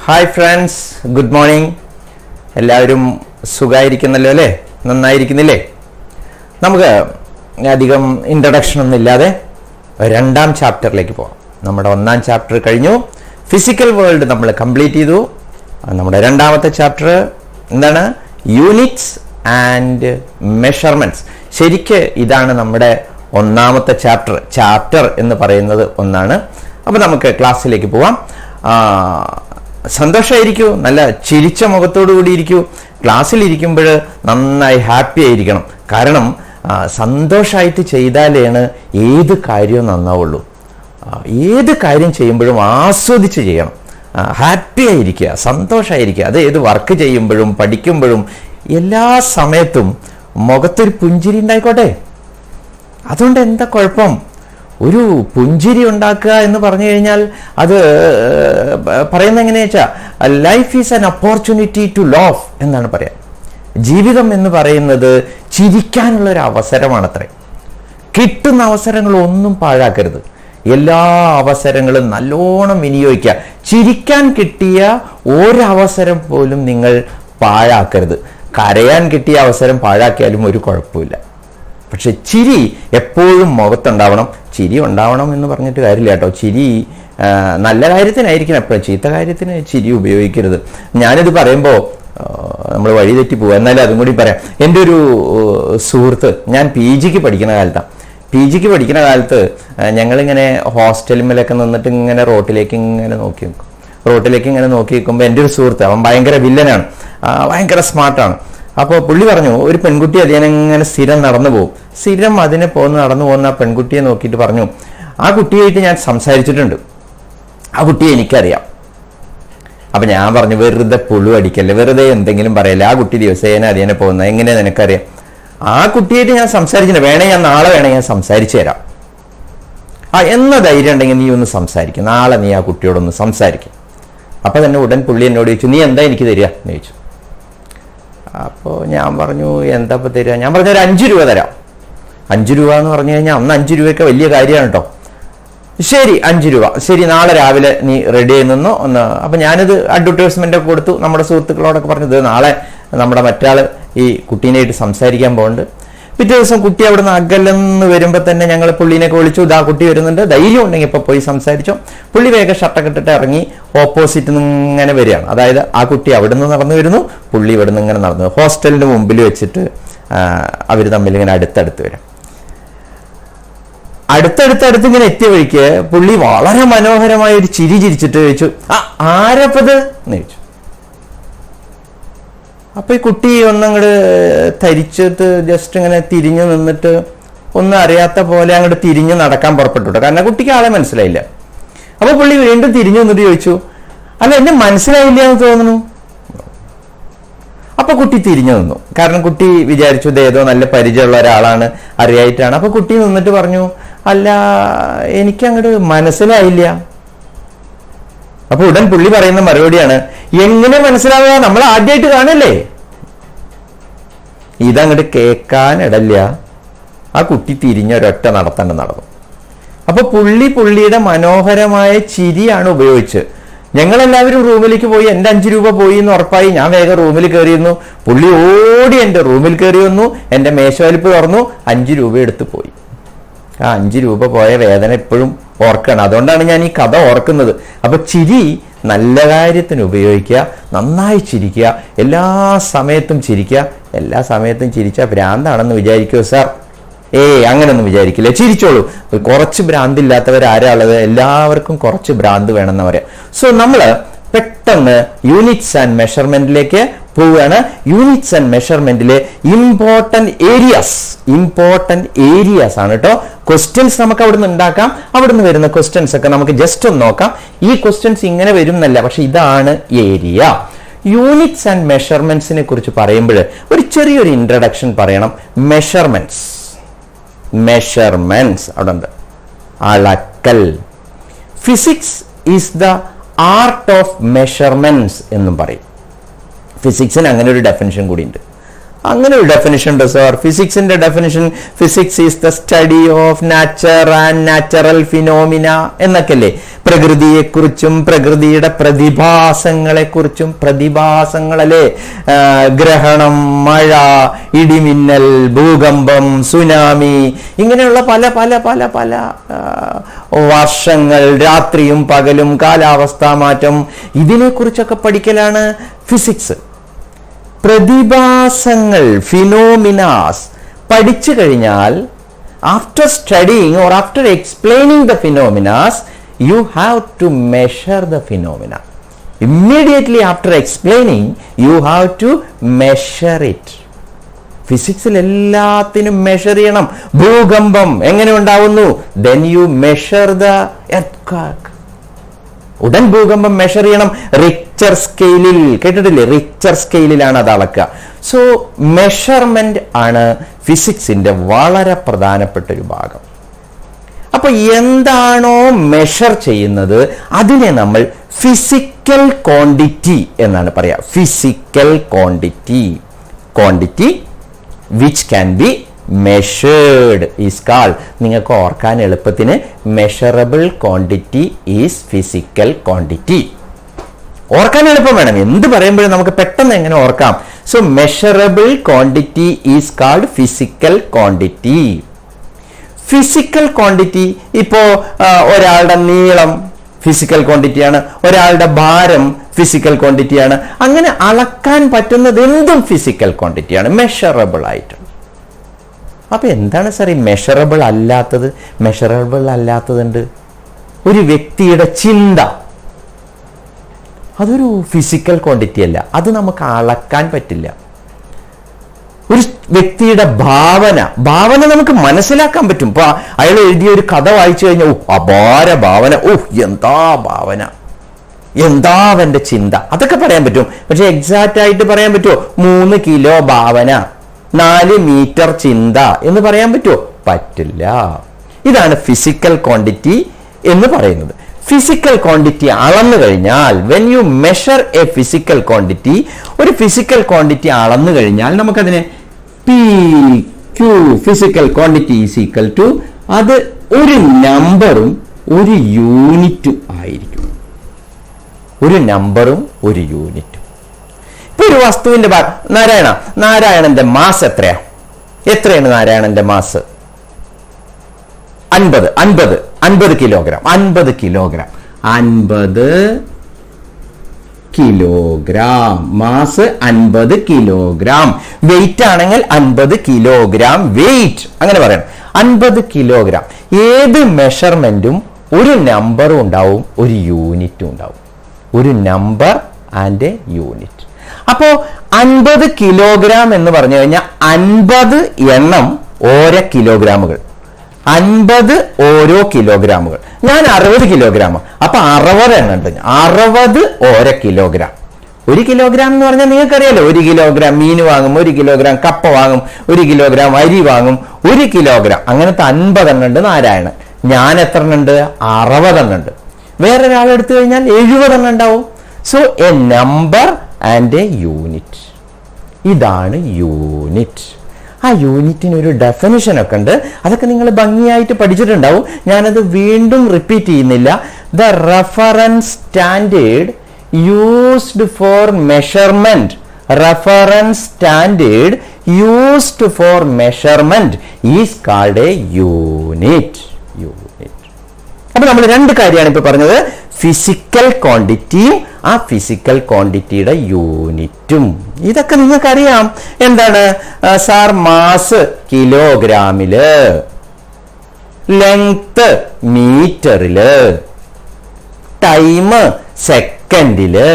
Hi friends, good morning. എല്ലാവരും സുഖമായിരിക്കുന്നല്ലോ അല്ലേ? നന്നായിരിക്കുന്നില്ലേ? നമുക്ക് അധികം ഇൻട്രഡക്ഷൻ ഒന്നും ഇല്ലാതെ രണ്ടാം ചാപ്റ്ററിലേക്ക് പോകാം. നമ്മുടെ ഒന്നാം ചാപ്റ്റർ കഴിഞ്ഞു, ഫിസിക്കൽ വേൾഡ് നമ്മൾ കംപ്ലീറ്റ് ചെയ്തു. നമ്മുടെ രണ്ടാമത്തെ ചാപ്റ്റർ എന്താണ്? Units and measurements. ശരിക്ക് ഇതാണ് നമ്മുടെ ഒന്നാമത്തെ ചാപ്റ്റർ എന്ന് പറയുന്നത് ഒന്നാണ്. അപ്പോൾ നമുക്ക് ക്ലാസ്സിലേക്ക് പോവാം. സന്തോഷമായിരിക്കൂ, നല്ല ചിരിച്ച മുഖത്തോടു കൂടി ഇരിക്കൂ. ക്ലാസ്സിലിരിക്കുമ്പോൾ നന്നായി ഹാപ്പി ആയിരിക്കണം. കാരണം സന്തോഷമായിട്ട് ചെയ്താലാണ് ഏത് കാര്യവും നന്നാവുള്ളൂ. ഏത് കാര്യം ചെയ്യുമ്പോഴും ആസ്വദിച്ച് ചെയ്യണം. ഹാപ്പി ആയിരിക്കുക, സന്തോഷമായിരിക്കുക. അത് ഏത് വർക്ക് ചെയ്യുമ്പോഴും പഠിക്കുമ്പോഴും എല്ലാ സമയത്തും മുഖത്തൊരു പുഞ്ചിരി ഉണ്ടായിക്കോട്ടെ. അതുകൊണ്ട് എന്താ കുഴപ്പം? ഒരു പുഞ്ചിരി ഉണ്ടാക്കുക എന്ന് പറഞ്ഞു കഴിഞ്ഞാൽ അത് പറയുന്നത് എങ്ങനെയാ വെച്ചാൽ life is an opportunity to love എന്നാണ് പറയാം. ജീവിതം എന്ന് പറയുന്നത് ചിരിക്കാനുള്ളൊരു അവസരമാണത്രേ. കിട്ടുന്ന അവസരങ്ങളൊന്നും പാഴാക്കരുത്. എല്ലാ അവസരങ്ങളും നല്ലോണം വിനിയോഗിക്കുക. ചിരിക്കാൻ കിട്ടിയ ഒരവസരം പോലും നിങ്ങൾ പാഴാക്കരുത്. കരയാൻ കിട്ടിയ അവസരം പാഴാക്കിയാലും ഒരു കുഴപ്പമില്ല. പക്ഷെ ചിരി എപ്പോഴും മുഖത്തുണ്ടാവണം. ചിരി ഉണ്ടാവണം എന്ന് പറഞ്ഞിട്ട് കാര്യമില്ല കേട്ടോ. ചിരി നല്ല കാര്യത്തിനായിരിക്കണം എപ്പോഴും, ചീത്ത കാര്യത്തിന് ചിരി ഉപയോഗിക്കരുത്. ഞാനിത് പറയുമ്പോൾ നമ്മൾ വഴി തെറ്റി പോകുക, എന്നാലും അതും കൂടി പറയാം. എൻ്റെ ഒരു സുഹൃത്ത്, ഞാൻ PG പഠിക്കുന്ന കാലത്ത് ഞങ്ങളിങ്ങനെ ഹോസ്റ്റലിലൊക്കെ നിന്നിട്ട് ഇങ്ങനെ റോട്ടിലേക്ക് ഇങ്ങനെ നോക്കി നിൽക്കുമ്പോൾ എൻ്റെ ഒരു സുഹൃത്ത്, അവൻ ഭയങ്കര വില്ലനാണ്, ഭയങ്കര സ്മാർട്ടാണ്. അപ്പോൾ പുള്ളി പറഞ്ഞു, ഒരു പെൺകുട്ടി അതിനെങ്ങനെ സ്ഥിരം നടന്നു നടന്നു പോകുന്ന ആ പെൺകുട്ടിയെ നോക്കിയിട്ട് പറഞ്ഞു, ആ കുട്ടിയായിട്ട് ഞാൻ സംസാരിച്ചിട്ടുണ്ട്, ആ കുട്ടിയെ എനിക്കറിയാം. അപ്പം ഞാൻ പറഞ്ഞു, വെറുതെ പുഴു അടിക്കല്ലേ, വെറുതെ എന്തെങ്കിലും പറയല്ലേ, ആ കുട്ടി ദിവസേന അതിനെ പോകുന്നത് എങ്ങനെയാ നിനക്കറിയാം? ആ കുട്ടിയായിട്ട് ഞാൻ സംസാരിച്ചിട്ടുണ്ട്, നാളെ ഞാൻ സംസാരിച്ചു തരാം. എന്ന ധൈര്യം ഉണ്ടെങ്കിൽ നീ ഒന്ന് സംസാരിക്കും, നാളെ നീ ആ കുട്ടിയോടൊന്ന് സംസാരിക്കും. അപ്പം തന്നെ ഉടൻ പുള്ളി എന്നോട് ചോദിച്ചു, നീ എന്താ എനിക്ക് തരിക എന്ന് ചോദിച്ചു. അപ്പോൾ ഞാൻ പറഞ്ഞു, എന്താ ഇപ്പം തരിക? ഞാൻ പറഞ്ഞു, ഒരു 5 രൂപ തരാം. 5 രൂപ എന്ന് പറഞ്ഞു കഴിഞ്ഞാൽ അന്ന് 5 രൂപയൊക്കെ വലിയ കാര്യമാണ് കേട്ടോ. ശരി, 5 രൂപ, ശരി, നാളെ രാവിലെ നീ റെഡി ആയി നിന്നോ ഒന്ന്. അപ്പം ഞാനിത് അഡ്വർടൈസ്മെൻ്റ് ഒക്കെ കൊടുത്തു, നമ്മുടെ സുഹൃത്തുക്കളോടൊക്കെ പറഞ്ഞത് നാളെ നമ്മുടെ മറ്റാൾ ഈ കുട്ടീനായിട്ട് സംസാരിക്കാൻ പോകുന്നുണ്ട്. പിറ്റേ ദിവസം കുട്ടി അവിടെ നിന്ന് അകലെന്ന് വരുമ്പോൾ തന്നെ ഞങ്ങൾ പുള്ളീനെയൊക്കെ വിളിച്ചു, ഇതാ കുട്ടി വരുന്നുണ്ട്, ധൈര്യം ഉണ്ടെങ്കിൽ ഇപ്പോൾ പോയി സംസാരിച്ചോ. പുള്ളി വേഗം ഷർട്ടൊക്കെ ഇട്ടിട്ട് ഇറങ്ങി ഓപ്പോസിറ്റ് നിന്ന് ഇങ്ങനെ വരികയാണ്. അതായത് ആ കുട്ടി അവിടെ നിന്ന് നടന്നു വരുന്നു, പുള്ളി ഇവിടെ നിന്ന് ഇങ്ങനെ നടന്നു. ഹോസ്റ്റലിൻ്റെ മുമ്പിൽ വെച്ചിട്ട് അവർ തമ്മിൽ ഇങ്ങനെ അടുത്തടുത്ത് വരാം. അടുത്തടുത്ത് ഇങ്ങനെ എത്തിയ വഴിക്ക് പുള്ളി വളരെ മനോഹരമായ ഒരു ചിരി ചിരിച്ചിട്ട് ചോദിച്ചു, ആരപ്പത് എന്ന് ചോദിച്ചു. അപ്പൊ ഈ കുട്ടി ഒന്നങ്ങോട്ട് തരിച്ചിട്ട് ജസ്റ്റ് ഇങ്ങനെ തിരിഞ്ഞു നിന്നിട്ട് ഒന്നും അറിയാത്ത പോലെ അങ്ങോട്ട് തിരിഞ്ഞ് നടക്കാൻ പുറപ്പെട്ടു. കാരണം കുട്ടിക്ക് ആളെ മനസ്സിലായില്ല. അപ്പൊ പുള്ളി വീണ്ടും തിരിഞ്ഞു നിന്നിട്ട് ചോദിച്ചു, അല്ല എന്നെ മനസ്സിലായില്ല എന്ന് തോന്നുന്നു. അപ്പൊ കുട്ടി തിരിഞ്ഞു നിന്നു. കാരണം കുട്ടി വിചാരിച്ചു ഇത് ഏതോ നല്ല പരിചയമുള്ള ഒരാളാണ്, അറിയായിട്ടാണ്. അപ്പൊ കുട്ടി നിന്നിട്ട് പറഞ്ഞു, അല്ല എനിക്കങ്ങോട്ട് മനസ്സിലായില്ല. അപ്പൊ ഉടൻ പുള്ളി പറയുന്ന മറുപടിയാണ്, എങ്ങനെ മനസ്സിലാവുക, നമ്മൾ ആദ്യമായിട്ട് കാണല്ലേ. ഇതങ്ങോട്ട് കേൾക്കാനിടല്ല. ആ കുട്ടി തിരിഞ്ഞൊരൊറ്റ നടന്നു. അപ്പൊ പുള്ളിയുടെ മനോഹരമായ ചിരിയാണ് ഉപയോഗിച്ച് ഞങ്ങളെല്ലാവരും റൂമിലേക്ക് പോയി. എൻ്റെ 5 രൂപ പോയി എന്ന് ഉറപ്പായി. ഞാൻ വേഗം റൂമിൽ കയറിയിരുന്നു. പുള്ളി ഓടി എൻ്റെ റൂമിൽ കയറി വന്നു, എൻ്റെ മേശവലിപ്പ് തുറന്നു, 5 രൂപ എടുത്ത് പോയി. ആ 5 രൂപ പോയ വേദന ഇപ്പോഴും ഓർക്കണം. അതുകൊണ്ടാണ് ഞാൻ ഈ കഥ ഓർക്കുന്നത്. അപ്പൊ ചിരി നല്ല കാര്യത്തിന് ഉപയോഗിക്കുക, നന്നായി ചിരിക്കുക, എല്ലാ സമയത്തും ചിരിക്കുക. എല്ലാ സമയത്തും ചിരിച്ചാൽ ഭ്രാന്താണെന്ന് വിചാരിക്കുമോ സാർ? അങ്ങനൊന്നും വിചാരിക്കില്ല, ചിരിച്ചോളൂ. കുറച്ച് ഭ്രാന്തില്ലാത്തവരാരാ ഉള്ളത്? എല്ലാവർക്കും കുറച്ച് ഭ്രാന്ത് വേണമെന്ന് പറയാം. സോ നമ്മൾ പെട്ടെന്ന് യൂണിറ്റ്സ് ആൻഡ് മെഷർമെന്റിലേക്ക് പോവുകയാണ്. യൂണിറ്റ്സ് ആൻഡ് മെഷർമെന്റിലെ ഇമ്പോർട്ടന്റ് ഏരിയാസ് ആണ് കേട്ടോ. ക്വസ്റ്റ്യൻസ് നമുക്ക് അവിടുന്ന് ഉണ്ടാക്കാം. അവിടുന്ന് വരുന്ന ക്വസ്റ്റ്യൻസ് ഒക്കെ നമുക്ക് ജസ്റ്റ് ഒന്ന് നോക്കാം. ഈ ക്വസ്റ്റ്യൻസ് ഇങ്ങനെ വരും എന്നല്ല, പക്ഷെ ഇതാണ് ഏരിയ. യൂണിറ്റ്സ് ആൻഡ് മെഷർമെന്റ്സിനെ കുറിച്ച് പറയുമ്പോൾ ഒരു ചെറിയൊരു ഇൻട്രഡക്ഷൻ പറയണം. മെഷർമെന്റ്സ് അവിടെ ഉണ്ട്, അളക്കൽ. Physics is the art of measurements എന്നും പറയും. ഫിസിക്സിന് അങ്ങനെ ഒരു ഡെഫിനിഷൻ കൂടി ഉണ്ട്. അങ്ങനെ ഒരു ഡെഫിനിഷൻ ഉണ്ട് സാർ. ഫിസിക്സിന്റെ definition, physics is the study of nature and natural phenomena എന്നൊക്കെയല്ലേ. പ്രകൃതിയെക്കുറിച്ചും പ്രകൃതിയുടെ പ്രതിഭാസങ്ങളെക്കുറിച്ചും, പ്രതിഭാസങ്ങളല്ലേ, ഗ്രഹണം, മഴ, ഇടിമിന്നൽ, ഭൂകമ്പം, സുനാമി, ഇങ്ങനെയുള്ള പല പല പല പല വർഷങ്ങൾ, രാത്രിയും പകലും, കാലാവസ്ഥാ മാറ്റം, ഇതിനെക്കുറിച്ചൊക്കെ പഠിക്കലാണ് ഫിസിക്സ്. പ്രതിഭാസങ്ങൾ, ഫിനോമിനാസ് പഠിച്ചു കഴിഞ്ഞാൽ, after studying or after explaining the ഫിനോമിനാസ്, you have to measure the phenomena. Immediately after explaining, you have to measure it. ഫിസിക്സിൽ എല്ലാത്തിനും മെഷർ ചെയ്യണം. ഭൂകമ്പം എങ്ങനെ ഉണ്ടാവുന്നു? then you measure the earthquake. ഉടൻ ഭൂകമ്പം മെഷർ ചെയ്യണം. റിക്ടർ സ്കെയിലിൽ, കേട്ടിട്ടില്ലേ? റിക്ടർ സ്കെയിലിലാണ് അത് അളക്കുക. സോ മെഷർമെന്റ് ആണ് ഫിസിക്സിന്റെ വളരെ പ്രധാനപ്പെട്ട ഒരു ഭാഗം. അപ്പൊ എന്താണോ മെഷർ ചെയ്യുന്നത് അതിനെ നമ്മൾ ഫിസിക്കൽ ക്വാണ്ടിറ്റി എന്നാണ് പറയാ. Physical quantity, quantity which can be measured is called. നിങ്ങൾക്ക് ഓർക്കാൻ എളുപ്പത്തിന് measurable quantity is physical quantity. ഓർക്കാൻ എളുപ്പം വേണം, എന്ത് പറയുമ്പോഴും നമുക്ക് പെട്ടെന്ന് എങ്ങനെ ഓർക്കാം. So measurable quantity is called physical quantity. Physical quantity, ഇപ്പോ ഒരാളുടെ നീളം ഫിസിക്കൽ ക്വാണ്ടിറ്റിയാണ്, ഒരാളുടെ ഭാരം ഫിസിക്കൽ ക്വാണ്ടിറ്റിയാണ്. അങ്ങനെ അളക്കാൻ പറ്റുന്നത് എന്തും ഫിസിക്കൽ ക്വാണ്ടിറ്റിയാണ്, മെഷറബിൾ ആയിട്ട്. അപ്പൊ എന്താണ് സാർ ഈ മെഷറബിൾ അല്ലാത്തത്? മെഷറബിൾ അല്ലാത്തതുണ്ട്. ഒരു വ്യക്തിയുടെ ചിന്ത, അതൊരു ഫിസിക്കൽ ക്വാണ്ടിറ്റി അല്ല, അത് നമുക്ക് അളക്കാൻ പറ്റില്ല. ഒരു വ്യക്തിയുടെ ഭാവന, ഭാവന നമുക്ക് മനസ്സിലാക്കാൻ പറ്റും. ഇപ്പൊ അയാൾ എഴുതിയ ഒരു കഥ വായിച്ചു കഴിഞ്ഞാൽ അപാര ഭാവന, എന്താ ഭാവന, എന്താ അവന്റെ ചിന്ത, അതൊക്കെ പറയാൻ പറ്റും. പക്ഷെ എക്സാക്റ്റ് ആയിട്ട് പറയാൻ പറ്റുമോ? 3 കിലോ ഭാവന, 4 മീറ്റർ ചിന്ത എന്ന് പറയാൻ പറ്റുമോ? പറ്റില്ല. ഇതാണ് ഫിസിക്കൽ ക്വാണ്ടിറ്റി എന്ന് പറയുന്നത്. ഫിസിക്കൽ ക്വാണ്ടിറ്റി അളന്നു കഴിഞ്ഞാൽ, when you measure a physical quantity, ഒരു ഫിസിക്കൽ ക്വാണ്ടിറ്റി അളന്നു കഴിഞ്ഞാൽ നമുക്കതിനെ P Q, physical quantity is equal to, അത് ഒരു നമ്പറും ഒരു യൂണിറ്റും ആയിരിക്കും. ഒരു നമ്പറും ഒരു യൂണിറ്റും. ഇപ്പൊ ഒരു വസ്തുവിന്റെ നാരായണന്റെ മാസ് എത്രയാ? എത്രയാണ് നാരായണന്റെ mass? 50 kilogram. 50 kilogram, 50 kilogram mass, 50 kilogram. Weight ആണെങ്കിൽ 50 കിലോഗ്രാം വെയിറ്റ്, അങ്ങനെ പറയണം. 50 കിലോഗ്രാം. ഏത് മെഷർമെന്റും ഒരു നമ്പറും ഉണ്ടാവും, ഒരു യൂണിറ്റും ഉണ്ടാവും. ഒരു നമ്പർ ആൻഡ് എ യൂണിറ്റ്. അപ്പോ 50 കിലോഗ്രാം എന്ന് പറഞ്ഞു കഴിഞ്ഞാൽ 50 എണ്ണം ഓരോ കിലോഗ്രാമുകൾ, 50 ഓരോ കിലോഗ്രാമുകൾ. ഞാൻ 60 കിലോഗ്രാം, അപ്പൊ 60 എണ്ണം ഉണ്ട്. 60 ഓരോ കിലോഗ്രാം. 1 കിലോഗ്രാം എന്ന് പറഞ്ഞാൽ നിങ്ങൾക്കറിയാലോ, 1 കിലോഗ്രാം മീൻ വാങ്ങും, 1 കിലോഗ്രാം കപ്പ വാങ്ങും, 1 കിലോഗ്രാം അരി വാങ്ങും, 1 കിലോഗ്രാം. അങ്ങനത്തെ 50 എണ്ണം ഉണ്ട് നാരായണൻ. ഞാൻ എത്ര എണ്ണം ഉണ്ട്? 60 എണ്ണം ഉണ്ട്. വേറൊരാൾ എടുത്തു കഴിഞ്ഞാൽ 70 എണ്ണം ഉണ്ടാവും. So A number and A unit. ഇതാണ് യൂണിറ്റ്. ആ യൂണിറ്റിന് ഒരു ഡെഫിനിഷൻ ഒക്കെ ഉണ്ട്, അതൊക്കെ നിങ്ങൾ ഭംഗിയായിട്ട് പഠിച്ചിട്ടുണ്ടാവും. ഞാനത് വീണ്ടും റിപ്പീറ്റ് ചെയ്യുന്നില്ല. The reference standard used for measurement, reference standard used for measurement is called A unit. അപ്പൊ നമ്മൾ 2 കാര്യമാണ് ഇപ്പൊ പറഞ്ഞത്, ഫിസിക്കൽ ക്വാണ്ടിറ്റിയും ആ ഫിസിക്കൽ ക്വാണ്ടിറ്റിയുടെ യൂണിറ്റും. ഇതൊക്കെ നിങ്ങൾക്കറിയാം. എന്താണ് സാർ? മാസ് കിലോഗ്രാമില്, ലെങ്ത് മീറ്ററില്, ടൈം സെക്കൻഡില്,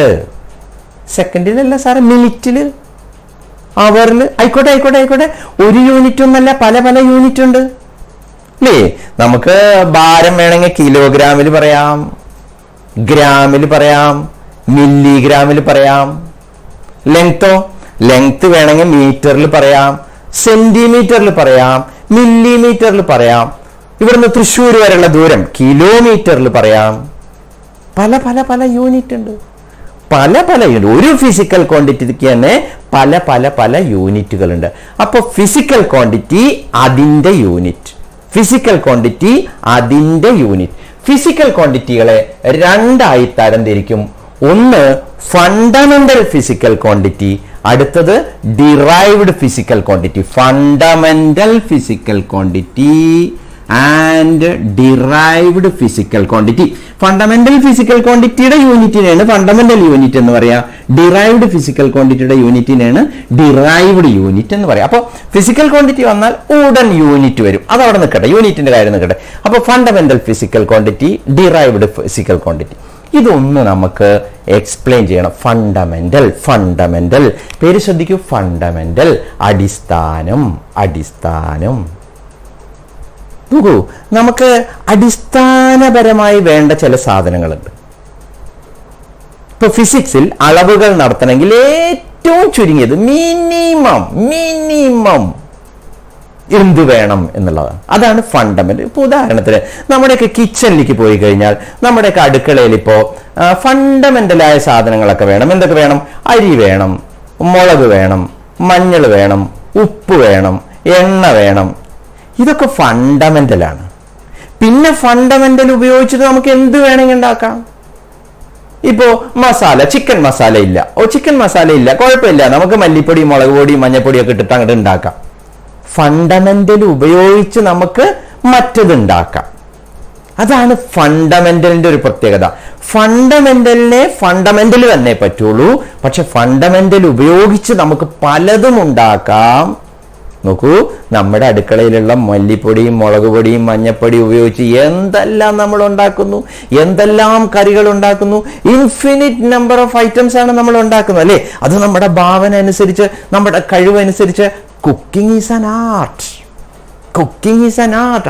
സെക്കൻഡിലല്ല സാറ്, മിനിറ്റില്, അവറില്. ആയിക്കോട്ടെ. ഒരു യൂണിറ്റ് ഒന്നല്ല, പല പല യൂണിറ്റ് ഉണ്ട് അല്ലേ? നമുക്ക് ഭാരം വേണമെങ്കിൽ കിലോഗ്രാമിൽ പറയാം, ഗ്രാമിൽ പറയാം, മില്ലിഗ്രാമിൽ പറയാം. ലെങ്ത് വേണമെങ്കിൽ മീറ്ററിൽ പറയാം, സെന്റിമീറ്ററിൽ പറയാം, മില്ലിമീറ്ററിൽ പറയാം. ഇവിടുന്ന് തൃശ്ശൂർ വരെയുള്ള ദൂരം കിലോമീറ്ററിൽ പറയാം. പല പല പല യൂണിറ്റ് ഉണ്ട്. പല പല യൂണിറ്റ്, ഒരു ഫിസിക്കൽ ക്വാണ്ടിറ്റിക്ക് തന്നെ പല പല പല യൂണിറ്റുകളുണ്ട്. അപ്പോൾ ഫിസിക്കൽ ക്വാണ്ടിറ്റി അതിൻ്റെ യൂണിറ്റ്, ഫിസിക്കൽ ക്വാണ്ടിറ്റി അതിൻ്റെ യൂണിറ്റ്. ഫിസിക്കൽ ക്വാണ്ടിറ്റികളെ രണ്ടായി തരംതിരിക്കും. ഒന്ന് ഫണ്ടമെന്റൽ ഫിസിക്കൽ ക്വാണ്ടിറ്റി, അടുത്തത് derived physical quantity. Fundamental physical quantity and derived physical quantity. Fundamental physical ക്വാണ്ടിറ്റിയുടെ യൂണിറ്റിനെയാണ് ഫണ്ടമെന്റൽ യൂണിറ്റ് എന്ന് പറയാ. ഡിറൈവ്ഡ് ഫിസിക്കൽ ക്വാണ്ടിറ്റിയുടെ യൂണിറ്റിനെയാണ് ഡിറൈവ്ഡ് യൂണിറ്റ് എന്ന് പറയാം. അപ്പോൾ ഫിസിക്കൽ ക്വാണ്ടിറ്റി വന്നാൽ ഉടൻ യൂണിറ്റ് വരും. അത് അവിടെ നിൽക്കട്ടെ, യൂണിറ്റിന്റെ കാര്യം നിൽക്കട്ടെ. അപ്പോൾ fundamental physical quantity, derived physical quantity, ഇതൊന്ന് നമുക്ക് എക്സ്പ്ലെയിൻ ചെയ്യണം. ഫണ്ടമെന്റൽ, ഫണ്ടമെന്റൽ, പേര് ശ്രദ്ധിക്കൂ, ഫണ്ടമെന്റൽ, അടിസ്ഥാനം, അടിസ്ഥാനം. നോക്കൂ, നമുക്ക് അടിസ്ഥാനപരമായി വേണ്ട ചില സാധനങ്ങളുണ്ട്. ഇപ്പൊ ഫിസിക്സിൽ അളവുകൾ നടത്തണമെങ്കിൽ ഏറ്റവും ചുരുങ്ങിയത് മിനിമം മിനിമം എന്ത് വേണം എന്നുള്ളതാണ്. അതാണ് ഫണ്ടമെന്റൽ. ഇപ്പൊ ഉദാഹരണത്തിന് നമ്മുടെയൊക്കെ കിച്ചണിലേക്ക് പോയി കഴിഞ്ഞാൽ നമ്മുടെയൊക്കെ അടുക്കളയിൽ ഇപ്പോ ഫണ്ടമെന്റലായ സാധനങ്ങളൊക്കെ വേണം. എന്തൊക്കെ വേണം? അരി വേണം, മുളക് വേണം, മഞ്ഞൾ വേണം, ഉപ്പ് വേണം, എണ്ണ വേണം. ഇതൊക്കെ ഫണ്ടമെന്റലാണ്. പിന്നെ ഫണ്ടമെന്റൽ ഉപയോഗിച്ചിട്ട് നമുക്ക് എന്ത് വേണമെങ്കിൽ ഉണ്ടാക്കാം. ഇപ്പോ മസാല, ചിക്കൻ മസാല ഇല്ല, ചിക്കൻ മസാല ഇല്ല, കുഴപ്പമില്ല, നമുക്ക് മല്ലിപ്പൊടി, മുളക് പൊടി, മഞ്ഞപ്പൊടിയൊക്കെ ഇട്ടിട്ട് അങ്ങോട്ട് ഉണ്ടാക്കാം. ഫണ്ടമെന്റൽ ഉപയോഗിച്ച് നമുക്ക് മറ്റത് ഉണ്ടാക്കാം. അതാണ് ഫണ്ടമെന്റലിന്റെ ഒരു പ്രത്യേകത. ഫണ്ടമെന്റലിനെ ഫണ്ടമെന്റൽ തന്നെ പറ്റുള്ളൂ, പക്ഷെ ഫണ്ടമെന്റൽ ഉപയോഗിച്ച് നമുക്ക് പലതും ഉണ്ടാക്കാം. നോക്കൂ, നമ്മുടെ അടുക്കളയിലുള്ള മല്ലിപ്പൊടിയും മുളക് പൊടിയും മഞ്ഞപ്പൊടിയും ഉപയോഗിച്ച് എന്തെല്ലാം നമ്മൾ ഉണ്ടാക്കുന്നു, എന്തെല്ലാം കറികൾ ഉണ്ടാക്കുന്നു. ഇൻഫിനിറ്റ് നമ്പർ ഓഫ് ഐറ്റംസ് ആണ് നമ്മൾ ഉണ്ടാക്കുന്നത്, അല്ലേ? അത് നമ്മുടെ ഭാവന അനുസരിച്ച്, നമ്മുടെ കഴിവനുസരിച്ച്. Cooking is an art. Cooking is an art.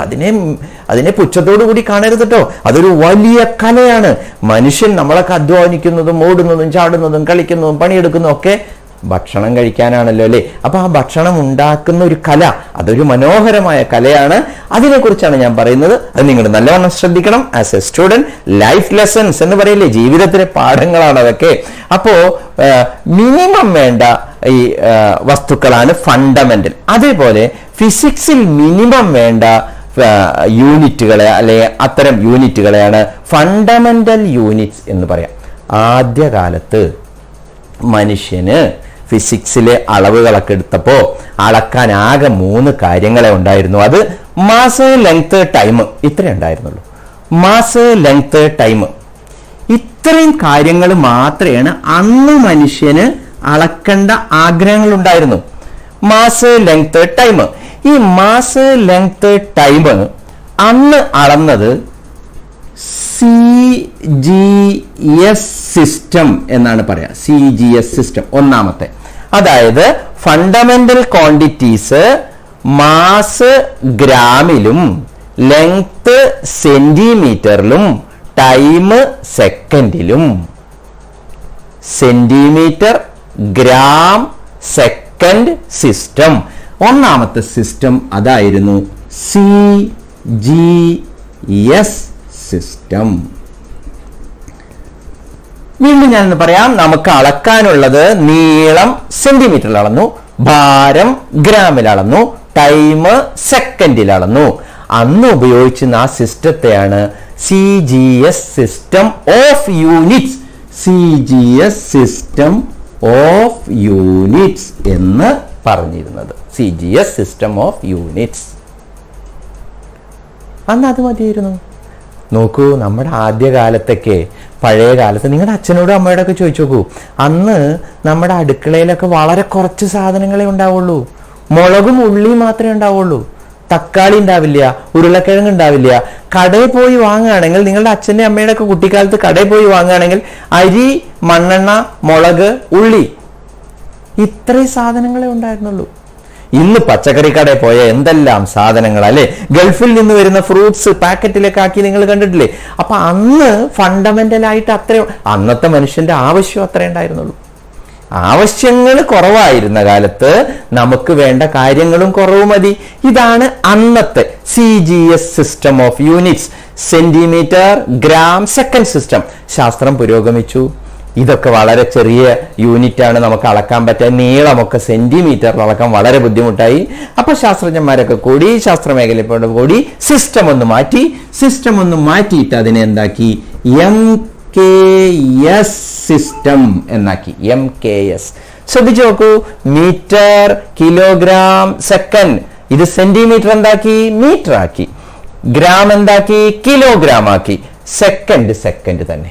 അതിനെ പുച്ഛത്തോടു കൂടി കാണരുത് കേട്ടോ. അതൊരു വലിയ കലയാണ്. മനുഷ്യൻ നമ്മളൊക്കെ അധ്വാനിക്കുന്നതും ഓടുന്നതും ചാടുന്നതും കളിക്കുന്നതും പണിയെടുക്കുന്നതും ഒക്കെ ഭക്ഷണം കഴിക്കാനാണല്ലോ, അല്ലേ? അപ്പൊ ആ ഭക്ഷണം ഉണ്ടാക്കുന്ന ഒരു കല, അതൊരു മനോഹരമായ കലയാണ്. അതിനെക്കുറിച്ചാണ് ഞാൻ പറയുന്നത്. അത് നിങ്ങൾ നല്ലവണ്ണം ശ്രദ്ധിക്കണം. As A student, life lessons എന്ന് പറയില്ലേ, ജീവിതത്തിലെ പാഠങ്ങളാണ് അതൊക്കെ. അപ്പോ മിനിമം വേണ്ട ഈ വസ്തുക്കളാണ് ഫണ്ടമെന്റൽ. അതേപോലെ ഫിസിക്സിൽ മിനിമം വേണ്ട യൂണിറ്റുകളെ, അല്ലെ അത്തരം യൂണിറ്റുകളെയാണ് ഫണ്ടമെന്റൽ യൂണിറ്റ്സ് എന്ന് പറയാം. ആദ്യകാലത്ത് മനുഷ്യന് ഫിസിക്സിലെ അളവുകളൊക്കെ എടുത്തപ്പോ അളക്കാൻ ആകെ 3 കാര്യങ്ങളെ ഉണ്ടായിരുന്നു. അത് മാസ്, ലെങ്ത്, ടൈം. ഇത്രേ ഉണ്ടായിരുന്നുള്ളൂ. Mass, length, time. ഇത്രയും കാര്യങ്ങൾ മാത്രമാണ് അന്ന് മനുഷ്യന് അളക്കേണ്ട ആഗ്രഹങ്ങൾ ഉണ്ടായിരുന്നു. Mass, length, time. ഈ മാസ്, ലെങ്ത്, ടൈം അന്ന് അളന്നത് CGS സിസ്റ്റം എന്നാണ് പറയാ. CGS സിസ്റ്റം ഒന്നാമത്തെ. അതായത് ഫണ്ടമെന്റൽ ക്വാണ്ടിറ്റീസ് മാസ് ഗ്രാമിലും ലെങ്ത് സെന്റിമീറ്ററിലും ടൈം സെക്കൻഡിലും. Centimetre, gram, second system. ഒന്നാമത്തെ സിസ്റ്റം അതായിരുന്നു CGS സിസ്റ്റം. വീണ്ടും ഞാനൊന്ന് പറയാം. നമുക്ക് അളക്കാനുള്ളത് നീളം സെന്റിമീറ്ററിൽ അളന്നു, ഭാരം ഗ്രാമിൽ അളന്നു, ടൈം സെക്കൻഡിൽ അളന്നു. അന്ന് ഉപയോഗിച്ചിരുന്ന ആ സിസ്റ്റത്തെയാണ് CGS system of units, CGS system of units എന്ന് പറഞ്ഞിരുന്നത്. CGS system of units. അന്ന് അത് മതിയായിരുന്നു. നോക്കൂ, നമ്മുടെ ആദ്യകാലത്തൊക്കെ, പഴയ കാലത്ത് നിങ്ങളുടെ അച്ഛനോടും അമ്മയോടൊക്കെ ചോദിച്ചു നോക്കൂ. അന്ന് നമ്മുടെ അടുക്കളയിലൊക്കെ വളരെ കുറച്ച് സാധനങ്ങളെ ഉണ്ടാവുള്ളൂ. മുളകും ഉള്ളിയും മാത്രമേ ഉണ്ടാവുള്ളൂ. തക്കാളി ഉണ്ടാവില്ല, ഉരുളക്കിഴങ്ങ് ഉണ്ടാവില്ല. കടയിൽ പോയി വാങ്ങുകയാണെങ്കിൽ, നിങ്ങളുടെ അച്ഛൻ്റെ അമ്മയുടെ ഒക്കെ കുട്ടിക്കാലത്ത് കടയിൽ പോയി വാങ്ങുകയാണെങ്കിൽ അരി, മണ്ണെണ്ണ, മുളക്, ഉള്ളി, ഇത്രയും സാധനങ്ങളെ ഉണ്ടായിരുന്നുള്ളൂ. ഇന്ന് പച്ചക്കറി കടയിൽ പോയ എന്തെല്ലാം സാധനങ്ങൾ, അല്ലെ? ഗൾഫിൽ നിന്ന് വരുന്ന ഫ്രൂട്ട്സ് പാക്കറ്റിലേക്ക് ആക്കി നിങ്ങൾ കണ്ടിട്ടില്ലേ? അപ്പൊ അന്ന് ഫണ്ടമെന്റൽ ആയിട്ട് അന്നത്തെ മനുഷ്യന്റെ ആവശ്യം അത്രേ ഉണ്ടായിരുന്നുള്ളൂ. ആവശ്യങ്ങൾ കുറവായിരുന്ന കാലത്ത് നമുക്ക് വേണ്ട കാര്യങ്ങളും കുറവ് മതി. ഇതാണ് അന്നത്തെ CGS system of units. Centimetre, gram, second system. ശാസ്ത്രം പുരോഗമിച്ചു. ഇതൊക്കെ വളരെ ചെറിയ യൂണിറ്റ് ആണ്, നമുക്ക് അളക്കാൻ പറ്റുക. നീളമൊക്കെ സെന്റിമീറ്ററിൽ അളക്കാൻ വളരെ ബുദ്ധിമുട്ടായി. അപ്പൊ ശാസ്ത്രജ്ഞന്മാരൊക്കെ കൂടി, ശാസ്ത്രമേഖലയോട് കൂടി സിസ്റ്റം ഒന്ന് മാറ്റിയിട്ട് അതിനെ എന്താക്കി, MKS സിസ്റ്റം എന്നാക്കി. MKS ശ്രദ്ധിച്ചു നോക്കൂ, മീറ്റർ, കിലോഗ്രാം, സെക്കൻഡ്. ഇത് സെന്റിമീറ്റർ എന്താക്കി, മീറ്റർ ആക്കി. ഗ്രാം എന്താക്കി, കിലോഗ്രാം ആക്കി. സെക്കൻഡ് തന്നെ.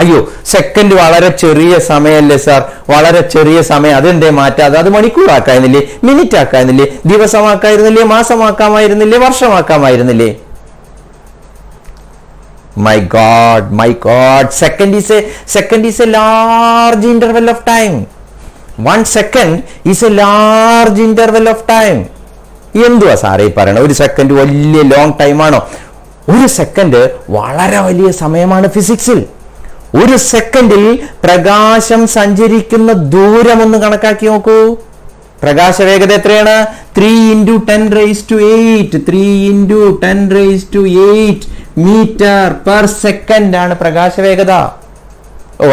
അയ്യോ, സെക്കൻഡ് വളരെ ചെറിയ സമയമല്ലേ സാർ, വളരെ ചെറിയ സമയം, അതെന്തേ മാറ്റാതെ അത് മണിക്കൂറാക്കായിരുന്നില്ലേ, minute ആക്കായിരുന്നില്ലേ, ദിവസമാക്കായിരുന്നില്ലേ, മാസമാക്കാമായിരുന്നില്ലേ, വർഷമാക്കാമായിരുന്നില്ലേ? My God, second is a large interval of time. 1 second is a large interval of time. എന്തുവാ സാറേ പറയണ? ഒരു സെക്കൻഡ് വലിയ ലോങ് ടൈം ആണോ? ഒരു സെക്കൻഡ് വളരെ വലിയ സമയമാണ് ഫിസിക്സിൽ. ഒരു സെക്കൻഡിൽ പ്രകാശം സഞ്ചരിക്കുന്ന ദൂരം ഒന്ന് കണക്കാക്കി നോക്കൂ. പ്രകാശ വേഗത എത്രയാണ്? 3 × 10⁸. 3 × 10⁸ മീറ്റർ പെർ സെക്കൻഡ് ആണ് പ്രകാശ വേഗത.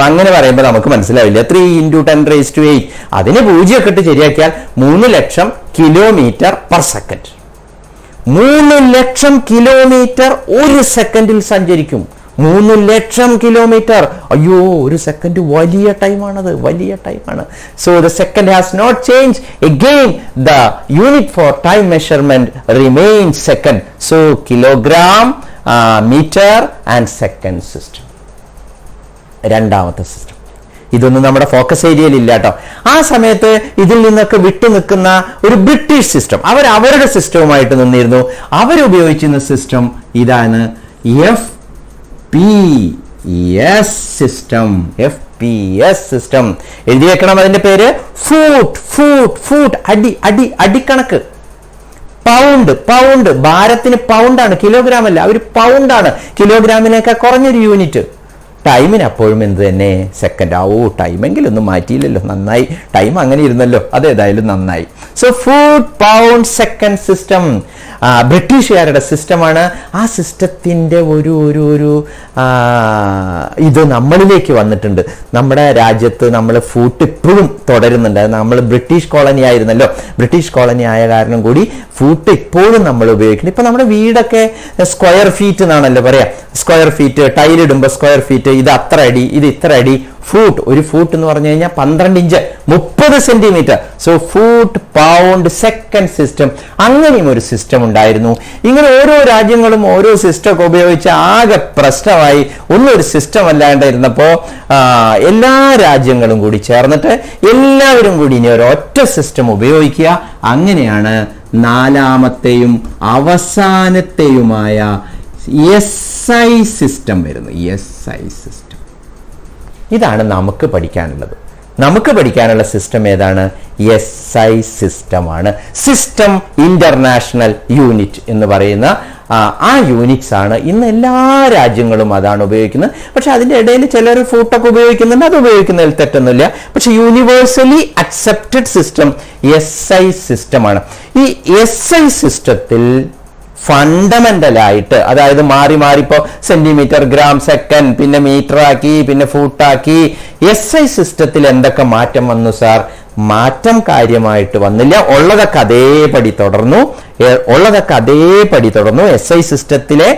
അങ്ങനെ പറയുമ്പോൾ നമുക്ക് മനസ്സിലാവില്ല. 3 × 10⁸. അതിന് 0 ഒക്കെ ഇട്ട് ശരിയാക്കിയാൽ 3 ലക്ഷം കിലോമീറ്റർ പെർ സെക്കൻഡ്. 3 ലക്ഷം കിലോമീറ്റർ ഒരു സെക്കൻഡിൽ സഞ്ചരിക്കും. 3 ലക്ഷം കിലോമീറ്റർ. അയ്യോ, ഒരു സെക്കൻഡ് വലിയ ടൈമാണത്, വലിയ ടൈമാണ്. So the second has not change. Again the unit for time measurement remains second. So kilogram, metre and second system. രണ്ടാമത്തെ സിസ്റ്റം. ഇതൊന്നും നമ്മുടെ ഫോക്കസ് ഏരിയയിൽ ഇല്ല കേട്ടോ. ആ സമയത്ത് ഇതിൽ നിന്നൊക്കെ വിട്ടു നിൽക്കുന്ന ഒരു ബ്രിട്ടീഷ് സിസ്റ്റം, അവരുടെ സിസ്റ്റവുമായിട്ട് നിന്നിരുന്നു. അവരുപയോഗിച്ചിരുന്ന സിസ്റ്റം ഇതാണ്, FPS സിസ്റ്റം. FPS സിസ്റ്റം എഴുതി വെക്കണം. അതിന്റെ പേര് ഫൂട്ട്, അടിക്കണക്ക്. പൗണ്ട്, ഭാരത്തിന് പൗണ്ടാണ്, കിലോഗ്രാം അല്ല. ഒരു പൗണ്ടാണ്, കിലോഗ്രാമിനേക്കാൾ കുറഞ്ഞൊരു യൂണിറ്റ്. ടൈമിന് അപ്പോഴും എന്ത് തന്നെ, സെക്കൻഡ്. ടൈമെങ്കിലും ഒന്നും മാറ്റിയില്ലല്ലോ, നന്നായി. ടൈം അങ്ങനെ ഇരുന്നല്ലോ, അതേതായാലും നന്നായി. So foot, pound, second system ബ്രിട്ടീഷുകാരുടെ സിസ്റ്റമാണ്. ആ സിസ്റ്റത്തിന്റെ ഒരു ഇത് നമ്മളിലേക്ക് വന്നിട്ടുണ്ട്. നമ്മുടെ രാജ്യത്ത് നമ്മൾ ഫൂട്ട് ഇപ്പോഴും തുടരുന്നുണ്ട്. നമ്മൾ ബ്രിട്ടീഷ് കോളനി ആയിരുന്നല്ലോ. ബ്രിട്ടീഷ് കോളനി ആയ കാരണം കൂടി ഫൂട്ട് ഇപ്പോഴും നമ്മൾ ഉപയോഗിക്കുന്നത്. ഇപ്പൊ നമ്മുടെ വീടൊക്കെ സ്ക്വയർ ഫീറ്റ് എന്നാണല്ലോ പറയാ. സ്ക്വയർ ഫീറ്റ്, ടൈലിടുമ്പോൾ സ്ക്വയർ ഫീറ്റ്, ഇത് അത്ര അടി, ഇത് ഇത്ര അടി. ഫൂട്ട്, ഒരു ഫൂട്ട് എന്ന് പറഞ്ഞു കഴിഞ്ഞാൽ 12 inch, 30 centimetre. So foot, pound, second system. അങ്ങനെയും ഒരു സിസ്റ്റം ഉണ്ടായിരുന്നു. ഇങ്ങനെ ഓരോ രാജ്യങ്ങളും ഓരോ സിസ്റ്റം ഒക്കെ ഉപയോഗിച്ച് ആകെ പ്രശ്നമായി. ഒന്നൊരു സിസ്റ്റം അല്ലാണ്ടിരുന്നപ്പോ എല്ലാ രാജ്യങ്ങളും കൂടി ചേർന്നിട്ട് എല്ലാവരും കൂടി ഇനി ഒരൊറ്റ സിസ്റ്റം ഉപയോഗിക്കുക. അങ്ങനെയാണ് നാലാമത്തെയും അവസാനത്തെയുമായ SI സിസ്റ്റം വരുന്നത്. SI സിസ്റ്റം ഇതാണ് നമുക്ക് പഠിക്കാനുള്ളത്. നമുക്ക് പഠിക്കാനുള്ള സിസ്റ്റം ഏതാണ്? SI സിസ്റ്റമാണ്. സിസ്റ്റം ഇന്റർനാഷണൽ യൂണിറ്റ് എന്ന് പറയുന്ന ആ യൂണിറ്റ്സ് ആണ്. ഇന്ന് എല്ലാ രാജ്യങ്ങളും അതാണ് ഉപയോഗിക്കുന്നത്. പക്ഷെ അതിന്റെ ഇടയിൽ ചിലർ ഫൂട്ടൊക്കെ ഉപയോഗിക്കുന്നുണ്ട്, അത് ഉപയോഗിക്കുന്നതിൽ തെറ്റൊന്നുമില്ല. പക്ഷെ യൂണിവേഴ്സലി അക്സെപ്റ്റഡ് സിസ്റ്റം SI സിസ്റ്റമാണ്. ഈ SI സിസ്റ്റത്തിൽ ഫണ്ടമെന്റൽ ആയിട്ട്, അതായത് മാറിപ്പോ സെന്റിമീറ്റർ, ഗ്രാം, സെക്കൻഡ്, പിന്നെ മീറ്റർ ആക്കി, പിന്നെ ഫൂട്ടാക്കി. SI സിസ്റ്റത്തിൽ എന്തൊക്കെ മാറ്റം വന്നു സാർ? മാറ്റം കാര്യമായിട്ട് വന്നില്ല. ഉള്ളതൊക്കെ അതേപടി തുടർന്നു. SI സിസ്റ്റത്തിലെ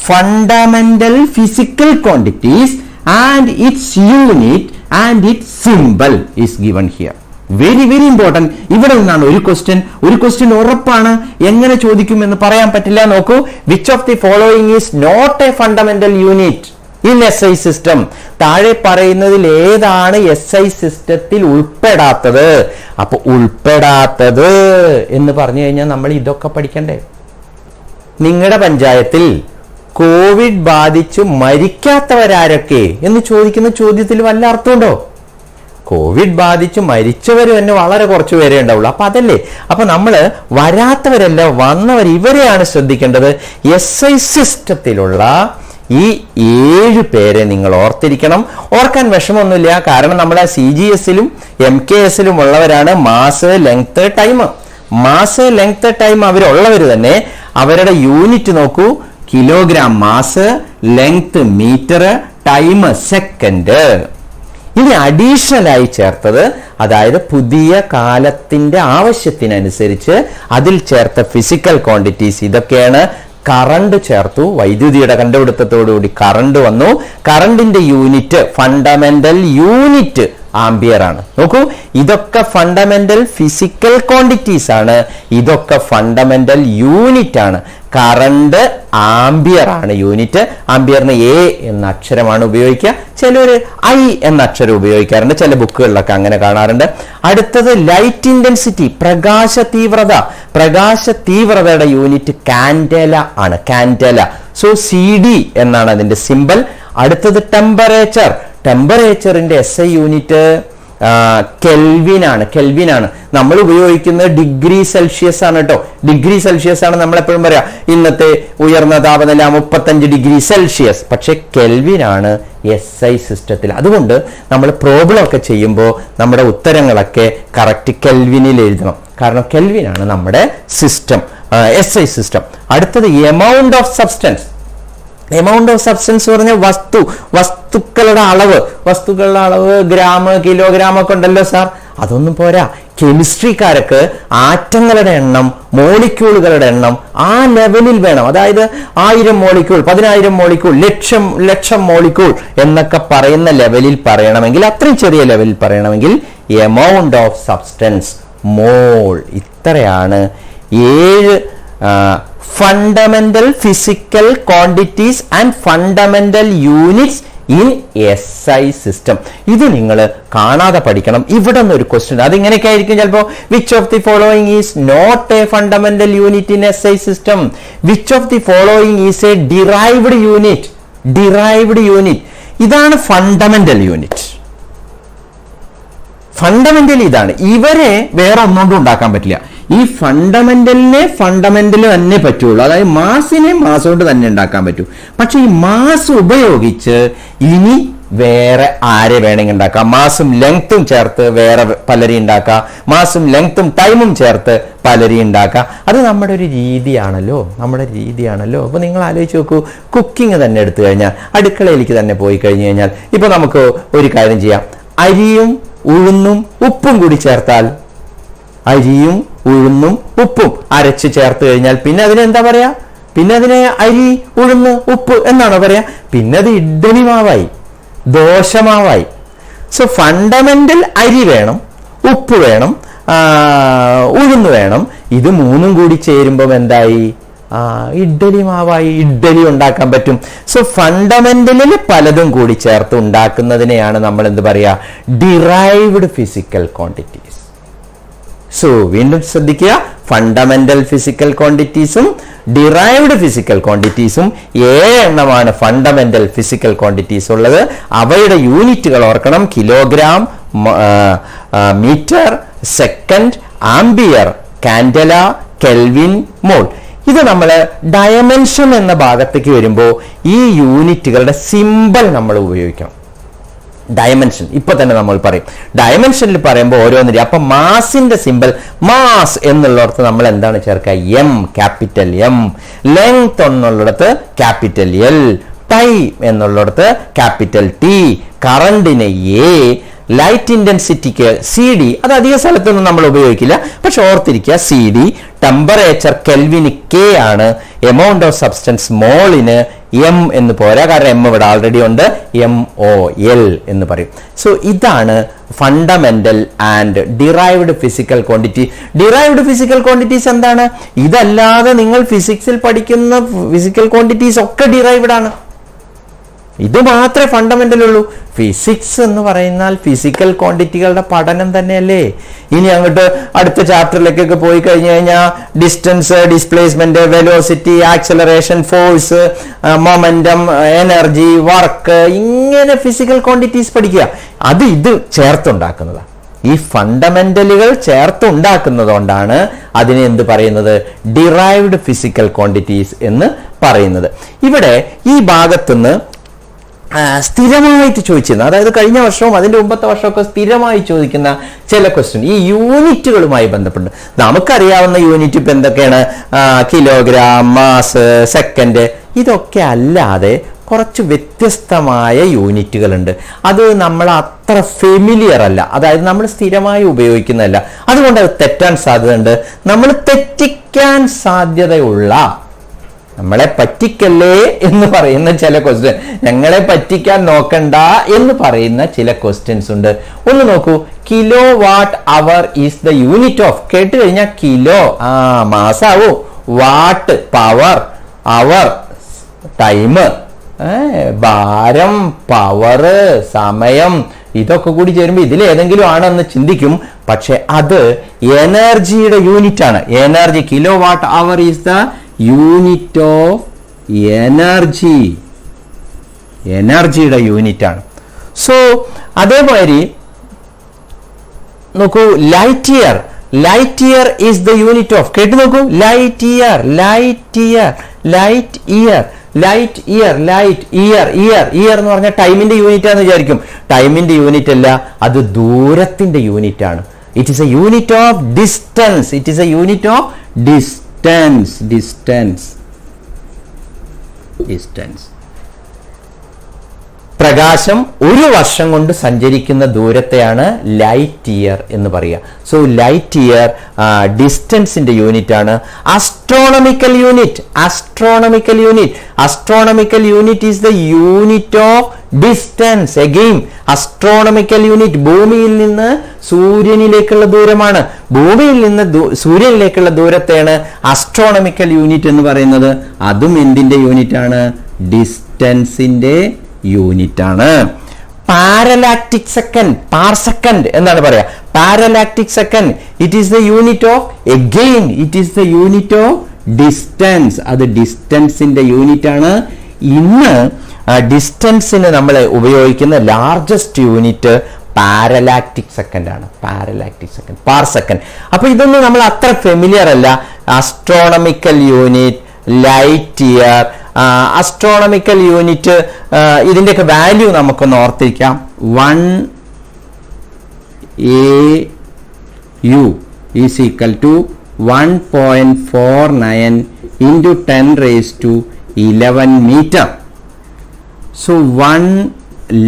fundamental physical quantities and it's unit and it's symbol is given here. Very important. ഇവിടെ നിന്നാണ് ഒരു ക്വസ്റ്റ്യൻ ഉറപ്പാണ്. എങ്ങനെ ചോദിക്കുമെന്ന് പറയാൻ പറ്റില്ല. നോക്കൂ, which of the following is not a fundamental unit in SI system? താഴെ പറയുന്നതിൽ ഏതാണ് SI സിസ്റ്റത്തിൽ ഉൾപ്പെടാത്തത്? അപ്പൊ ഉൾപ്പെടാത്തത് എന്ന് പറഞ്ഞു കഴിഞ്ഞാൽ നമ്മൾ ഇതൊക്കെ പഠിക്കണ്ടേ? നിങ്ങളുടെ പഞ്ചായത്തിൽ കോവിഡ് ബാധിച്ച് മരിക്കാത്തവരാരൊക്കെ എന്ന് ചോദിക്കുന്ന ചോദ്യത്തിൽ വല്ല അർത്ഥമുണ്ടോ? കോവിഡ് ബാധിച്ച് മരിച്ചവർ തന്നെ വളരെ കുറച്ച് പേരേ ഉണ്ടാവുള്ളൂ. അപ്പൊ അതല്ലേ, അപ്പൊ നമ്മള് വരാത്തവരല്ല, വന്നവർ, ഇവരെയാണ് ശ്രദ്ധിക്കേണ്ടത്. SI സിസ്റ്റത്തിലുള്ള ഈ 7 പേരെ നിങ്ങൾ ഓർത്തിരിക്കണം. ഓർക്കാൻ വിഷമമൊന്നുമില്ല, കാരണം നമ്മളെ CGS-ലും MKS-ലും ഉള്ളവരാണ്. മാസ്, ലെങ്ത്, ടൈം അവരുള്ളവർ തന്നെ. അവരുടെ യൂണിറ്റ് നോക്കൂ, kilogram mass, length metre, time second. ഇനി അഡീഷണലായി ചേർത്തത്, അതായത് പുതിയ കാലത്തിന്റെ ആവശ്യത്തിനനുസരിച്ച് അതിൽ ചേർത്ത ഫിസിക്കൽ ക്വാണ്ടിറ്റീസ് ഇതൊക്കെയാണ്. കറണ്ട് ചേർത്തു, വൈദ്യുതിയുടെ കണ്ടുപിടുത്തത്തോടുകൂടി കറണ്ട് വന്നു. കറണ്ടിന്റെ യൂണിറ്റ്, ഫണ്ടമെന്റൽ യൂണിറ്റ് ആംബിയർ ആണ്. നോക്കൂ, ഇതൊക്കെ ഫണ്ടമെന്റൽ ഫിസിക്കൽ ക്വാണ്ടിറ്റീസ് ആണ്, ഇതൊക്കെ ഫണ്ടമെന്റൽ യൂണിറ്റ് ആണ്. കറണ്ട് ആംബിയർ ആണ് യൂണിറ്റ്. ആംബിയറിന് എ എന്ന അക്ഷരമാണ് ഉപയോഗിക്കുക, ചിലർ ഐ എന്ന അക്ഷരം ഉപയോഗിക്കാറുണ്ട്, ചില ബുക്കുകളിലൊക്കെ അങ്ങനെ കാണാറുണ്ട്. അടുത്തത് ലൈറ്റ് ഇന്റൻസിറ്റി, പ്രകാശ തീവ്രത. പ്രകാശ തീവ്രതയുടെ യൂണിറ്റ് കാൻഡല ആണ്, കാൻഡല. സോ CD എന്നാണ് അതിന്റെ സിമ്പൽ. അടുത്തത് ടെമ്പറേച്ചർ. ടെമ്പറേച്ചറിന്റെ SI യൂണിറ്റ് കെൽവിൻ ആണ്. നമ്മൾ ഉപയോഗിക്കുന്നത് ഡിഗ്രി സെൽഷ്യസ് ആണ് കേട്ടോ. ഡിഗ്രി സെൽഷ്യസ് ആണ് നമ്മൾ എപ്പോഴും പറയാ, ഇന്നത്തെ ഉയർന്ന താപനില 35 ഡിഗ്രി സെൽഷ്യസ്. പക്ഷെ കെൽവിൻ ആണ് SI സിസ്റ്റത്തിൽ. അതുകൊണ്ട് നമ്മൾ പ്രോബ്ലം ഒക്കെ ചെയ്യുമ്പോൾ നമ്മുടെ ഉത്തരങ്ങളൊക്കെ കറക്റ്റ് കെൽവിനിൽ എഴുതണം. കാരണം കെൽവിൻ ആണ് നമ്മുടെ സിസ്റ്റം, SI സിസ്റ്റം. അടുത്തത് amount of substance. Amount of substance പറഞ്ഞ വസ്തുക്കളുടെ അളവ് ഗ്രാം, കിലോഗ്രാം ഒക്കെ ഉണ്ടല്ലോ സാർ. അതൊന്നും പോരാ. കെമിസ്ട്രിക്കാർക്ക് ആറ്റങ്ങളുടെ എണ്ണം, മോളിക്യൂളുകളുടെ എണ്ണം ആ ലെവലിൽ വേണം. അതായത് 1000 മോളിക്യൂൾ, 10000 മോളിക്യൂൾ, ലക്ഷം മോളിക്യൂൾ എന്നൊക്കെ പറയുന്ന ലെവലിൽ പറയണമെങ്കിൽ, അത്രയും ചെറിയ ലെവലിൽ പറയണമെങ്കിൽ എമൗണ്ട് ഓഫ് സബ്സ്റ്റൻസ് മോൾ. ഇത്രയാണ് 7 fundamental physical quantities and fundamental units in SI system. ഇത് നിങ്ങൾ കാണാതെ പഠിക്കണം. ഇവിടെ നിന്ന് ഒരു ക്വസ്റ്റ്യൻ അതിങ്ങനെയൊക്കെ ആയിരിക്കും ചിലപ്പോൾ. Which of the following is not a fundamental unit in SI system? Which of the following is a derived unit? Derived unit ഇതാണ് ഫണ്ടമെന്റൽ യൂണിറ്റ്. ഫണ്ടമെന്റൽ ഇതാണ്. ഇവരെ വേറെ ഒന്നുകൊണ്ടും ഉണ്ടാക്കാൻ പറ്റില്ല. ഈ ഫണ്ടമെന്റൽ തന്നെ പറ്റുള്ളൂ. അതായത് മാസിനെ മാസ് കൊണ്ട് തന്നെ ഉണ്ടാക്കാൻ പറ്റൂ. പക്ഷെ ഈ മാസ് ഉപയോഗിച്ച് ഇനി വേറെ ആരെ വേണമെങ്കിൽ ഉണ്ടാക്കാം. മാസും ലെങ്ത്തും ചേർത്ത് വേറെ പലരെയും ഉണ്ടാക്കാം. മാസും ലെങ്ത്തും ടൈമും ചേർത്ത് പലരെയും ഉണ്ടാക്കാം. അത് നമ്മുടെ ഒരു രീതിയാണല്ലോ, അപ്പൊ നിങ്ങൾ ആലോചിച്ച് നോക്കൂ. കുക്കിംഗ് തന്നെ എടുത്തു കഴിഞ്ഞാൽ, അടുക്കളയിലേക്ക് തന്നെ പോയി കഴിഞ്ഞു കഴിഞ്ഞാൽ, ഇപ്പൊ നമുക്ക് ഒരു കാര്യം ചെയ്യാം. അരിയും ഉഴുന്നും ഉപ്പും കൂടി ചേർത്താൽ, അരിയും ഉഴുന്നും ഉപ്പും അരച്ച് ചേർത്ത് കഴിഞ്ഞാൽ പിന്നെ അതിനെ എന്താ പറയാ? പിന്നെ അതിനെ അരി ഉഴുന്ന് ഉപ്പ് എന്നാണോ പറയാ? പിന്നെ അത് ഇഡ്ഡലി മാവായി, ദോശമാവായി. സോ ഫണ്ടമെന്റൽ അരി വേണം, ഉപ്പ് വേണം, ഉഴുന്ന് വേണം. ഇത് മൂന്നും കൂടി ചേരുമ്പോൾ എന്തായി? ഇഡ്ഡലി മാവായി, ഇഡ്ഡലി ഉണ്ടാക്കാൻ പറ്റും. സോ ഫണ്ടമെന്റലിൽ പലതും കൂടി ചേർത്ത് ഉണ്ടാക്കുന്നതിനെയാണ് നമ്മൾ എന്ത് പറയാ? Derived physical quantities. സോ വീണ്ടും ശ്രദ്ധിക്കുക, ഫണ്ടമെന്റൽ ഫിസിക്കൽ ക്വാണ്ടിറ്റീസും ഡിറൈവ്ഡ് ഫിസിക്കൽ ക്വാണ്ടിറ്റീസും 7 എണ്ണമാണ് ഫണ്ടമെന്റൽ ഫിസിക്കൽ ക്വാണ്ടിറ്റീസ് ഉള്ളത്. അവയുടെ യൂണിറ്റുകൾ ഓർക്കണം: kilogram, metre, second, ampere, candela, kelvin, mole. ഇത് നമ്മൾ ഡയമെൻഷൻ എന്ന ഭാഗത്തേക്ക് വരുമ്പോൾ ഈ യൂണിറ്റുകളുടെ സിമ്പൽ നമ്മൾ ഉപയോഗിക്കണം. ഡയമെൻഷൻ ഇപ്പൊ തന്നെ നമ്മൾ പറയും. ഡയമെൻഷനിൽ പറയുമ്പോൾ ഓരോന്നിനും, അപ്പൊ മാസിന്റെ സിമ്പൽ മാസ് എന്നുള്ളിടത്ത് നമ്മൾ എന്താണ് ചേർക്കുക? M, capital M. ലെങ്ത് എന്നുള്ളിടത്ത് ക്യാപിറ്റൽ L. ടൈം എന്നുള്ളിടത്ത് ക്യാപിറ്റൽ T. കറണ്ടിന് A. ലൈറ്റ് ഇന്റൻസിറ്റിക്ക് CD. അത് അധിക സ്ഥലത്തൊന്നും നമ്മൾ ഉപയോഗിക്കില്ല, പക്ഷെ ഓർത്തിരിക്കുക CD. ടെമ്പറേച്ചർ കെൽവിന് K ആണ്. എമൗണ്ട് ഓഫ് സബ്സ്റ്റൻസ് മോളിന് M എന്ന് പോരാ, കാരണം M ഇവിടെ ആൾറെഡി ഉണ്ട്. MOL എന്ന് പറയും. സോ ഇതാണ് fundamental and derived physical quantity. Derived physical quantities എന്താണ്? ഇതല്ലാതെ നിങ്ങൾ ഫിസിക്സിൽ പഠിക്കുന്ന ഫിസിക്കൽ ക്വാണ്ടിറ്റീസ് ഒക്കെ ഡിറൈവ്ഡ് ആണ്. ഇത് മാത്രമേ ഫണ്ടമെന്റൽ ഉള്ളൂ. ഫിസിക്സ് എന്ന് പറയുന്നാൽ ഫിസിക്കൽ ക്വാണ്ടിറ്റികളുടെ പഠനം തന്നെയല്ലേ. ഇനി അങ്ങോട്ട് അടുത്ത ചാപ്റ്ററിലേക്കൊക്കെ പോയി കഴിഞ്ഞു കഴിഞ്ഞാൽ distance, displacement, velocity, acceleration, force, momentum, energy, work, ഇങ്ങനെ ഫിസിക്കൽ ക്വാണ്ടിറ്റീസ് പഠിക്കുക. അത് ഇത് ചേർത്തുണ്ടാക്കുന്നതാണ്. ഈ ഫണ്ടമെന്റലുകൾ ചേർത്തുണ്ടാക്കുന്നതുകൊണ്ടാണ് അതിനെ എന്ത് പറയുന്നത്? ഡിറൈവ്ഡ് ഫിസിക്കൽ ക്വാണ്ടിറ്റീസ് എന്ന് പറയുന്നത്. ഇവിടെ ഈ ഭാഗത്തുനിന്ന് സ്ഥിരമായിട്ട് ചോദിച്ചിരുന്ന, അതായത് കഴിഞ്ഞ വർഷവും അതിന്റെ മുമ്പത്തെ വർഷമൊക്കെ സ്ഥിരമായി ചോദിക്കുന്ന ചില ക്വസ്റ്റ്യൻ ഈ യൂണിറ്റുകളുമായി ബന്ധപ്പെട്ട്. നമുക്കറിയാവുന്ന യൂണിറ്റ് ഇപ്പൊ എന്തൊക്കെയാണ്? Kilogram, mass, second. ഇതൊക്കെ അല്ലാതെ കുറച്ച് വ്യത്യസ്തമായ യൂണിറ്റുകളുണ്ട്. അത് നമ്മൾ അത്ര ഫെമിലിയർ അല്ല, അതായത് നമ്മൾ സ്ഥിരമായി ഉപയോഗിക്കുന്നതല്ല. അതുകൊണ്ട് അത് തെറ്റാൻ സാധ്യതയുണ്ട്. നമ്മൾ തെറ്റിക്കാൻ സാധ്യതയുള്ള, നമ്മളെ പറ്റിക്കല്ലേ എന്ന് പറയുന്ന ചില ക്വസ്റ്റ്യൻ, ഞങ്ങളെ പറ്റിക്കാൻ നോക്കണ്ട എന്ന് പറയുന്ന ചില ക്വസ്റ്റ്യൻസ് ഉണ്ട്. ഒന്ന് നോക്കൂ, kilo watt our is the unit of. കേട്ട് കഴിഞ്ഞാൽ കിലോ മാസാവൂ, വാട്ട് പവർ, അവർ ടൈം, ഭാരം പവർ സമയം, ഇതൊക്കെ കൂടി ചേരുമ്പോൾ ഇതിൽ ഏതെങ്കിലും ആണെന്ന് ചിന്തിക്കും. പക്ഷെ അത് എനർജിയുടെ യൂണിറ്റ് ആണ്. Energy, kilo watt our is the unit of energy, എനർജിയുടെ യൂണിറ്റ് ആണ്. സോ അതേമാതിരി നോക്കൂ, light year, light year is the unit of. കേട്ടു നോക്കൂ, light year, light year, light year, light year, light year, year year എന്ന് പറഞ്ഞാൽ ടൈമിന്റെ unit ആണെന്ന് വിചാരിക്കും. ടൈമിന്റെ യൂണിറ്റ് അല്ല, അത് ദൂരത്തിന്റെ യൂണിറ്റ് ആണ്. It is A unit of distance. It is A unit of distance, distance, distance. പ്രകാശം ഒരു വർഷം കൊണ്ട് സഞ്ചരിക്കുന്ന ദൂരത്തെയാണ് ലൈറ്റ് ഇയർ എന്ന് പറയുക. സോ ലൈറ്റ് ഇയർ ഡിസ്റ്റൻസിന്റെ യൂണിറ്റ് ആണ്. Astronomical unit, astronomical unit, astronomical unit is the unit of distance. Again astronomical unit ഭൂമിയിൽ നിന്ന് സൂര്യനിലേക്കുള്ള ദൂരമാണ്. ഭൂമിയിൽ നിന്ന് സൂര്യനിലേക്കുള്ള ദൂരത്തെയാണ് അസ്ട്രോണമിക്കൽ യൂണിറ്റ് എന്ന് പറയുന്നത്. അതും എന്തിന്റെ യൂണിറ്റ് ആണ്? ഡിസ്റ്റൻസിന്റെ യൂണിറ്റ് ആണ്. പാരലാക്റ്റിക് സെക്കൻഡ്, പാർ സെക്കൻഡ് എന്നാണ് പറയാ. Parallactic second, it is the unit of, again it is the unit of distance. അത് ഡിസ്റ്റൻസിന്റെ യൂണിറ്റ് ആണ്. ഇന്ന് ഡിസ്റ്റൻസിന് നമ്മൾ ഉപയോഗിക്കുന്ന ലാർജസ്റ്റ് യൂണിറ്റ് പാരലാക്റ്റിക് സെക്കൻഡ് ആണ്. പാരലാക്റ്റിക് സെക്കൻഡ്, പാർ സെക്കൻഡ്. അപ്പൊ ഇതൊന്നും നമ്മൾ അത്ര ഫെമിലിയർ അല്ല. Astronomical unit, light year, astronomical unit, ഇതിന്റെയൊക്കെ വാല്യൂ നമുക്കൊന്ന് ഓർത്തിരിക്കാം. 1 AU is equal to 1.49 into 10 raised to 11 meter. So 1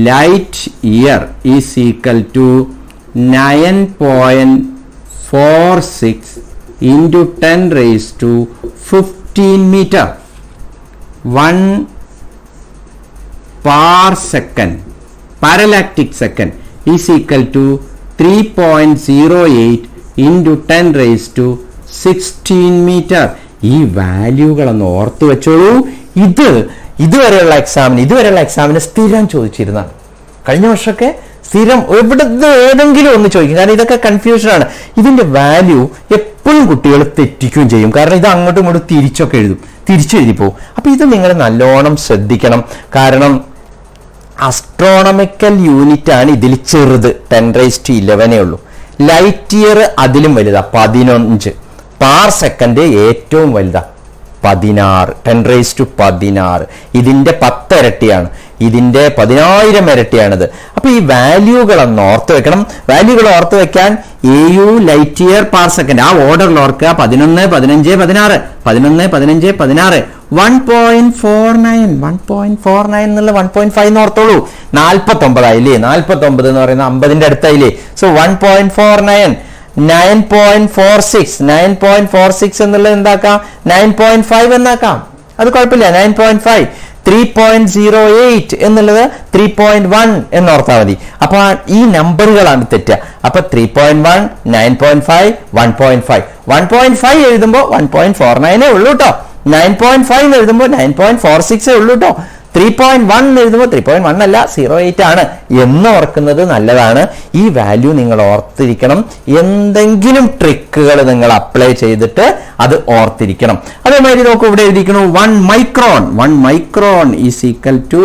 light year is equal to 9.46 into 10 raised to 15 meter. 1 par second, parallactic second, is equal to 3.08 into 10 raised to 16 meter. ഈ വാല്യൂകളൊന്ന് ഓർത്തു വെച്ചോളൂ. ഇതുവരെയുള്ള എക്സാമിന് സ്ഥിരം ചോദിച്ചിരുന്നതാണ്. കഴിഞ്ഞ വർഷമൊക്കെ സ്ഥിരം എവിടുന്ന് ഏതെങ്കിലും ഒന്ന് ചോദിക്കും. കാരണം ഇതൊക്കെ കൺഫ്യൂഷനാണ്. ഇതിന്റെ വാല്യൂ എപ്പോഴും കുട്ടികൾ തെറ്റിക്കുകയും ചെയ്യും. കാരണം ഇത് അങ്ങോട്ടും ഇങ്ങോട്ടും തിരിച്ചൊക്കെ തിരിച്ചെഴുതി പോകും. അപ്പൊ ഇത് നിങ്ങൾ നല്ലോണം ശ്രദ്ധിക്കണം. കാരണം അസ്ട്രോണമിക്കൽ യൂണിറ്റ് ആണ് ഇതിൽ ചെറുത്, 10⁻11 ഉള്ളൂ. ലൈറ്റ് ഇയർ അതിലും വലുതാ, 15. പാർ സെക്കൻഡ് ഏറ്റവും വലുതാ, 16, 10⁻16. ഇതിന്റെ 10 ഇരട്ടിയാണ്, ഇതിന്റെ 10,000 ഇരട്ടിയാണിത്. അപ്പൊ ഈ വാല്യൂകളൊന്ന് ഓർത്ത് വെക്കണം. വാല്യൂകൾ ഓർത്ത് വെക്കാൻ AU ലൈറ്റ് ഇയർ പാർ സെക്കൻഡ്, ആ ഓർഡറിൽ ഓർക്കുക. 11, 15, 16, 11, 15, 16. 1.49 എന്നുള്ള 1.5 ഓർത്തോളൂ. 49 ആയില്ലേ? 49 എന്ന് പറയുന്നത് 50ന്റെ അടുത്തായില്ലേ? സോ 1.49, 9.46 എന്നുള്ളത് എന്താക്കാം? 9.5 എന്നാക്കാം. അത് കുഴപ്പമില്ല. 9.5, 3.08 എന്നുള്ളത് 3.1 എന്നോർത്താൽ മതി. അപ്പൊ ഈ നമ്പറുകളാണ് തെറ്റുക. അപ്പൊ 3.1, 9.5, 1.5. 1.5 എഴുതുമ്പോൾ 1.49 ഉള്ളൂ കേട്ടോ. 9.5 എഴുതുമ്പോൾ 9.46 ഉള്ളൂ കേട്ടോ. 3.1 എഴുതുമ്പോൾ 3.1 അല്ല, 08 ആണ് എന്ന് ഓർക്കുന്നത് നല്ലതാണ്. ഈ വാല്യൂ നിങ്ങൾ ഓർത്തിരിക്കണം. എന്തെങ്കിലും ട്രിക്കുകൾ നിങ്ങൾ അപ്ലൈ ചെയ്തിട്ട് അത് ഓർത്തിരിക്കണം. അതേമാതിരി നോക്കൂ, ഇവിടെ എഴുതിയിരിക്കുന്നു 1 micron is equal to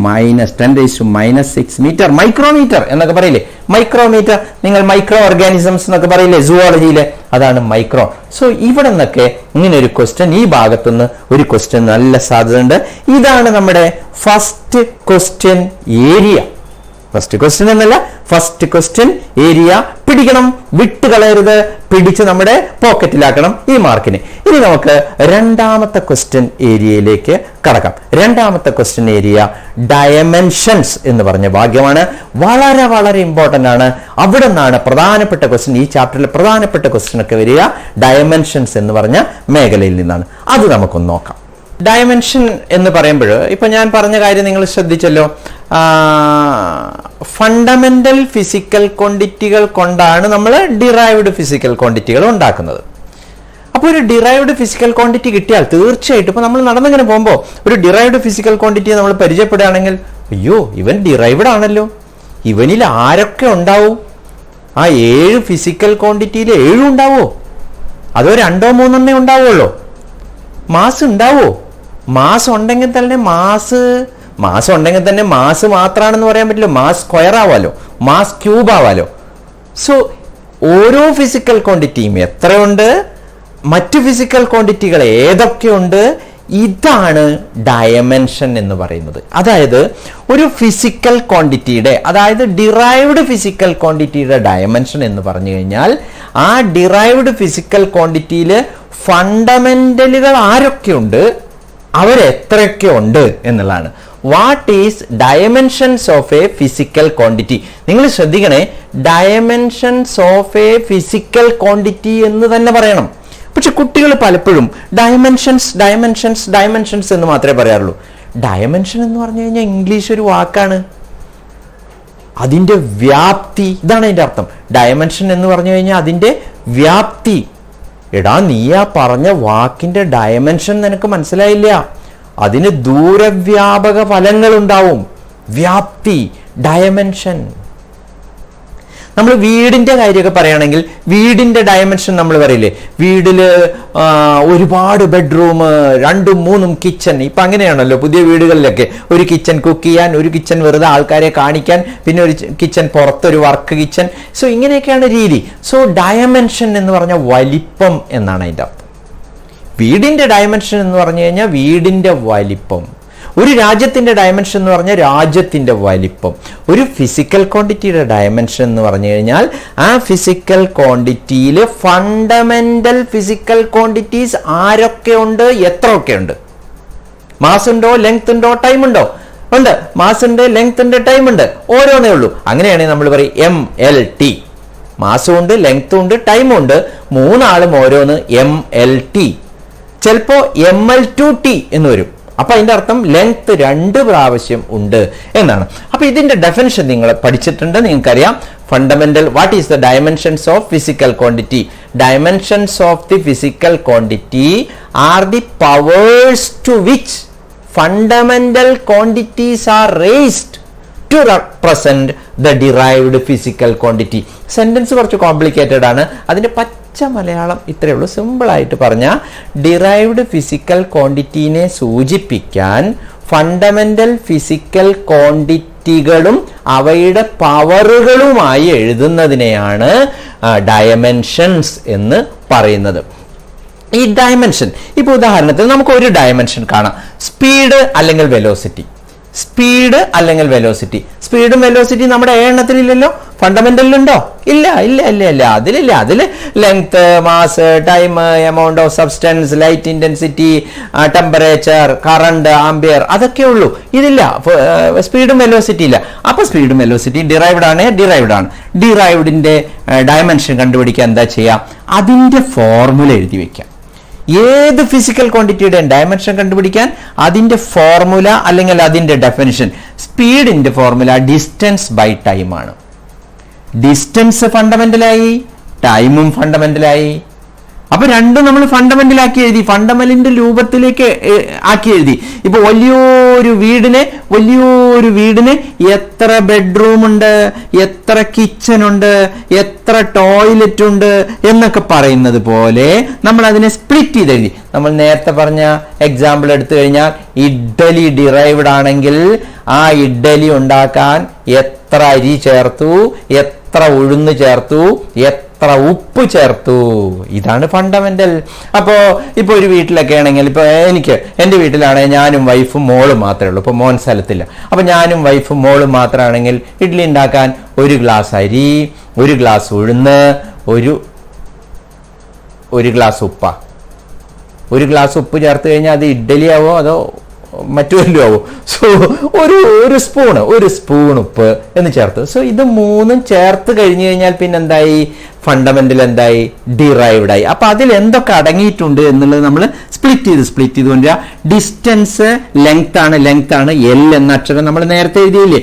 -10⁻6 metre. Micrometre എന്നൊക്കെ പറയില്ലേ? മൈക്രോമീറ്റർ, നിങ്ങൾ മൈക്രോ ഓർഗാനിസംസ് എന്നൊക്കെ പറയില്ലേ സൂവോളജിയിലെ? അതാണ് മൈക്രോ. സോ ഇവിടെ നിന്നൊക്കെ ഇങ്ങനെ ഒരു ക്വസ്റ്റ്യൻ, ഈ ഭാഗത്തുനിന്ന് ഒരു ക്വസ്റ്റ്യൻ നല്ല സാധ്യത ഉണ്ട്. ഇതാണ് നമ്മുടെ first question area. First question എന്നല്ല, ഫസ്റ്റ് ക്വസ്റ്റ്യൻ ഏരിയ പിടിക്കണം, വിട്ടുകളയരുത്, പിടിച്ച് നമ്മുടെ പോക്കറ്റിലാക്കണം ഈ മാർക്കിന്. ഇനി നമുക്ക് രണ്ടാമത്തെ ക്വസ്റ്റ്യൻ ഏരിയയിലേക്ക് കടക്കാം. രണ്ടാമത്തെ ക്വസ്റ്റ്യൻ ഏരിയ ഡയമെൻഷൻസ് എന്ന് പറഞ്ഞ ഭാഗ്യമാണ്. വളരെ വളരെ ഇമ്പോർട്ടന്റ് ആണ്. അവിടെ നിന്നാണ് പ്രധാനപ്പെട്ട ക്വസ്റ്റ്യൻ, ഈ ചാപ്റ്ററിലെ പ്രധാനപ്പെട്ട ക്വസ്റ്റ്യൻ ഒക്കെ വരിക ഡയമെൻഷൻസ് എന്ന് പറഞ്ഞ മേഖലയിൽ നിന്നാണ്. അത് നമുക്കൊന്ന് നോക്കാം. ഡയമെൻഷൻ എന്ന് പറയുമ്പോൾ ഇപ്പൊ ഞാൻ പറഞ്ഞ കാര്യം നിങ്ങൾ ശ്രദ്ധിച്ചല്ലോ, ഫണ്ടമെന്റൽ ഫിസിക്കൽ ക്വാണ്ടിറ്റികൾ കൊണ്ടാണ് നമ്മൾ ഡിറൈവ്ഡ് ഫിസിക്കൽ ക്വാണ്ടിറ്റികൾ ഉണ്ടാക്കുന്നത്. അപ്പോൾ ഒരു ഡിറൈവ്ഡ് ഫിസിക്കൽ ക്വാണ്ടിറ്റി കിട്ടിയാൽ തീർച്ചയായിട്ടും ഇപ്പൊ നമ്മൾ നടന്നിങ്ങനെ പോകുമ്പോൾ ഒരു ഡിറൈവ്ഡ് ഫിസിക്കൽ ക്വാണ്ടിറ്റി നമ്മൾ പരിചയപ്പെടുകയാണെങ്കിൽ, അയ്യോ ഇവൻ ഡിറൈവ്ഡ് ആണല്ലോ, ഇവനിൽ ആരൊക്കെ ഉണ്ടാവും? ആ 7 ഫിസിക്കൽ ക്വാണ്ടിറ്റിയിൽ 7 ഉണ്ടാവോ? അതോ 2 3 ഉണ്ടാവുള്ളൂ? മാസ് ഉണ്ടാവോ? മാസ് ഉണ്ടെങ്കിൽ തന്നെ മാസ് ഉണ്ടെങ്കിൽ തന്നെ മാസ് മാത്രമാണെന്ന് പറയാൻ പറ്റില്ല. മാസ് സ്ക്വയർ ആവാലോ, മാസ് ക്യൂബ് ആവാലോ. സോ ഓരോ ഫിസിക്കൽ ക്വാണ്ടിറ്റിയും എത്രയുണ്ട്, മറ്റു ഫിസിക്കൽ ക്വാണ്ടിറ്റികൾ ഏതൊക്കെയുണ്ട്, ഇതാണ് ഡയമെൻഷൻ എന്ന് പറയുന്നത്. അതായത് ഒരു ഫിസിക്കൽ ക്വാണ്ടിറ്റിയുടെ, അതായത് ഡിറൈവ്ഡ് ഫിസിക്കൽ ക്വാണ്ടിറ്റിയുടെ ഡയമെൻഷൻ എന്ന് പറഞ്ഞു കഴിഞ്ഞാൽ ആ ഡിറൈവ്ഡ് ഫിസിക്കൽ ക്വാണ്ടിറ്റിയിൽ ഫണ്ടമെന്റലുകൾ ആരൊക്കെയുണ്ട്, അവരെത്രയൊക്കെ ഉണ്ട് എന്നുള്ളതാണ്. What is dimensions of a physical quantity? നിങ്ങൾ ശ്രദ്ധിക്കണേ, dimensions of a physical quantity എന്ന് തന്നെ പറയണം. പക്ഷെ കുട്ടികൾ പലപ്പോഴും ഡയമെൻഷൻസ് എന്ന് മാത്രമേ പറയാറുള്ളൂ. ഡയമെൻഷൻ എന്ന് പറഞ്ഞു കഴിഞ്ഞാൽ ഇംഗ്ലീഷ് ഒരു വാക്കാണ്, അതിൻ്റെ വ്യാപ്തി, ഇതാണ് അതിൻ്റെ അർത്ഥം. ഡയമെൻഷൻ എന്ന് പറഞ്ഞു കഴിഞ്ഞാൽ അതിൻ്റെ വ്യാപ്തി. എടാ നീ ആ പറഞ്ഞ വാക്കിന്റെ ഡയമെൻഷൻ നിനക്ക് മനസ്സിലായില്ല, അതിന് ദൂരവ്യാപക ഫലങ്ങൾ ഉണ്ടാവും. വ്യാപ്തി, ഡയമെൻഷൻ. നമ്മൾ വീടിന്റെ കാര്യമൊക്കെ പറയുകയാണെങ്കിൽ വീടിന്റെ ഡയമെൻഷൻ നമ്മൾ പറയില്ലേ, വീടില് ഒരുപാട് ബെഡ്റൂം, 2 3 കിച്ചൺ. ഇപ്പൊ അങ്ങനെയാണല്ലോ പുതിയ വീടുകളിലൊക്കെ, ഒരു കിച്ചൺ കുക്ക് ചെയ്യാൻ, ഒരു കിച്ചൺ വെറുതെ ആൾക്കാരെ കാണിക്കാൻ, പിന്നെ ഒരു കിച്ചൺ പുറത്തൊരു വർക്ക് കിച്ചൺ. സോ ഇങ്ങനെയൊക്കെയാണ് രീതി. സോ ഡയമെൻഷൻ എന്ന് പറഞ്ഞ വലിപ്പം എന്നാണ് അതിൻ്റെ അർത്ഥം. വീടിന്റെ ഡയമെൻഷൻ എന്ന് പറഞ്ഞു കഴിഞ്ഞാൽ വീടിന്റെ വലിപ്പം. ഒരു രാജ്യത്തിന്റെ ഡയമെൻഷൻ എന്ന് പറഞ്ഞാൽ രാജ്യത്തിന്റെ വലിപ്പം. ഒരു ഫിസിക്കൽ ക്വാണ്ടിറ്റിയുടെ ഡയമെൻഷൻ എന്ന് പറഞ്ഞു കഴിഞ്ഞാൽ ആ ഫിസിക്കൽ ക്വാണ്ടിറ്റിയിൽ ഫണ്ടമെന്റൽ ഫിസിക്കൽ ക്വാണ്ടിറ്റീസ് ആരൊക്കെ ഉണ്ട്, എത്രയൊക്കെ ഉണ്ട്. മാസ് ഉണ്ടോ, ലെങ്ത് ഉണ്ടോ, ടൈം ഉണ്ടോ? ഉണ്ട്. മാസ് ഉണ്ട്, ലെങ്ത് ഉണ്ട്, ടൈം ഉണ്ട്, ഓരോന്നേ ഉള്ളൂ. അങ്ങനെയാണെങ്കിൽ നമ്മൾ പറയും MLT. മാസും ഉണ്ട്, ലെങ്ത്തും ഉണ്ട്, ടൈമും ഉണ്ട്, 3 ആളും ഓരോന്ന് MLT. ചിലപ്പോ ML2T എന്ന് വരും. അപ്പൊ അതിന്റെ അർത്ഥം ലെങ്ത് 2 പ്രാവശ്യം ഉണ്ട് എന്നാണ്. അപ്പൊ ഇതിന്റെ ഡെഫിനിഷൻ നിങ്ങൾ പഠിച്ചിട്ടുണ്ട്, നിങ്ങൾക്കറിയാം. Fundamental, what is the dimensions of physical quantity? Dimensions of the physical quantity are the powers to which fundamental quantities are raised to represent the derived physical quantity. Sentence കുറച്ച് complicated ആണ്, അതിന്റെ പച്ച മലയാളം ഇത്രയേ ഉള്ളൂ. സിമ്പിളായിട്ട് പറഞ്ഞാൽ ഡിറൈവ്ഡ് ഫിസിക്കൽ ക്വാണ്ടിറ്റീനെ സൂചിപ്പിക്കാൻ fundamental physical ക്വാണ്ടിറ്റികളും അവയുടെ പവറുകളുമായി എഴുതുന്നതിനെയാണ് ഡയമെൻഷൻസ് എന്ന് പറയുന്നത്. ഈ ഡയമെൻഷൻ, ഇപ്പൊ ഉദാഹരണത്തിന് നമുക്ക് ഒരു ഡയമെൻഷൻ കാണാം, സ്പീഡ് അല്ലെങ്കിൽ വെലോസിറ്റി. സ്പീഡ് അല്ലെങ്കിൽ വെലോസിറ്റി. സ്പീഡും വെലോസിറ്റി നമ്മുടെ എണ്ണത്തിലില്ലല്ലോ, ഫണ്ടമെന്റലിലുണ്ടോ? ഇല്ല ഇല്ല ഇല്ല ഇല്ല, അതിലില്ല. അതിൽ length, mass, time, amount of substance, light intensity, temperature, current, ampere, അതൊക്കെ ഉള്ളൂ. ഇതില്ല, സ്പീഡും വെലോസിറ്റി ഇല്ല. അപ്പൊ സ്പീഡും വെലോസിറ്റി ഡിറൈവ്ഡ് ആണ്. ഡിറൈവ്ഡിന്റെ ഡയമെൻഷൻ കണ്ടുപിടിക്കാൻ എന്താ ചെയ്യാം? അതിന്റെ ഫോർമുല എഴുതി വെക്കാം. ഏത് ഫിസിക്കൽ ക്വാണ്ടിറ്റിയുടെയും ഡയമെൻഷൻ കണ്ടുപിടിക്കാൻ അതിന്റെ ഫോർമുല അല്ലെങ്കിൽ അതിന്റെ ഡെഫിനിഷൻ. സ്പീഡിന്റെ ഫോർമുല ഡിസ്റ്റൻസ് ബൈ ടൈം ആണ്. ഡിസ്റ്റൻസ് ഫണ്ടമെന്റലായി, ടൈമും ഫണ്ടമെന്റലായി. അപ്പൊ രണ്ടും നമ്മൾ ഫണ്ടമെന്റൽ ആക്കി എഴുതി, ഫണ്ടമെന്റലിന്റെ രൂപത്തിലേക്ക് ആക്കി എഴുതി. ഇപ്പൊ വലിയൊരു വീടിന് എത്ര ബെഡ്റൂം ഉണ്ട്, എത്ര കിച്ചൺ ഉണ്ട്, എത്ര ടോയ്ലറ്റ് ഉണ്ട് എന്നൊക്കെ പറയുന്നത് പോലെ നമ്മൾ അതിനെ സ്പ്ലിറ്റ് ചെയ്ത് എഴുതി. നമ്മൾ നേരത്തെ പറഞ്ഞ എക്സാമ്പിൾ എടുത്തു കഴിഞ്ഞാൽ ഇഡ്ഡലി ഡിറൈവ്ഡ് ആണെങ്കിൽ ആ ഇഡ്ഡലി ഉണ്ടാക്കാൻ എത്ര അരി ചേർത്തു, എത്ര ഉഴുന്ന് ചേർത്തു, എത്ര എത്ര ഉപ്പ് ചേർത്തു. ഇതാണ് ഫണ്ടമെന്റൽ. അപ്പോൾ ഇപ്പോൾ ഒരു വീട്ടിലൊക്കെ ആണെങ്കിൽ, ഇപ്പോൾ എൻ്റെ വീട്ടിലാണെങ്കിൽ ഞാനും വൈഫും മോളും മാത്രമേ ഉള്ളൂ. ഇപ്പോൾ മോൻ സ്ഥലത്തില്ല. അപ്പോൾ ഞാനും വൈഫും മോളും മാത്രമാണെങ്കിൽ ഇഡ്ഡലി ഉണ്ടാക്കാൻ 1 ഗ്ലാസ് അരി, 1 ഗ്ലാസ് ഉഴുന്ന്, ഒരു ഗ്ലാസ് ഉപ്പ. 1 ഗ്ലാസ് ഉപ്പ് ചേർത്ത് കഴിഞ്ഞാൽ അത് ഇഡ്ഡലിയാവോ അതോ മറ്റു വല്ലതും ആവോ? സോ ഒരു സ്പൂൺ ഉപ്പ് എന്ന് ചേർത്ത്. സോ ഇത് മൂന്നും ചേർത്ത് കഴിഞ്ഞു കഴിഞ്ഞാൽ പിന്നെ എന്തായി? ഫണ്ടമെന്റൽ എന്തായി? ഡിറൈവ്ഡ് ആയി. അപ്പൊ അതിൽ എന്തൊക്കെ അടങ്ങിയിട്ടുണ്ട് എന്നുള്ളത് നമ്മൾ സ്പ്ലിറ്റ് ചെയ്ത് കൊണ്ടുവരിക. ഡിസ്റ്റൻസ് ലെങ്ത് ആണ്. എൽ എന്ന അക്ഷരം നമ്മൾ നേരത്തെ എഴുതിയില്ലേ,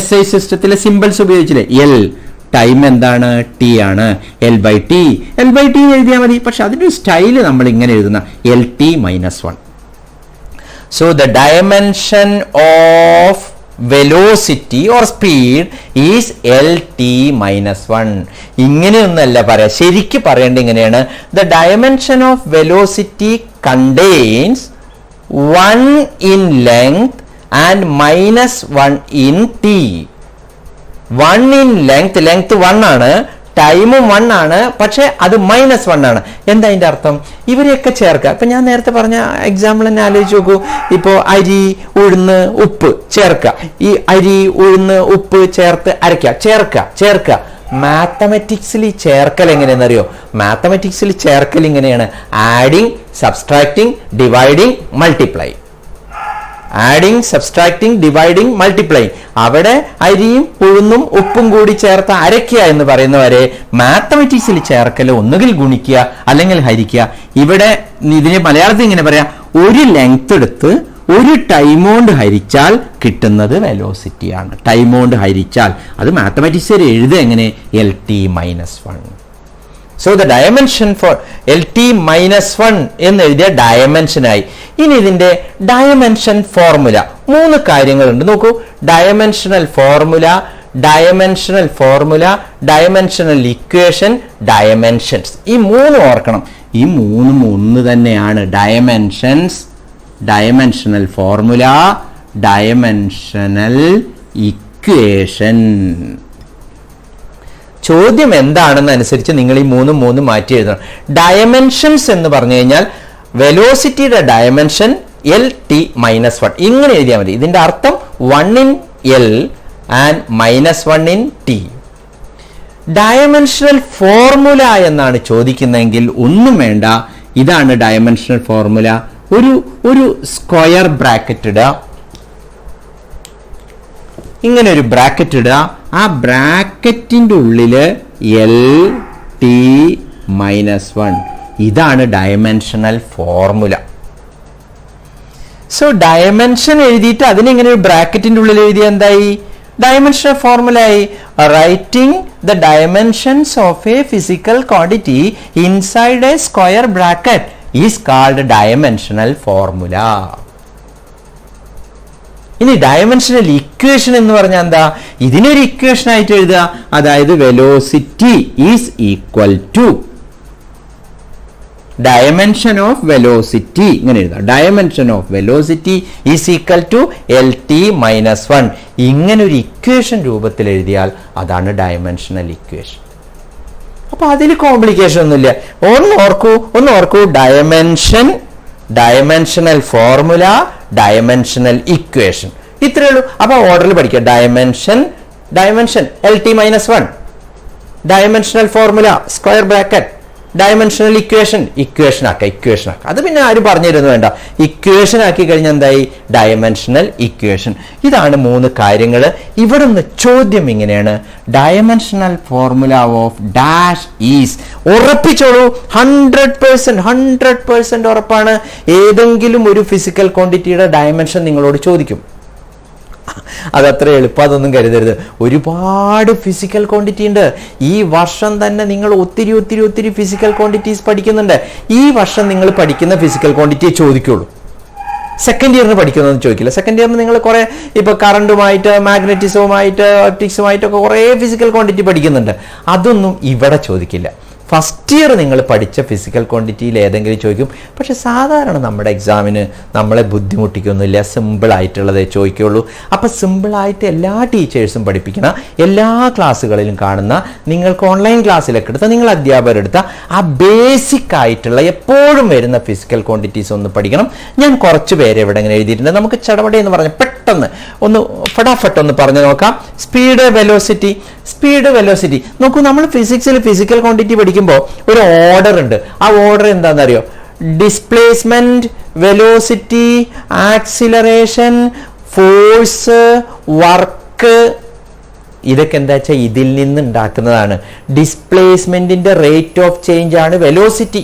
SI സിസ്റ്റത്തിലെ സിമ്പിൾസ് ഉപയോഗിച്ചില്ലേ? എൽ. ടൈം എന്താണ്? ടി ആണ്. L/T എഴുതിയാൽ മതി. പക്ഷെ അതിന്റെ സ്റ്റൈല് നമ്മൾ ഇങ്ങനെ എഴുതുന്ന LT-1. So the dimension of velocity or speed is LT-1. ഇങ്ങനെയൊന്നല്ല പറയാ, ശരിക്കും പറയേണ്ടത് ഇങ്ങനെയാണ്. The dimension of velocity contains 1 in length and -1 in t. 1 in length 1 ആണ്, ടൈമും 1 ആണ്, പക്ഷെ അത് -1 ആണ്. എന്താ അതിന്റെ അർത്ഥം? ഇവരെയൊക്കെ ചേർക്കുക. ഇപ്പൊ ഞാൻ നേരത്തെ പറഞ്ഞ എക്സാമ്പിൾ തന്നെ ആലോചിച്ച് നോക്കൂ. ഇപ്പോ അരി, ഉഴുന്ന്, ഉപ്പ് ചേർക്കുക. ഈ അരി, ഉഴുന്ന്, ഉപ്പ് ചേർത്ത് ചേർക്കുക. മാത്തമാറ്റിക്സിൽ ചേർക്കൽ എങ്ങനെയെന്നറിയോ? മാത്തമാറ്റിക്സിൽ ചേർക്കൽ ഇങ്ങനെയാണ്: adding, subtracting, dividing, multiply. Adding, subtracting, dividing, multiplying. അവിടെ അരിയും ഉഴുന്നും ഉപ്പും കൂടി ചേർത്ത് അരയ്ക്കുക എന്ന് പറയുന്നവരെ മാത്തമാറ്റിക്സിൽ ചേർക്കൽ ഒന്നുകിൽ ഗുണിക്കുക അല്ലെങ്കിൽ ഹരിക്കുക. ഇവിടെ ഇതിനെ മലയാളത്തിൽ ഇങ്ങനെ പറയാം: ഒരു ലെങ്ത് എടുത്ത് ഒരു ടൈം കൊണ്ട് ഹരിച്ചാൽ കിട്ടുന്നത് വെലോസിറ്റി ആണ്. ടൈം കൊണ്ട് ഹരിച്ചാൽ അത് മാത്തമാറ്റിക്സിൽ എഴുതുക എങ്ങനെ? LT-1. So the dimension four LT-1 എന്ന് എഴുതിയ ഡയമെൻഷനായി. ഇനി ഇതിന്റെ ഡയമെൻഷൻ ഫോർമുല 3 കാര്യങ്ങളുണ്ട്. നോക്കൂ: dimensional formula, dimensional equation, dimensions. ഈ 3 ഓർക്കണം. ഈ 3 ഒന്ന് തന്നെയാണ്. Dimensional formula, dimensional equation. ചോദ്യം എന്താണെന്ന് അനുസരിച്ച് നിങ്ങൾ ഈ 3 മാറ്റി എഴുതണം. ഡയമെൻഷൻസ് എന്ന് പറഞ്ഞു കഴിഞ്ഞാൽ വെലോസിറ്റിയുടെ ഡയമെൻഷൻ LT-1 ഇങ്ങനെ എഴുതിയാൽ മതി. ഇതിന്റെ അർത്ഥം 1 in L and -1 in T. Dimensional formula എന്നാണ് ചോദിക്കുന്നതെങ്കിൽ ഒന്നും വേണ്ട, ഇതാണ് ഡയമെൻഷണൽ ഫോർമുല. ഒരു സ്ക്വയർ ബ്രാക്കറ്റ് ഇടുക, ഇങ്ങനെ ഒരു ബ്രാക്കറ്റ് ഇടുക. ആ ബ്രാക്കറ്റിന്റെ ഉള്ളില് LT-1. ഇതാണ് ഡയമെൻഷണൽ ഫോർമുല. സോ ഡയമെൻഷൻ എഴുതിയിട്ട് അതിനെങ്ങനെ ഒരു ബ്രാക്കറ്റിന്റെ ഉള്ളിൽ എഴുതിയ എന്തായി? ഡയമെൻഷണൽ ഫോർമുല ആയി. Writing the dimensions of a physical quantity inside a square bracket is called dimensional formula. ഇനി ഡയമെൻഷണൽ ഇക്വേഷൻ എന്ന് പറഞ്ഞാൽ എന്താ? ഇതിനൊരു ഇക്വേഷൻ ആയിട്ട് എഴുതുക. അതായത് velocity is equal to dimension of velocity. ഇങ്ങനെ എഴുതാം: dimension of velocity is equal to LT-1. ഇങ്ങനെ ഒരു ഇക്വേഷൻ രൂപത്തിൽ എഴുതിയാൽ അതാണ് ഡയമെൻഷണൽ ഇക്വേഷൻ. അപ്പൊ അതിൽ കോംപ്ലിക്കേഷൻ ഒന്നുമില്ല. ഒന്ന് ഓർക്കൂ: ഡയമെൻഷണൽ ഫോർമുല, ഡയമെൻഷണൽ ഇക്വേഷൻ. ഇത്രയേ ഉള്ളൂ. അപ്പൊ ഓർഡറിൽ പഠിക്കുക: dimension LT-1, dimensional formula square bracket, dimensional equation ആക്കുക. അത് പിന്നെ ആരും പറഞ്ഞു തരുന്നു വേണ്ട. ഇക്വേഷൻ ആക്കി കഴിഞ്ഞാൽ എന്തായി? Dimensional equation. ഇതാണ് 3 കാര്യങ്ങൾ. ഇവിടെ നിന്ന് ചോദ്യം ഇങ്ങനെയാണ്: dimensional formula of dash is. ഉറപ്പിച്ചോളൂ, 100% ഉറപ്പാണ്. ഏതെങ്കിലും ഒരു ഫിസിക്കൽ ക്വാണ്ടിറ്റിയുടെ ഡയമെൻഷൻ നിങ്ങളോട് ചോദിക്കും. അതത്ര എളുപ്പം അതൊന്നും കരുതരുത്. ഒരുപാട് ഫിസിക്കൽ ക്വാണ്ടിറ്റി ഉണ്ട്. ഈ വർഷം തന്നെ നിങ്ങൾ ഒത്തിരി ഫിസിക്കൽ ക്വാണ്ടിറ്റീസ് പഠിക്കുന്നുണ്ട്. ഈ വർഷം നിങ്ങൾ പഠിക്കുന്ന ഫിസിക്കൽ ക്വാണ്ടിറ്റിയെ ചോദിക്കുള്ളൂ. സെക്കൻഡ് ഇയറിന് പഠിക്കുന്നതെന്ന് ചോദിക്കില്ല. സെക്കൻഡ് ഇയറിന് നിങ്ങൾ കുറെ ഇപ്പൊ കറണ്ടുമായിട്ട്, മാഗ്നറ്റിസവുമായിട്ട്, ഒപ്റ്റിക്സുമായിട്ടൊക്കെ കുറെ ഫിസിക്കൽ ക്വാണ്ടിറ്റി പഠിക്കുന്നുണ്ട്. അതൊന്നും ഇവിടെ ചോദിക്കില്ല. ഫസ്റ്റ് ഇയർ നിങ്ങൾ പഠിച്ച ഫിസിക്കൽ ക്വാണ്ടിറ്റിയിൽ ഏതെങ്കിലും ചോദിക്കും. പക്ഷെ സാധാരണ നമ്മുടെ എക്സാമിന് നമ്മളെ ബുദ്ധിമുട്ടിക്കൊന്നുമില്ല, സിമ്പിളായിട്ടുള്ളതേ ചോദിക്കുകയുള്ളൂ. അപ്പം സിമ്പിളായിട്ട് എല്ലാ ടീച്ചേഴ്സും പഠിപ്പിക്കുന്ന എല്ലാ ക്ലാസ്സുകളിലും കാണുന്ന, നിങ്ങൾക്ക് ഓൺലൈൻ ക്ലാസ്സിലൊക്കെ എടുത്ത, നിങ്ങൾ അധ്യാപകരെടുത്ത ആ ബേസിക് ആയിട്ടുള്ള എപ്പോഴും വരുന്ന ഫിസിക്കൽ ക്വാണ്ടിറ്റീസ് ഒന്ന് പഠിക്കണം. ഞാൻ കുറച്ച് പേരെ ഇവിടെ ഇങ്ങനെ എഴുതിയിട്ടുണ്ട്. നമുക്ക് ചടപട എന്ന് പറഞ്ഞ് പെട്ടെന്ന് ഒന്ന് ഫടാഫട്ട് ഒന്ന് പറഞ്ഞു നോക്കാം. Speed, velocity. സ്പീഡ്, വെലോസിറ്റി നോക്കൂ. നമ്മൾ ഫിസിക്സിൽ ഫിസിക്കൽ ക്വാണ്ടിറ്റി പഠിക്കുമ്പോൾ ഒരു ഓർഡർ ഉണ്ട്. ആ ഓർഡർ എന്താണെന്നറിയോ? Displacement, velocity, acceleration, force, work. ഇതൊക്കെ എന്താ വെച്ചാൽ ഇതിൽ നിന്ന് ഉണ്ടാക്കുന്നതാണ്. ഡിസ്പ്ലേസ്മെന്റിന്റെ റേറ്റ് ഓഫ് ചേഞ്ച് ആണ് വെലോസിറ്റി.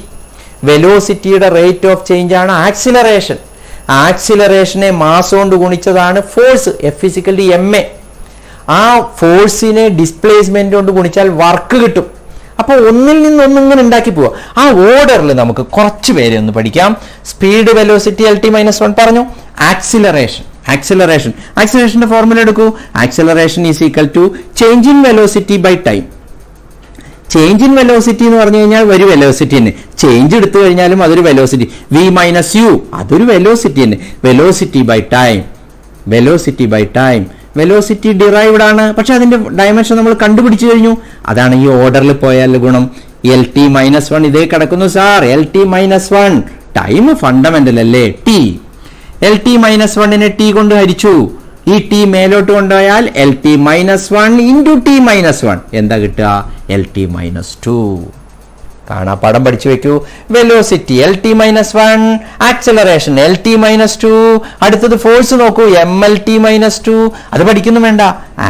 വെലോസിറ്റിയുടെ റേറ്റ് ഓഫ് ചേഞ്ച് ആണ് ആക്സിലറേഷൻ. ആക്സിലറേഷനെ മാസ് കൊണ്ട് ഗുണിച്ചതാണ് ഫോഴ്സ്, F=ma. ആ ഫോഴ്സിനെ ഡിസ്പ്ലേസ്മെന്റ് കൊണ്ട് ഗുണിച്ചാൽ വർക്ക് കിട്ടും. അപ്പോൾ ഒന്നിൽ നിന്ന് ഒന്നിങ്ങനെ ഉണ്ടാക്കി പോവാം. ആ ഓർഡറിൽ നമുക്ക് കുറച്ച് പേരെ ഒന്ന് പഠിക്കാം. സ്പീഡ്, വെലോസിറ്റി, LT-1 പറഞ്ഞു. ആക്സിലറേഷന്റെ ഫോർമുല എടുക്കൂ. Acceleration is equal to change in velocity by time. Change in velocity എന്ന് പറഞ്ഞു കഴിഞ്ഞാൽ ഒരു വെലോസിറ്റി തന്നെ. ചേഞ്ച് എടുത്തു കഴിഞ്ഞാലും അതൊരു വെലോസിറ്റി. V-u അതൊരു വെലോസിറ്റി തന്നെ. Velocity by time. Velocity derived ആണ്, പക്ഷെ അതിന്റെ ഡയമെൻഷൻ നമ്മൾ കണ്ടുപിടിച്ചു കഴിഞ്ഞു. അതാണ് ഈ ഓർഡറിൽ പോയാൽ ഗുണം. LT-1 ഇതേ കിടക്കുന്നു സാർ. LT-1 ടൈം ഫണ്ടമെന്റൽ അല്ലേ? ടി. LT-1നെ ടി കൊണ്ട് ഹരിച്ചു. ഈ ടി മേലോട്ട് കൊണ്ടുപോയാൽ LT-1 ഇൻറ്റു T-1 എന്താ കിട്ടുക? LT-2. കാണാ പടം പഠിച്ചു വെക്കൂ. Velocity LT-1, acceleration LT-2. അടുത്തത് ഫോഴ്സ് നോക്കൂ, MLT-2. അത് പഠിക്കുന്നു വേണ്ട.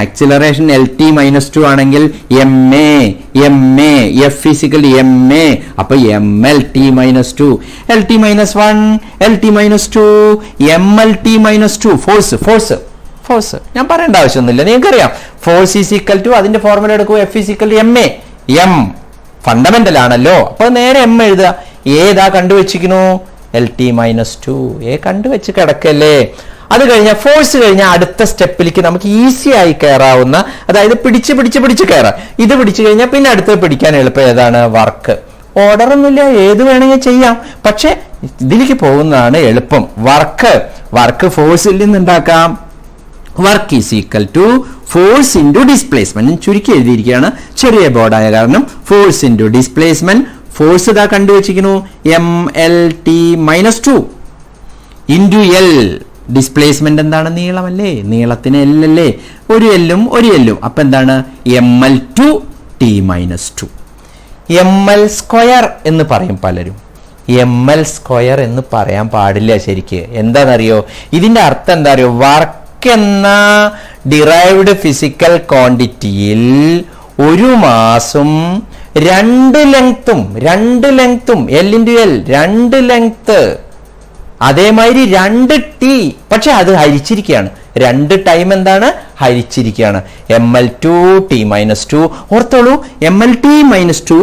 ആക്സിലറേഷൻ LT-2 ആണെങ്കിൽ ma, F=ma. അപ്പൊ MLT-2. LT-1, LT-2, MLT-2. Force ഞാൻ പറയേണ്ട ആവശ്യമൊന്നുമില്ല, നിങ്ങൾക്കറിയാം. ഫോഴ്സ് ഈസ് ഈക്വൽ ടു, അതിന്റെ ഫോർമുല എടുക്കൂ, F=ma. M ഫണ്ടമെന്റൽ ആണല്ലോ, അപ്പൊ നേരെ M എഴുതുക. ഏതാ കണ്ടുവച്ചിരിക്കുന്നു? LT-2. കണ്ടുവച്ച് കിടക്കല്ലേ. അത് കഴിഞ്ഞാൽ ഫോഴ്സ് കഴിഞ്ഞാൽ അടുത്ത സ്റ്റെപ്പിലേക്ക് നമുക്ക് ഈസി ആയി കയറാവുന്ന, അതായത് പിടിച്ച് കയറാം. ഇത് പിടിച്ചു കഴിഞ്ഞാൽ പിന്നെ അടുത്ത് പിടിക്കാൻ എളുപ്പം ഏതാണ്? വർക്ക്. ഓർഡർ ഒന്നുമില്ല, ഏത് വേണമെങ്കിൽ ചെയ്യാം, പക്ഷെ ഇതിലേക്ക് പോകുന്നതാണ് എളുപ്പം. വർക്ക് ഫോഴ്സിൽ നിന്നുണ്ടാക്കാം. Work is equal to force into displacement. ചുരുക്കി എഴുതിയിരിക്കുകയാണ്, ചെറിയ ബോർഡായ കാരണം. Force into displacement. ഫോഴ്സ് ഇതാ കണ്ടുവച്ചിരിക്കുന്നു, MLT-2 ഇൻറ്റു L. ഡിസ്പ്ലേസ്മെന്റ് എന്താണ്? നീളമല്ലേ? നീളത്തിന് L അല്ലേ? ഒരു എല്ലും. അപ്പൊ എന്താണ്? ML2T-2. ML² എന്ന് പറയും പലരും. ML² എന്ന് പറയാൻ പാടില്ല ശരിക്ക്. എന്താണെന്നറിയോ? ഇതിന്റെ അർത്ഥം എന്താ അറിയോ? വർക്ക് എന്ന ഡിറൈവ്ഡ് ഫിസിക്കൽ ക്വാണ്ടിറ്റിയിൽ ഒരു മാസും രണ്ട് ലെങ്ത്തും L×L 2 ലെങ്ത്, അതേമാതിരി 2 T, പക്ഷെ അത് ഹരിച്ചിരിക്കുകയാണ്. 2 ടൈം എന്താണ്? ഹരിച്ചിരിക്കുകയാണ്. ML2T-2. ഓർത്തോളൂ, MLT-2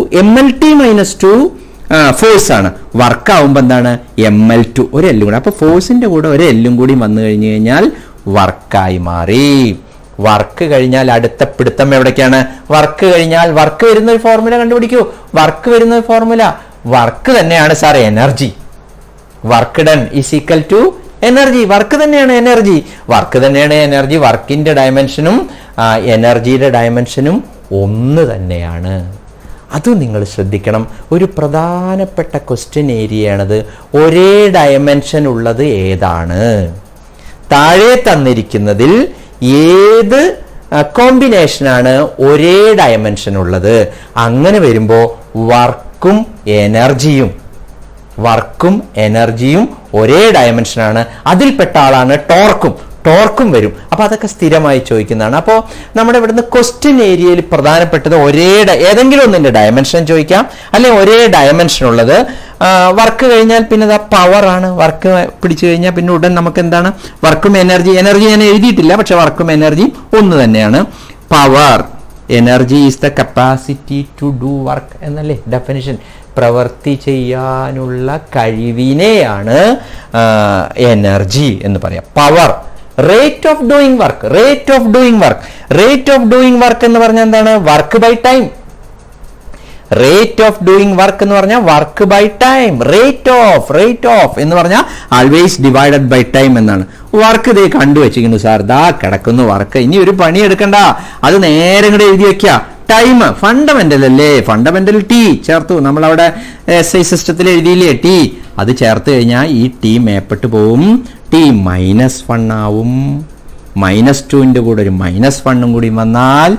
ഫോഴ്സ് ആണ്. വർക്ക് ആവുമ്പോൾ എന്താണ്? ML2 ഒരു എല്ലും കൂടെ. അപ്പൊ ഫോഴ്സിന്റെ കൂടെ ഒരു എല്ലും കൂടി വന്നു കഴിഞ്ഞു കഴിഞ്ഞാൽ വർക്കായി മാറി. വർക്ക് കഴിഞ്ഞാൽ അടുത്ത പിടുത്തം എവിടേക്കാണ്? വർക്ക് കഴിഞ്ഞാൽ വർക്ക് വരുന്ന ഒരു ഫോർമുല കണ്ടുപിടിക്കൂ. വർക്ക് വരുന്ന ഒരു ഫോർമുല വർക്ക് തന്നെയാണ് sir, energy. Work done is equal to energy. Work തന്നെയാണ് എനർജി. വർക്കിന്റെ ഡയമെൻഷനും എനർജിയുടെ ഡയമെൻഷനും ഒന്ന് തന്നെയാണ്. അത് നിങ്ങൾ ശ്രദ്ധിക്കണം. ഒരു പ്രധാനപ്പെട്ട ക്വസ്റ്റ്യൻ ഏരിയയാണത്. ഒരേ ഡയമെൻഷൻ ഉള്ളത് ഏതാണ്? താഴെ തന്നിരിക്കുന്നതിൽ ഏത് കോമ്പിനേഷനാണ് ഒരേ ഡയമെൻഷൻ ഉള്ളത്? അങ്ങനെ വരുമ്പോൾ വർക്കും എനർജിയും ഒരേ ഡയമെൻഷനാണ്. അതിൽപ്പെട്ട ആളാണ് ടോർക്കും വരും. അപ്പൊ അതൊക്കെ സ്ഥിരമായി ചോദിക്കുന്നതാണ്. അപ്പോൾ നമ്മുടെ ഇവിടുന്ന് ക്വസ്റ്റ്യൻ ഏരിയയിൽ പ്രധാനപ്പെട്ടത് ഏതെങ്കിലും ഒന്നിന്റെ ഡയമെൻഷൻ ചോദിക്കാം, അല്ലെങ്കിൽ ഒരേ ഡയമെൻഷൻ ഉള്ളത്. വർക്ക് കഴിഞ്ഞാൽ പിന്നെ പവർ ആണ്. വർക്ക് പിടിച്ചു കഴിഞ്ഞാൽ പിന്നെ ഉടൻ നമുക്ക് എന്താണ്? വർക്കും എനർജി ഞാൻ എഴുതിയിട്ടില്ല, പക്ഷെ വർക്കും എനർജിയും ഒന്ന് തന്നെയാണ്. Power, energy is the capacity to do work എന്നല്ലേ ഡെഫിനിഷൻ. പ്രവൃത്തി ചെയ്യാനുള്ള കഴിവിനെയാണ് എനർജി എന്ന് പറയാം. Power. Rate of doing work എന്ന് പറഞ്ഞാൽ എന്താണ്? Work by time. Rate of doing work എന്ന് പറഞ്ഞാൽ work by time. Rate of എന്ന് പറഞ്ഞാൽ ആൾവേസ് ഡിവൈഡഡ് ബൈ ടൈം എന്നാണ്. വർക്ക് ഇതേ കണ്ടുവച്ചിരിക്കുന്നു സാർ, ദാ കിടക്കുന്നു വർക്ക്, ഇനി ഒരു പണി എടുക്കണ്ട, അത് നേരെ ഇങ്ങോട്ട് എഴുതി വെക്കുക. ടൈം ഫണ്ടമെന്റൽ അല്ലേ, ഫണ്ടമെന്റൽ ടി ചേർത്തു. നമ്മളവിടെ SI സിസ്റ്റത്തിൽ എഴുതിയില്ലേ ടി, അത് ചേർത്ത് കഴിഞ്ഞാൽ ഈ ടി മേപ്പെട്ട് പോവും, ടി -1 ആവും. -2ന്റെ കൂടെ ഒരു -1 കൂടി വന്നാൽ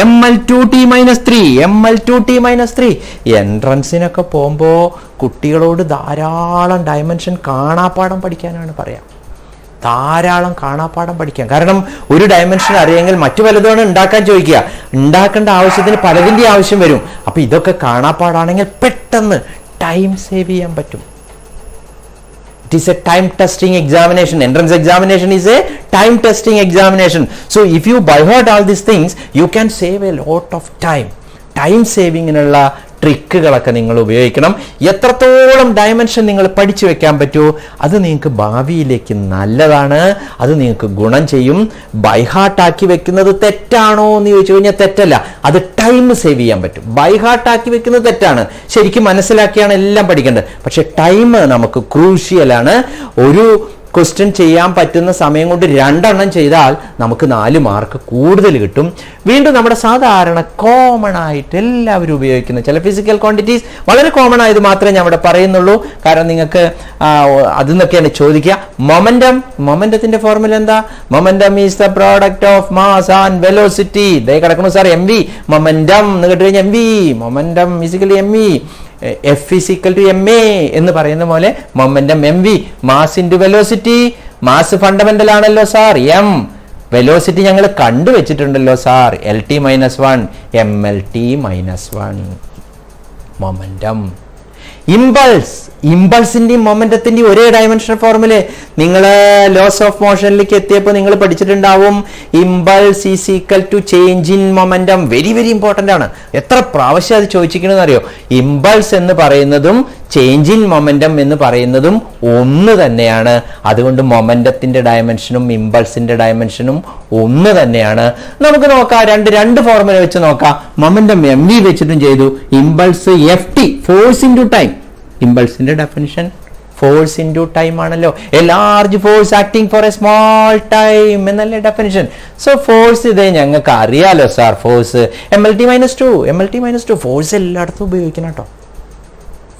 ML2T -3. എൻട്രൻസിനൊക്കെ പോകുമ്പോ കുട്ടികളോട് ധാരാളം ഡയമെൻഷൻ കാണാപ്പാഠം പഠിക്കാനാണ് പറയാം. ധാരാളം കാണാപ്പാഠം പഠിക്കാം. കാരണം ഒരു ഡയമെൻഷൻ അറിയെങ്കിൽ മറ്റു പലതാണ് ഉണ്ടാക്കാൻ ചോദിക്കുക. ഉണ്ടാക്കേണ്ട ആവശ്യത്തിന് പലതിൻ്റെ ആവശ്യം വരും. അപ്പൊ ഇതൊക്കെ കാണാപ്പാടാണെങ്കിൽ പെട്ടെന്ന് ടൈം സേവ് ചെയ്യാൻ പറ്റും. It is a time testing examination. Entrance examination is a time testing examination. So if you by heart all these things, you can save a lot of time. Time saving ഇന്നുള്ള ട്രിക്കുകളൊക്കെ നിങ്ങൾ ഉപയോഗിക്കണം. എത്രത്തോളം dimension നിങ്ങൾ പഠിച്ചു വെക്കാൻ പറ്റുമോ അത് നിങ്ങൾക്ക് ഭാവിയിലേക്ക് നല്ലതാണ്, അത് നിങ്ങൾക്ക് ഗുണം ചെയ്യും. ബൈഹാർട്ടാക്കി വെക്കുന്നത് തെറ്റാണോ എന്ന് ചോദിച്ചു കഴിഞ്ഞാൽ തെറ്റല്ല, അത് ടൈം സേവ് ചെയ്യാൻ പറ്റും. ബൈഹാർട്ടാക്കി വെക്കുന്നത് തെറ്റാണ്, ശരിക്കും മനസ്സിലാക്കിയാണ് എല്ലാം പഠിക്കേണ്ടത്. പക്ഷെ ടൈം നമുക്ക് ക്രൂഷ്യലാണ്. ഒരു ക്വസ്റ്റ്യൻ ചെയ്യാൻ പറ്റുന്ന സമയം കൊണ്ട് 2 ചെയ്താൽ നമുക്ക് 4 മാർക്ക് കൂടുതൽ കിട്ടും. വീണ്ടും നമ്മുടെ സാധാരണ കോമൺ ആയിട്ട് എല്ലാവരും ഉപയോഗിക്കുന്ന ചില ഫിസിക്കൽ ക്വാണ്ടിറ്റീസ്, വളരെ കോമൺ ആയത് മാത്രമേ ഞാൻ ഇവിടെ പറയുന്നുള്ളൂ. കാരണം നിങ്ങൾക്ക് അതിൽ നിന്നൊക്കെയാണ് ചോദിക്കുക. മൊമെന്റത്തിന്റെ ഫോർമുല എന്താ? Momentum is the product of mass and velocity. ഇതേ കിടക്കുന്നു സാർ MV. മൊമെന്റം എന്ന് കേട്ട് കഴിഞ്ഞാൽ MV, momentum physically MV. F = ma എന്ന് പറയുന്ന പോലെ momentum MV. Mass into velocity. Mass fundamental ആണല്ലോ സാർ, M. വെലോസിറ്റി ഞങ്ങൾ കണ്ടുവച്ചിട്ടുണ്ടല്ലോ സാർ, LT - 1 MLT - 1. മൊമെന്റം. ഇമ്പൾസിന്റെയും മൊമെന്റത്തിന്റെയും ഒരേ ഡയമെൻഷൻ ഫോർമുല നിങ്ങൾ ലോസ് ഓഫ് മോഷനിലേക്ക് എത്തിയപ്പോൾ നിങ്ങൾ പഠിച്ചിട്ടുണ്ടാവും. Impulse is equal to change in momentum. Very very important ആണ്. എത്ര പ്രാവശ്യം അത് ചോദിച്ചിരിക്കണമെന്ന് അറിയോ? ഇമ്പൾസ് എന്ന് പറയുന്നതും ചേഞ്ച് ഇൻ മൊമെന്റം എന്ന് പറയുന്നതും ഒന്ന് തന്നെയാണ്. അതുകൊണ്ട് മൊമെന്റത്തിന്റെ ഡയമെൻഷനും ഇമ്പൾസിന്റെ ഡയമെൻഷനും ഒന്ന് തന്നെയാണ്. നമുക്ക് നോക്കാം, രണ്ട് ഫോർമുല വെച്ച് നോക്കാം. മൊമെന്റം MV വെച്ചിട്ടും ചെയ്തു. Impulse FT, force into time. ഇമ്പൾസിന്റെ ഡെഫിനിഷൻ ഫോഴ്സ് ഇൻറ്റു ടൈം ആണല്ലോ. A large force acting for a small time എന്നല്ലേ ഡെഫിനിഷൻ. സോ ഫോഴ്സ് ഇതേ ഞങ്ങൾക്ക് അറിയാലോ സാർ. Force MLT - 2. ഫോഴ്സ് എല്ലായിടത്തും ഉപയോഗിക്കണം കേട്ടോ,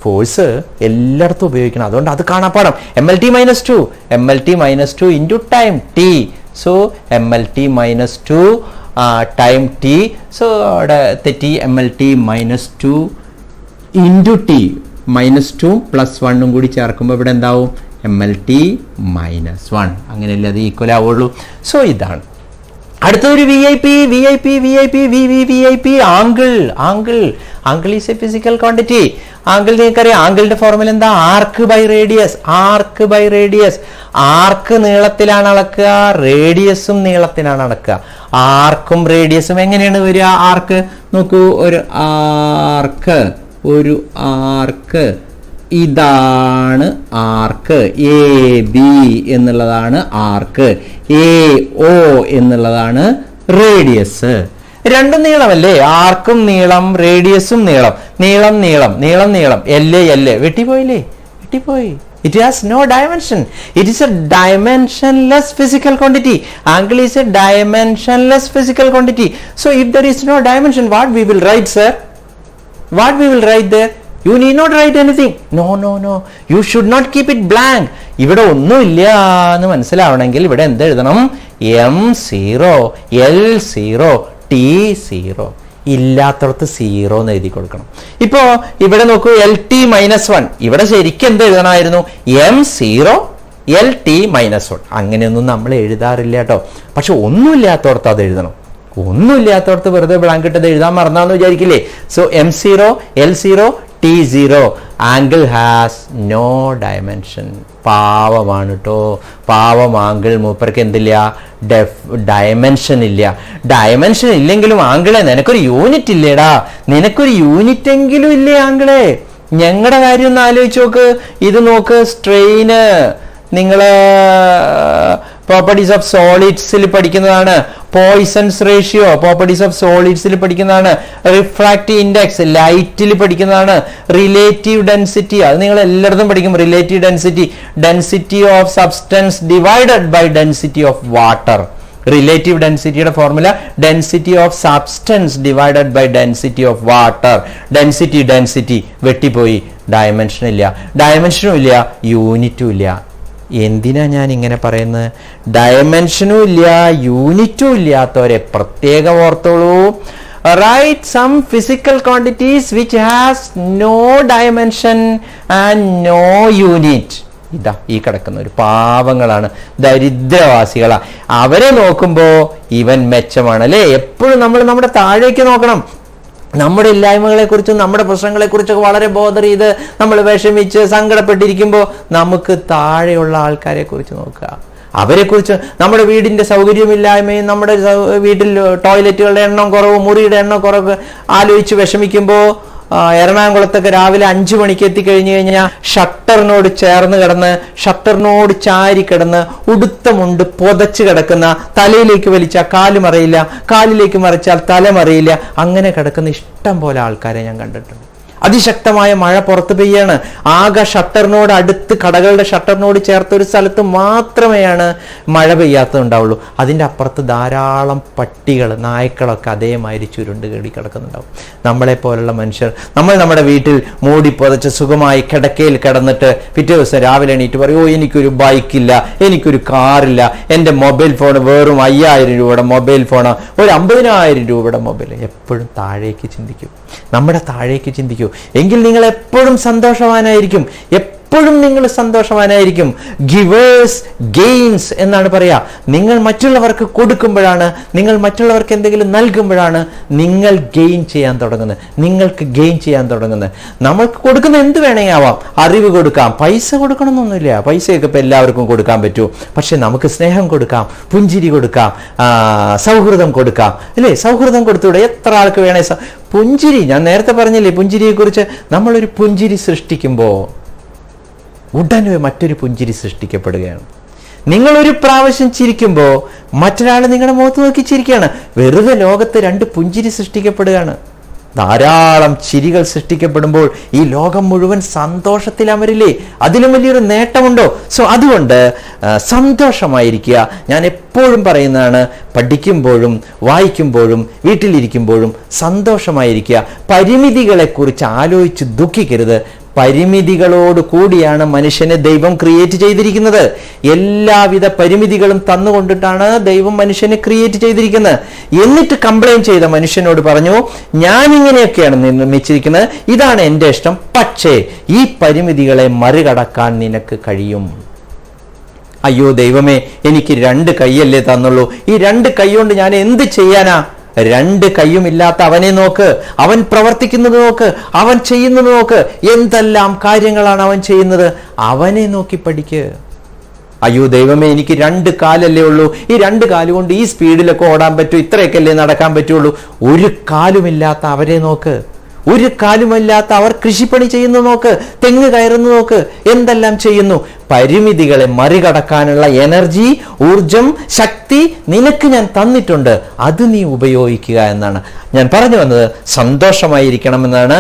ഫോഴ്സ് എല്ലായിടത്തും ഉപയോഗിക്കണം. അതുകൊണ്ട് അത് കാണാപ്പാടം. MLT - 2 into time T. So MLT - 2 time T. So അവിടെ തെറ്റി. MLT - 2 into T. -2 + 1 കൂടി ചേർക്കുമ്പോൾ ഇവിടെ എന്താവും? MLT - 1. അങ്ങനെയല്ലേ അത് ഈക്വൽ ആവുള്ളൂ. സോ ഇതാണ് അടുത്തൊരു VIP. Angle is A physical quantity. Angle നിങ്ങൾക്കറിയാം. ആംഗിളിന്റെ ഫോർമുല എന്താ? ആർക്ക് ബൈ റേഡിയസ്. ആർക്ക് നീളത്തിലാണ് അളക്കുക, റേഡിയസും നീളത്തിലാണ് അളക്കുക. ആർക്കും റേഡിയസും എങ്ങനെയാണ് വരിക? ആർക്ക് നോക്കൂ, ഒരു ആർക്ക് ഇതാണ് ആർക്ക്. AB എന്നുള്ളതാണ് ആർക്ക്, AO എന്നുള്ളതാണ് റേഡിയസ്. രണ്ടും നീളമല്ലേ? ആർക്കും നീളം, റേഡിയസും നീളം. നീളം L വെട്ടിപ്പോയില്ലേ? It has no dimension. It is a dimensionless physical quantity. Angle is a dimensionless physical quantity. So if there is no dimension, what we will write, sir? What we will write there? You need not write anything. No. You should not keep it blank. ഇവിടെ ഒന്നുമില്ല എന്ന് മനസ്സിലാവണമെങ്കിൽ ഇവിടെ എന്ത് എഴുതണം? M0, L0, T0. ഇല്ലാത്തടത്ത് 0 എന്ന് എഴുതി കൊടുക്കണം. ഇപ്പോ ഇവിടെ നോക്കൂ, LT - 1. ഇവിടെ ശരിക്കും എന്ത് എഴുതണമായിരുന്നു? M0, LT - 1. അങ്ങനെയൊന്നും നമ്മൾ എഴുതാറില്ല കേട്ടോ. പക്ഷെ ഒന്നുമില്ലാത്തടത്ത് അത് എഴുതണം. ഒന്നുമില്ലാത്തടത്ത് വെറുതെ ബ്ലാങ്ക് ഇട്ടത് എഴുതാൻ മറന്നാന്ന് വിചാരിക്കില്ലേ? So M0, L0, T0. Angle has no dimension. പാവമാണ് കേട്ടോ, പാവം ആംഗിൾ. മൂപ്പർക്ക് എന്തില്ല? ഡയമെൻഷൻ ഇല്ല. ഡയമെൻഷൻ ഇല്ലെങ്കിലും ആംഗിളെ നിനക്കൊരു യൂണിറ്റ് ഇല്ലേടാ, നിനക്കൊരു യൂണിറ്റ് എങ്കിലും ഇല്ലേ ആംഗിളെ? ഞങ്ങളുടെ കാര്യം ഒന്ന് ആലോചിച്ച് നോക്ക്. ഇത് നോക്ക്, സ്ട്രെയിന് നിങ്ങൾ പ്രോപ്പർട്ടീസ് ഓഫ് സോളിഡ്സിൽ പഠിക്കുന്നതാണ്. പോയിസൺസ് റേഷ്യോ പ്രോപ്പർട്ടീസ് ഓഫ് സോളിഡ്സിൽ പഠിക്കുന്നതാണ്. റിഫ്രാക്റ്റീവ് ഇൻഡെക്സ് ലൈറ്റിൽ പഠിക്കുന്നതാണ്. റിലേറ്റീവ് ഡെൻസിറ്റി അത് നിങ്ങൾ എല്ലായിടത്തും പഠിക്കും. Relative density, density of substance divided by density of water. Relative ഡെൻസിറ്റിയുടെ formula density of substance divided by density of water. Density വെട്ടിപ്പോയി, ഡയമെൻഷൻ ഇല്ല, ഡയമെൻഷനും ഇല്ല, യൂണിറ്റും ഇല്ല. എന്തിനാ ഞാൻ ഇങ്ങനെ പറയുന്നത്? ഡയമെൻഷനും ഇല്ല, യൂണിറ്റും ഇല്ലാത്തവരെ പ്രത്യേകം ഓർത്തോളൂ. Write some physical quantities which has no dimension and no unit. ഇതാ ഈ കിടക്കുന്ന ഒരു പാവങ്ങളാണ്, ദരിദ്രവാസികളാ. അവരെ നോക്കുമ്പോൾ ഇവൻ മെച്ചമാണ് അല്ലേ? എപ്പോഴും നമ്മൾ നമ്മുടെ താഴേക്ക് നോക്കണം. നമ്മുടെ ഇല്ലായ്മകളെ കുറിച്ചും നമ്മുടെ പ്രശ്നങ്ങളെ കുറിച്ചൊക്കെ വളരെ ബോധർ ചെയ്ത് നമ്മൾ വിഷമിച്ച് സങ്കടപ്പെട്ടിരിക്കുമ്പോൾ നമുക്ക് താഴെയുള്ള ആൾക്കാരെ കുറിച്ച് നോക്കുക. അവരെ കുറിച്ച് നമ്മുടെ വീടിന്റെ സൗകര്യമില്ലായ്മയും നമ്മുടെ വീട്ടിൽ ടോയ്ലറ്റുകളുടെ എണ്ണം കുറവ്, മുറിയുടെ എണ്ണം കുറവ് ആലോചിച്ച് വിഷമിക്കുമ്പോൾ എറണാകുളത്തൊക്കെ രാവിലെ 5 മണിക്ക് എത്തിക്കഴിഞ്ഞു കഴിഞ്ഞാൽ ഷട്ടറിനോട് ചേർന്ന് കിടന്ന്, ഷട്ടറിനോട് ചാരി കിടന്ന്, ഉടുത്തമുണ്ട് പുതച്ച് കിടക്കുന്ന, തലയിലേക്ക് വലിച്ചാൽ കാല് മറിയില്ല, കാലിലേക്ക് മറിച്ചാൽ തല മറിയില്ല, അങ്ങനെ കിടക്കുന്ന ഇഷ്ടം പോലെ ആൾക്കാരെ ഞാൻ കണ്ടിട്ടുണ്ട്. അതിശക്തമായ മഴ പുറത്ത് പെയ്യാണ്. ആകെ ഷട്ടറിനോട് അടുത്ത്, കടകളുടെ ഷട്ടറിനോട് ചേർത്ത ഒരു സ്ഥലത്ത് മാത്രമേയാണ് മഴ പെയ്യാത്തതുണ്ടാവുള്ളൂ. അതിൻ്റെ അപ്പുറത്ത് ധാരാളം പട്ടികൾ, നായ്ക്കളൊക്കെ അതേമാതിരി ചുരുണ്ട് കേടി കിടക്കുന്നുണ്ടാവും. നമ്മളെപ്പോലുള്ള മനുഷ്യർ, നമ്മൾ നമ്മുടെ വീട്ടിൽ മൂടി പുതച്ച് സുഖമായി കിടക്കയിൽ കിടന്നിട്ട് പിറ്റേ ദിവസം രാവിലെ എണീറ്റ് പറയും, ഓ എനിക്കൊരു ബൈക്കില്ല, എനിക്കൊരു കാറില്ല, എൻ്റെ മൊബൈൽ ഫോൺ വെറും 5000 രൂപയുടെ മൊബൈൽ ഫോണ്, ഒരു 50,000 രൂപയുടെ മൊബൈൽ. എപ്പോഴും താഴേക്ക് ചിന്തിക്കും, നമ്മുടെ താഴേക്ക് ചിന്തിക്കൂ. എങ്കിൽ നിങ്ങൾ എപ്പോഴും സന്തോഷവാനായിരിക്കും, എപ്പോഴും നിങ്ങൾ സന്തോഷവാനായിരിക്കും. ഗിവേഴ്സ് ഗെയിൻസ് എന്നാണ് പറയാ. നിങ്ങൾ മറ്റുള്ളവർക്ക് കൊടുക്കുമ്പോഴാണ്, നിങ്ങൾ മറ്റുള്ളവർക്ക് എന്തെങ്കിലും നൽകുമ്പോഴാണ് നിങ്ങൾ ഗെയിൻ ചെയ്യാൻ തുടങ്ങുന്നത്, നിങ്ങൾക്ക് ഗെയിൻ ചെയ്യാൻ തുടങ്ങുന്നത്. നമ്മൾക്ക് കൊടുക്കുന്ന എന്ത് വേണമെങ്കിൽ ആവാം. അറിവ് കൊടുക്കാം, പൈസ കൊടുക്കണമെന്നൊന്നുമില്ല, പൈസയൊക്കെ ഇപ്പം എല്ലാവർക്കും കൊടുക്കാൻ പറ്റൂ. പക്ഷെ നമുക്ക് സ്നേഹം കൊടുക്കാം, പുഞ്ചിരി കൊടുക്കാം, സൗഹൃദം കൊടുക്കാം അല്ലേ? സൗഹൃദം കൊടുത്തൂടെ? എത്ര ആൾക്ക് വേണേ പുഞ്ചിരി. ഞാൻ നേരത്തെ പറഞ്ഞില്ലേ പുഞ്ചിരിയെ കുറിച്ച്. നമ്മളൊരു പുഞ്ചിരി സൃഷ്ടിക്കുമ്പോൾ ഉടനെ മറ്റൊരു പുഞ്ചിരി സൃഷ്ടിക്കപ്പെടുകയാണ്. നിങ്ങളൊരു പ്രാവശ്യം ചിരിക്കുമ്പോൾ മറ്റൊരാൾ നിങ്ങളുടെ മുഖത്ത് നോക്കി ചിരിക്കുകയാണ്. വെറുതെ ലോകത്ത് 2 പുഞ്ചിരി സൃഷ്ടിക്കപ്പെടുകയാണ്. ധാരാളം ചിരികൾ സൃഷ്ടിക്കപ്പെടുമ്പോൾ ഈ ലോകം മുഴുവൻ സന്തോഷത്തിൽ അമരില്ലേ? അതിലും വലിയൊരു നേട്ടമുണ്ടോ? സോ അതുകൊണ്ട് സന്തോഷമായിരിക്കുക. ഞാൻ എപ്പോഴും പറയുന്നതാണ്, പഠിക്കുമ്പോഴും വായിക്കുമ്പോഴും വീട്ടിലിരിക്കുമ്പോഴും സന്തോഷമായിരിക്കുക. പരിമിതികളെക്കുറിച്ച് ആലോചിച്ച് ദുഃഖിക്കരുത്. പരിമിതികളോട് കൂടിയാണ് മനുഷ്യനെ ദൈവം ക്രിയേറ്റ് ചെയ്തിരിക്കുന്നത്. എല്ലാവിധ പരിമിതികളും തന്നുകൊണ്ടിട്ടാണ് ദൈവം മനുഷ്യനെ ക്രിയേറ്റ് ചെയ്തിരിക്കുന്നത്. എന്നിട്ട് കംപ്ലൈന്റ് ചെയ്ത മനുഷ്യനോട് പറഞ്ഞു, ഞാൻ ഇങ്ങനെയൊക്കെയാണ് നിർമ്മിച്ചിരിക്കുന്നത്, ഇതാണ് എൻ്റെ ഇഷ്ടം, പക്ഷേ ഈ പരിമിതികളെ മറികടക്കാൻ നിനക്ക് കഴിയും. അയ്യോ ദൈവമേ, എനിക്ക് 2 കൈയല്ലേ തന്നുള്ളൂ, ഈ 2 കൈ കൊണ്ട് ഞാൻ എന്ത് ചെയ്യാനാ? 2 കൈയുമില്ലാത്ത അവനെ നോക്ക്, അവൻ പ്രവർത്തിക്കുന്നത് നോക്ക്, അവൻ ചെയ്യുന്നത് നോക്ക്, എന്തെല്ലാം കാര്യങ്ങളാണ് അവൻ ചെയ്യുന്നത്, അവനെ നോക്കി പഠിക്ക്. അയ്യോ ദൈവമേ, എനിക്ക് 2 കാലല്ലേ ഉള്ളൂ, ഈ 2 കാല് കൊണ്ട് ഈ സ്പീഡിലൊക്കെ ഓടാൻ പറ്റൂ, ഇത്രയൊക്കെയല്ലേ നടക്കാൻ പറ്റുള്ളൂ. ഒരു കാലുമില്ലാത്ത അവരെ നോക്ക്, ഒരു കാലുമില്ലാത്ത അവർ കൃഷിപ്പണി ചെയ്യുന്നു നോക്ക്, തെങ്ങ് കയറുന്നു നോക്ക്, എന്തെല്ലാം ചെയ്യുന്നു. പരിമിതികളെ മറികടക്കാനുള്ള എനർജി, ഊർജം, ശക്തി നിനക്ക് ഞാൻ തന്നിട്ടുണ്ട്, അത് നീ ഉപയോഗിക്കുക എന്നാണ് ഞാൻ പറഞ്ഞു വന്നത്. സന്തോഷമായിരിക്കണം എന്നാണ്.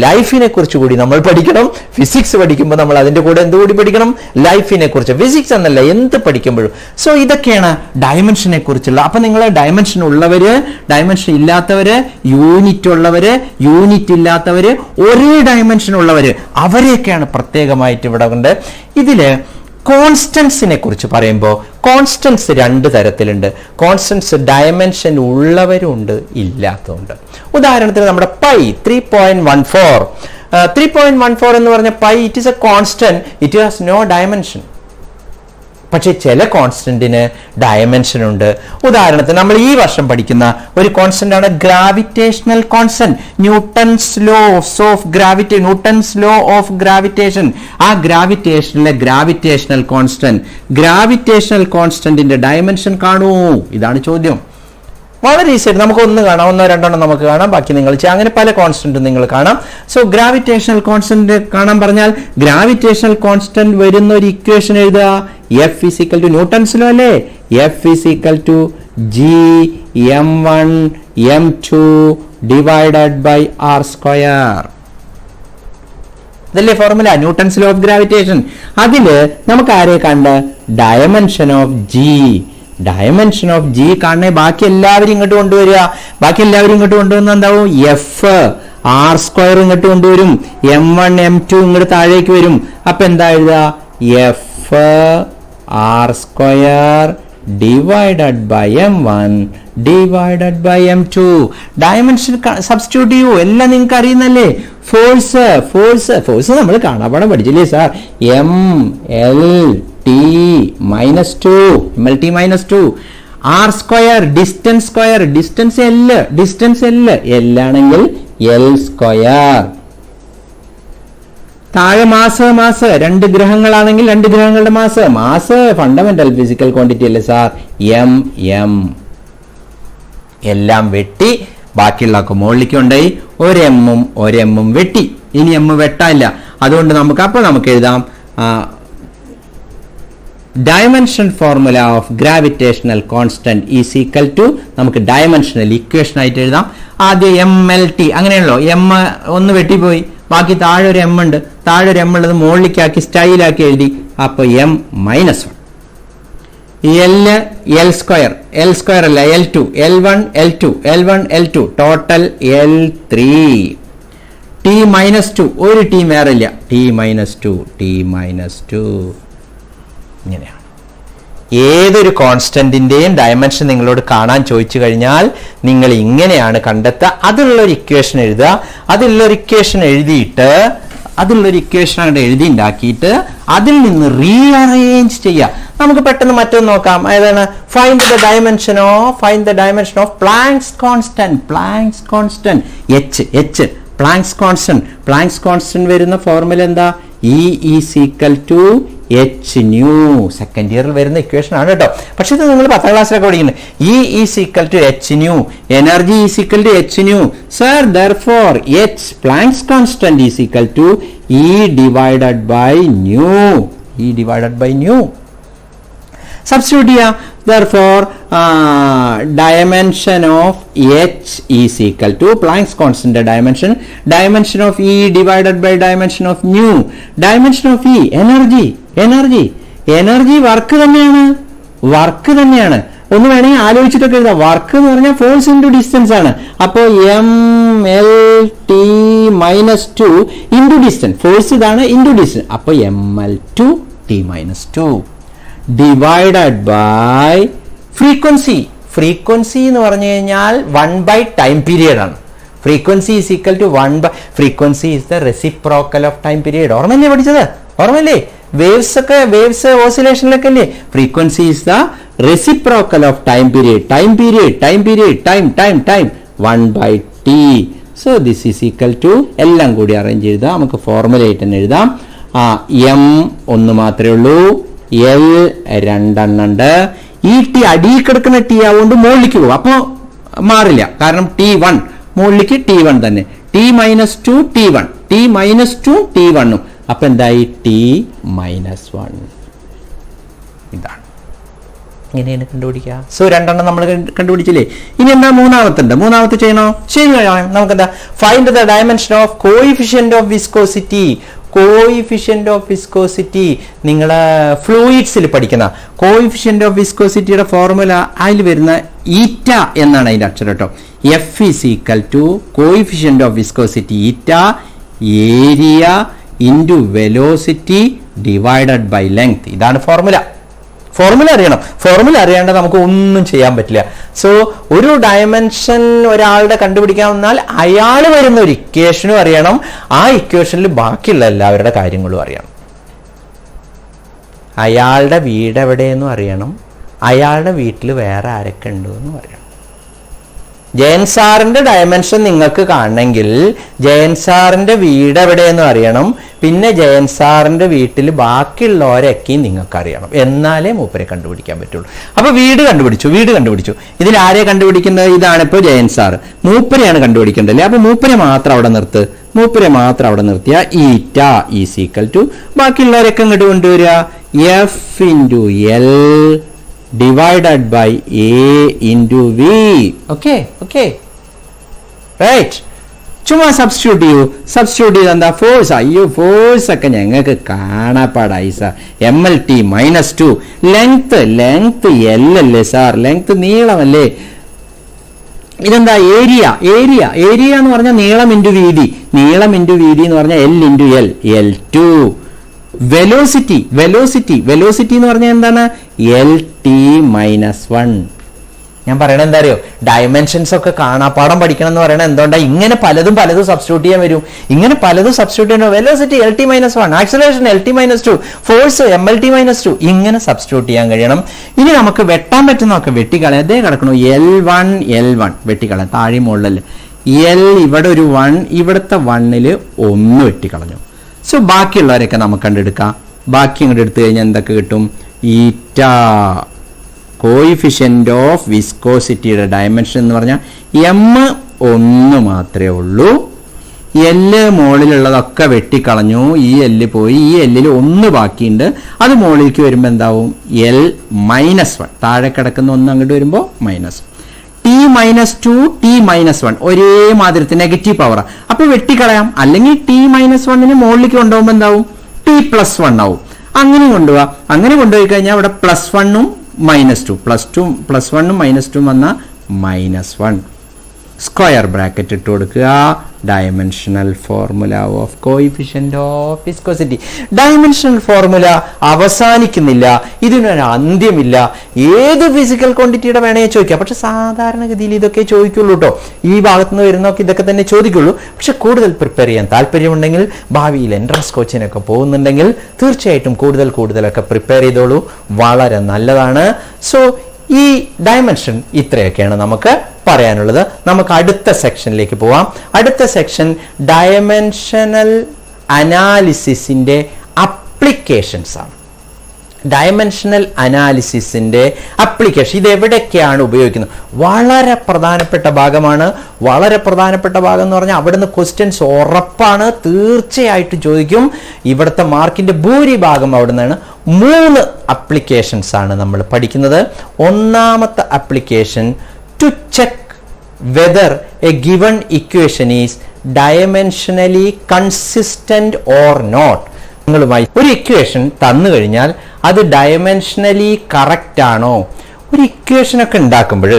ലൈഫിനെ കുറിച്ച് കൂടി നമ്മൾ പഠിക്കണം. ഫിസിക്സ് പഠിക്കുമ്പോൾ നമ്മൾ അതിൻ്റെ കൂടെ എന്തുകൂടി പഠിക്കണം? ലൈഫിനെ കുറിച്ച്. ഫിസിക്സ് എന്നല്ല, എന്ത് പഠിക്കുമ്പോഴും. സോ ഇതൊക്കെയാണ് ഡയമെൻഷനെ കുറിച്ചുള്ള. അപ്പൊ നിങ്ങൾ ഡയമെൻഷൻ ഉള്ളവര്, ഡയമെൻഷൻ ഇല്ലാത്തവര്, യൂണിറ്റ് ഉള്ളവര്, യൂണിറ്റ് ഇല്ലാത്തവര്, ഒരേ ഡയമെൻഷൻ ഉള്ളവര്, അവരെയൊക്കെയാണ് പ്രത്യേകമായിട്ട് ഇവിടെ കൊണ്ട്. ഇതില് കോൺസ്റ്റൻസിനെ കുറിച്ച് പറയുമ്പോൾ കോൺസ്റ്റൻസ് 2 തരത്തിലുണ്ട്. കോൺസ്റ്റൻസ് ഡയമെൻഷൻ ഉള്ളവരുണ്ട്, ഇല്ലാത്തതുണ്ട്. ഉദാഹരണത്തിന് നമ്മുടെ പൈ 3.14 3.14 എന്ന് പറഞ്ഞ pi, it is a constant, it has no dimension. പക്ഷെ ചില കോൺസ്റ്റന്റിന് ഡയമെൻഷൻ ഉണ്ട്. ഉദാഹരണത്തിന് നമ്മൾ ഈ വർഷം പഠിക്കുന്ന ഒരു കോൺസ്റ്റന്റ് ആണ് gravitational constant. Newton's law of gravitation. ആ ഗ്രാവിറ്റേഷണൽ കോൺസ്റ്റന്റ്, ഗ്രാവിറ്റേഷണൽ കോൺസ്റ്റന്റിന്റെ ഡയമെൻഷൻ കാണൂ, ഇതാണ് ചോദ്യം. വളരെ ഈസി ആയിട്ട് നമുക്ക് ഒന്ന് കാണാം, ഒന്നോ രണ്ടെണ്ണം നമുക്ക് കാണാം, ബാക്കി നിങ്ങൾ ചെയ്യാം. അങ്ങനെ പല കോൺസ്റ്റന്റും നിങ്ങൾ കാണാം. സോ ഗ്രാവിറ്റേഷണൽ കോൺസ്റ്റന്റ് കാണാൻ പറഞ്ഞാൽ ഗ്രാവിറ്റേഷണൽ കോൺസ്റ്റന്റ് വരുന്ന ഒരു ഇക്വേഷൻ എഴുതുക. F is equal to Newton's law അല്ലേ? F is equal to G(m1 m2) divided by R square. ഇതല്ലേ formula, Newton's law of gravitation. അതില് നമുക്ക് ആരെ കണ്ട് dimension of G. Dimension of G കാണണേ ബാക്കി എല്ലാവരും ഇങ്ങോട്ട് കൊണ്ടുവരിക. ബാക്കി എല്ലാവരും ഇങ്ങോട്ട് കൊണ്ടുവന്ന എന്താവും? എഫ് ആർ സ്ക്വയർ ഇങ്ങോട്ട് കൊണ്ടുവരും, m1 m2 ഇങ്ങോട്ട് താഴേക്ക് വരും. അപ്പൊ എന്താ എഴുതുക? F R square divided by m1 divided by m2. Dimension substitute ചെയ്യൂ, എല്ലാം നിങ്ങൾക്ക് അറിയുന്നല്ലേ. ഫോഴ്സ് ഫോഴ്സ് ഫോഴ്സ് നമ്മൾ കാണാപ്പാടം പഠിച്ചില്ലേ sir? MLT -2 R square distance square distance L ആണെങ്കിൽ L സ്ക്വയർ. താഴെ മാസ് രണ്ട് ഗ്രഹങ്ങളാണെങ്കിൽ രണ്ട് ഗ്രഹങ്ങളുടെ മാസ് ഫണ്ടമെന്റൽ ഫിസിക്കൽ ക്വാണ്ടിറ്റി അല്ലേ സാർ? M എല്ലാം വെട്ടി ബാക്കിയുള്ളതൊക്കെ മുകളിലേക്ക് കൊണ്ടുപോയി ഒരെമ്മും വെട്ടി. ഇനി എം വെട്ടാനില്ല, അതുകൊണ്ട് നമുക്ക് എഴുതാം dimension formula of gravitational constant is equal to, നമുക്ക് ഡയമെൻഷണൽ ഇക്വേഷൻ ആയിട്ട് എഴുതാം. ആദ്യം MLT അങ്ങനെയാണല്ലോ, എം ഒന്ന് വെട്ടിപ്പോയി, ബാക്കി താഴെ ഒരു എം ഉണ്ട്, താഴെ ഒരു എം ഉള്ളത് മുകളിലേക്കാക്കി സ്റ്റൈലാക്കി എഴുതി. അപ്പൊ M-1 L സ്ക്വയർ അല്ല L2 L1 L2 total L3 T-2 ഒരു T വേറെ ഇല്ല, T-2 ഇങ്ങനെയാണ്. ഏതൊരു കോൺസ്റ്റന്റിന്റെയും ഡയമെൻഷൻ നിങ്ങളോട് കാണാൻ ചോദിച്ചു കഴിഞ്ഞാൽ നിങ്ങൾ ഇങ്ങനെയാണ് കണ്ടെത്തുക. അതിലുള്ളൊരു ഇക്വേഷൻ എഴുതുക. അതിലുള്ളൊരു ഇക്വേഷൻ എഴുതി ഉണ്ടാക്കിയിട്ട് അതിൽ നിന്ന് റീഅറേഞ്ച് ചെയ്യുക. നമുക്ക് പെട്ടെന്ന് മറ്റൊന്ന് നോക്കാം. ഏതാണ്? Find the dimension of Planck's constant H Planck's constant വരുന്ന ഫോർമുല എന്താ? E is equal to hν. Second ഇയറിൽ വരുന്ന ഇക്വേഷൻ ആണ് കേട്ടോ, പക്ഷെ ഇത് നിങ്ങൾ 10ാം ക്ലാസ്സിലൊക്കെ പഠിക്കുന്നത്. E is equal to hν, energy is equal to hν. Sir therefore H Planck's constant is equal to E divided by nu. Substitute ചെയ്യാം. Therefore, dimension of H is equal to Planck's constant dimension of E divided by dimension of nu. Dimension of E, energy work തന്നെയാണ്. ഒന്ന് വേണമെങ്കിൽ ആലോചിച്ചിട്ടൊക്കെ എഴുതാം. Work എന്ന് പറഞ്ഞാൽ force into distance ആണ്. അപ്പോൾ MLT -2 into distance, force ഇതാണ് ഇൻറ്റു ഡിസ്റ്റൻസ്. അപ്പോൾ ML2 T-2 divided by frequency എന്ന് പറഞ്ഞു കഴിഞ്ഞാൽ 1 ടൈം പീരിയഡ് ആണ്. Frequency is equal to frequency is the reciprocal of time period. ഓർമ്മയില്ലേ പഠിച്ചത്? ഓർമ്മയില്ലേ? വേവ്സ് ഓസിലേഷനിലൊക്കെ അല്ലേ? Frequency is the reciprocal of time period 1/t. So this is equal to, എല്ലാം കൂടി അറേഞ്ച് ചെയ്താൽ നമുക്ക് ഫോർമുലേറ്റ് തന്നെ എഴുതാം. M ഒന്ന് മാത്രമേ ഉള്ളൂ, L രണ്ടെണ്ണുണ്ട്. ഈ T അടിയിൽ കിടക്കുന്ന T ആവുകൊണ്ട് മുകളിലേക്ക് പോകും, അപ്പോൾ മാറില്ല. കാരണം T1 മുകളിലേക്ക് T1 തന്നെ. T-2 T1 T-2 T1. അപ്പൊ എന്തായി? T-1. ഇതാണ്, ഇങ്ങനെയാണ് കണ്ടുപിടിക്കുക. സോ രണ്ടെണ്ണം നമ്മൾ കണ്ടുപിടിച്ചില്ലേ. ഇനി എന്താ മൂന്നാമത്തെ ചെയ്യണോ? ശരി, നമുക്ക് എന്താ? Find the dimension of coefficient of viscosity. നിങ്ങൾ ഫ്ലൂയിഡ്സിൽ പഠിക്കുന്ന കോയിഫിഷ്യന്റ് ഓഫ് വിസ്കോസിറ്റിയുടെ ഫോർമുല അതിൽ വരുന്ന ഈറ്റ എന്നാണ് അതിന്റെ അക്ഷരം കേട്ടോ. F is equal to coefficient of viscosity eta area into velocity divided by length. ഇതാണ് ഫോർമുല അറിയണം. ഫോർമുല അറിയാണ്ട് നമുക്ക് ഒന്നും ചെയ്യാൻ പറ്റില്ല. സോ ഒരു ഡയമെൻഷൻ ഒരാളുടെ കണ്ടുപിടിക്കാൻ വന്നാൽ അയാൾ വരുന്ന ഒരു ഇക്വേഷനും അറിയണം, ആ ഇക്വേഷനിൽ ബാക്കിയുള്ള എല്ലാവരുടെ കാര്യങ്ങളും അറിയണം. അയാളുടെ വീട് എവിടെയെന്നും അറിയണം, അയാളുടെ വീട്ടിൽ വേറെ ആരൊക്കെ ഉണ്ടെന്നും അറിയണം. ജയൻ സാറിന്റെ ഡയമെൻഷൻ നിങ്ങൾക്ക് കാണണമെങ്കിൽ ജയൻ സാറിന്റെ വീട് എവിടെയെന്ന് അറിയണം, പിന്നെ ജയൻ സാറിന്റെ വീട്ടിൽ ബാക്കിയുള്ളവരൊക്കെ നിങ്ങൾക്ക് അറിയണം, എന്നാലേ മൂപ്പരെ കണ്ടുപിടിക്കാൻ പറ്റുള്ളൂ. അപ്പൊ വീട് കണ്ടുപിടിച്ചു. ഇതിൽ ആരെ കണ്ടുപിടിക്കുന്നത്? ഇതാണ് ഇപ്പോൾ ജയൻ സാർ, മൂപ്പരെയാണ് കണ്ടുപിടിക്കേണ്ടല്ലേ. അപ്പൊ മൂപ്പരെ മാത്രം അവിടെ നിർത്തിയ ഈറ്റ ഈസ് ഈക്വൽ ടു ബാക്കിയുള്ളവരൊക്കെ ഇങ്ങോട്ട് കൊണ്ടുവരിക, F into L divided by a into v. Okay, right. ചുമ്മാ സബ്സ്റ്റിറ്റ്യൂട്ട് ചെയ്ത് എന്താ ഫോഴ്സ്, അയ്യോ ഫോഴ്സ് ഒക്കെ ഞങ്ങൾക്ക് കാണാപ്പാടായി സാർ. MLT -2 ലെങ്ത് എൽ അല്ലേ സാർ, ലെങ്ത് നീളമല്ലേ. ഇതെന്താ ഏരിയ എന്ന് പറഞ്ഞാൽ നീളം ഇൻറ്റു വീതി എന്ന് പറഞ്ഞാൽ L into L L2. Velocity എന്ന് പറഞ്ഞാൽ എന്താണ്? LT-1. ഞാൻ പറയണത് എന്താ അറിയോ, ഡയമെൻഷൻസ് ഒക്കെ കാണാപ്പാടം പഠിക്കണം എന്ന് പറയണത് എന്തുകൊണ്ടാ? ഇങ്ങനെ പലതും സബ്സ്റ്റിറ്റ്യൂട്ട് ചെയ്യാൻ വരും. Velocity LT-1, acceleration LT-2, force MLT-2, ഇങ്ങനെ സബ്സ്റ്റിറ്റ്യൂട്ട് ചെയ്യാൻ കഴിയണം. ഇനി നമുക്ക് വെട്ടാൻ പറ്റുന്നതൊക്കെ വെട്ടിക്കളയാം. അതേ കിടക്കണു L1 വെട്ടിക്കളയാം, താഴെ മുകളിലല്ലേ. L ഇവിടെ ഒരു 1, ഇവിടുത്തെ 1ൽ 1 വെട്ടിക്കളഞ്ഞു. സോ ബാക്കിയുള്ളവരൊക്കെ നമുക്ക് കണ്ടെടുക്കാം. ബാക്കി ഇങ്ങോട്ട് എടുത്തു കഴിഞ്ഞാൽ എന്തൊക്കെ കിട്ടും? ഈറ്റ കോയിഫിഷ്യന്റ് ഓഫ് വിസ്കോസിറ്റിയുടെ ഡയമെൻഷൻ എന്ന് പറഞ്ഞാൽ M1 മാത്രമേ ഉള്ളൂ. എല്ല് മുകളിലുള്ളതൊക്കെ വെട്ടിക്കളഞ്ഞു, ഈ എല്ല് പോയി, ഈ എല്ലിൽ 1 ബാക്കിയുണ്ട്. അത് മുകളിലേക്ക് വരുമ്പോൾ എന്താവും? L-1. താഴെ കിടക്കുന്ന 1 അങ്ങോട്ട് വരുമ്പോൾ മൈനസ്. T-2 T-1 ഒരേ മാതിരത്തെ നെഗറ്റീവ് പവർ. അപ്പൊ വെട്ടിക്കളയാം. അല്ലെങ്കിൽ T-1ന് മുകളിലേക്ക് കൊണ്ടുപോകുമ്പോൾ എന്താവും? T+1 ആവും. അങ്ങനെ കൊണ്ടുപോവാ. അങ്ങനെ കൊണ്ടുപോയി കഴിഞ്ഞാൽ ഇവിടെ +1ഉം -2, +1ഉം -2 വന്നാൽ -1. സ്ക്വയർ ബ്രാക്കറ്റ് ഇട്ട് കൊടുക്കുക. Dimensional formula of coefficient of viscosity. Dimensional formula അവസാനിക്കുന്നില്ല, ഇതിനൊരു അന്ത്യമില്ല. ഏത് ഫിസിക്കൽ ക്വാണ്ടിറ്റിയുടെ വേണേ ചോദിക്കാം, പക്ഷെ സാധാരണഗതിയിൽ ഇതൊക്കെ ചോദിക്കുള്ളൂ കേട്ടോ. ഈ ഭാഗത്തുനിന്ന് വരുന്നൊക്കെ ഇതൊക്കെ തന്നെ ചോദിക്കുള്ളൂ. പക്ഷെ കൂടുതൽ പ്രിപ്പയർ ചെയ്യാൻ താല്പര്യമുണ്ടെങ്കിൽ, ഭാവിയിൽ എൻട്രൻസ് കോച്ചിനൊക്കെ പോകുന്നുണ്ടെങ്കിൽ തീർച്ചയായിട്ടും കൂടുതലൊക്കെ പ്രിപ്പയർ ചെയ്തോളൂ, വളരെ നല്ലതാണ്. സോ ഈ ഡയമെൻഷൻ ഇത്രയൊക്കെയാണ് നമുക്ക് പറയാനുള്ളത്. നമുക്ക് അടുത്ത സെക്ഷനിലേക്ക് പോവാം. അടുത്ത സെക്ഷൻ ഡയമെൻഷണൽ അനാലിസിസിന്റെ അപ്ലിക്കേഷൻസ് ആണ്. ഡയമെൻഷണൽ അനാലിസിസിന്റെ അപ്ലിക്കേഷൻ ഇത് എവിടെയൊക്കെയാണ് ഉപയോഗിക്കുന്നത്? വളരെ പ്രധാനപ്പെട്ട ഭാഗമാണ്. വളരെ പ്രധാനപ്പെട്ട ഭാഗം എന്ന് പറഞ്ഞാൽ അവിടുന്ന് ക്വസ്റ്റ്യൻസ് ഉറപ്പാണ്, തീർച്ചയായിട്ടും ചോദിക്കും. ഇവിടുത്തെ മാർക്കിന്റെ ഭൂരിഭാഗം അവിടെ നിന്നാണ്. 3 അപ്ലിക്കേഷൻസ് ആണ് നമ്മൾ പഠിക്കുന്നത്. ഒന്നാമത്തെ application, to check whether a given equation is dimensionally consistent or not. നിങ്ങളുമായി ഒരു ഇക്വേഷൻ തന്നു കഴിഞ്ഞാൽ അത് ഡയമെൻഷനലി കറക്റ്റ് ആണോ? ഒരു ഇക്വേഷനൊക്കെ ഉണ്ടാക്കുമ്പോൾ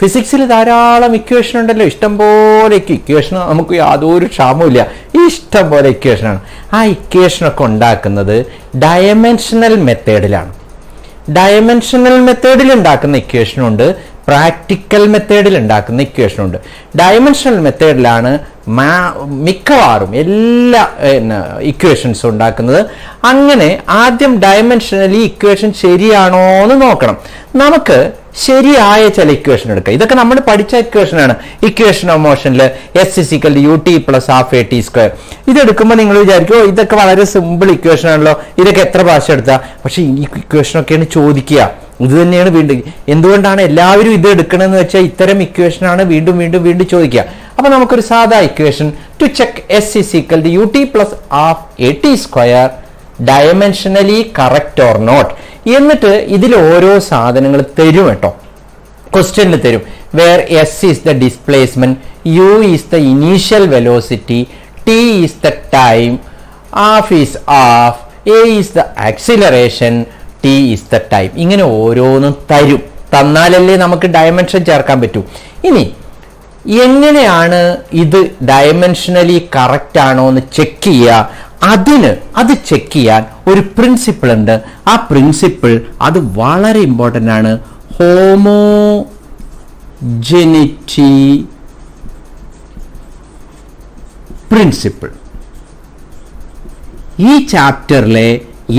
ഫിസിക്സിൽ ധാരാളം ഇക്വേഷൻ ഉണ്ടല്ലോ, ഇഷ്ടംപോലെ ഇക്വേഷൻ, നമുക്ക് യാതൊരു ക്ഷാമവുമില്ല, ഇഷ്ടംപോലെ ഇക്വേഷനാണ്. ആ ഇക്വേഷനൊക്കെ ഉണ്ടാക്കുന്നത് ഡയമെൻഷണൽ മെത്തേഡിലാണ്. ഡയമെൻഷണൽ മെത്തേഡിൽ ഉണ്ടാക്കുന്ന ഇക്വേഷനുണ്ട്, പ്രാക്ടിക്കൽ മെത്തേഡിൽ ഉണ്ടാക്കുന്ന ഇക്വേഷനുണ്ട്. ഡയമെൻഷണൽ മെത്തേഡിലാണ് മിക്കവാറും എല്ലാ ഇക്വേഷൻസും ഉണ്ടാക്കുന്നത്. അങ്ങനെ ആദ്യം ഡയമെൻഷനലി ഇക്വേഷൻ ശരിയാണോ എന്ന് നോക്കണം. നമുക്ക് ശരിയായ ചില ഇക്വേഷൻ എടുക്കാം. ഇതൊക്കെ നമ്മൾ പഠിച്ച ഇക്വേഷനാണ്. Equation of മോഷനിൽ S=ut + ½ at². ഇതെടുക്കുമ്പോൾ നിങ്ങൾ വിചാരിക്കും ഇതൊക്കെ വളരെ സിമ്പിൾ ഇക്വേഷൻ ആണല്ലോ, ഇതൊക്കെ എത്ര പ്രാവശ്യം എടുത്താൽ. പക്ഷെ ഈ ഇക്വേഷനൊക്കെയാണ് ചോദിക്കുക. ഇത് തന്നെയാണ് വീണ്ടും. എന്തുകൊണ്ടാണ് എല്ലാവരും ഇത് എടുക്കണമെന്ന് വെച്ചാൽ ഇത്തരം ഇക്വേഷനാണ് വീണ്ടും ചോദിക്കുക. അപ്പൊ നമുക്കൊരു സാധാ equation, to check S=ut + ½ at² dimensionally correct or not. എന്നിട്ട് ഇതിൽ ഓരോ സാധനങ്ങൾ തരും കേട്ടോ, ക്വസ്റ്റ്യനിൽ തരും. Where S is the displacement, U is the initial velocity, T is the time, half is half, A is the acceleration, T is the time. ഇങ്ങനെ ഓരോന്നും തരും. തന്നാലല്ലേ നമുക്ക് ഡയമെൻഷൻ ചേർക്കാൻ പറ്റൂ. ഇനി എങ്ങനെയാണ് ഇത് ഡയമെൻഷനലി കറക്റ്റ് ആണോ എന്ന് ചെക്ക് ചെയ്യുക? അത് ചെക്ക് ചെയ്യാൻ ഒരു പ്രിൻസിപ്പിൾ ഉണ്ട്. ആ പ്രിൻസിപ്പിൾ അത് വളരെ ഇമ്പോർട്ടൻ്റ് ആണ്. ഹോമോജെനിറ്റി പ്രിൻസിപ്പിൾ. ഈ ചാപ്റ്ററിലെ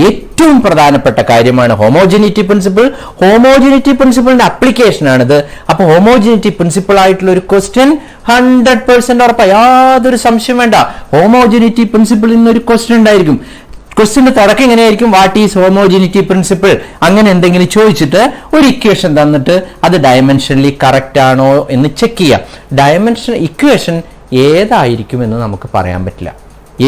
ഏറ്റവും പ്രധാനപ്പെട്ട കാര്യമാണ് ഹോമോജിനിറ്റി പ്രിൻസിപ്പിൾ. ഹോമോജിനിറ്റി പ്രിൻസിപ്പിളിന്റെ അപ്ലിക്കേഷൻ ആണിത്. അപ്പൊ ഹോമോജിനിറ്റി പ്രിൻസിപ്പിൾ ആയിട്ടുള്ള ഒരു ക്വസ്റ്റ്യൻ 100% ഉറപ്പാ, യാതൊരു സംശയം വേണ്ട. ഹോമോജിനിറ്റി പ്രിൻസിപ്പിളിൽ നിന്നൊരു ക്വസ്റ്റ്യൻ ഉണ്ടായിരിക്കും. ക്വസ്റ്റ്യന്റെ തുടക്കം എങ്ങനെയായിരിക്കും? വാട്ട് ഈസ് ഹോമോജിനിറ്റി പ്രിൻസിപ്പിൾ, അങ്ങനെ എന്തെങ്കിലും ചോദിച്ചിട്ട് ഒരു ഇക്വേഷൻ തന്നിട്ട് അത് ഡയമെൻഷനലി കറക്റ്റ് ആണോ എന്ന് ചെക്ക് ചെയ്യാം. ഡയമെൻഷൻ ഇക്വേഷൻ ഏതായിരിക്കും എന്ന് നമുക്ക് പറയാൻ പറ്റില്ല.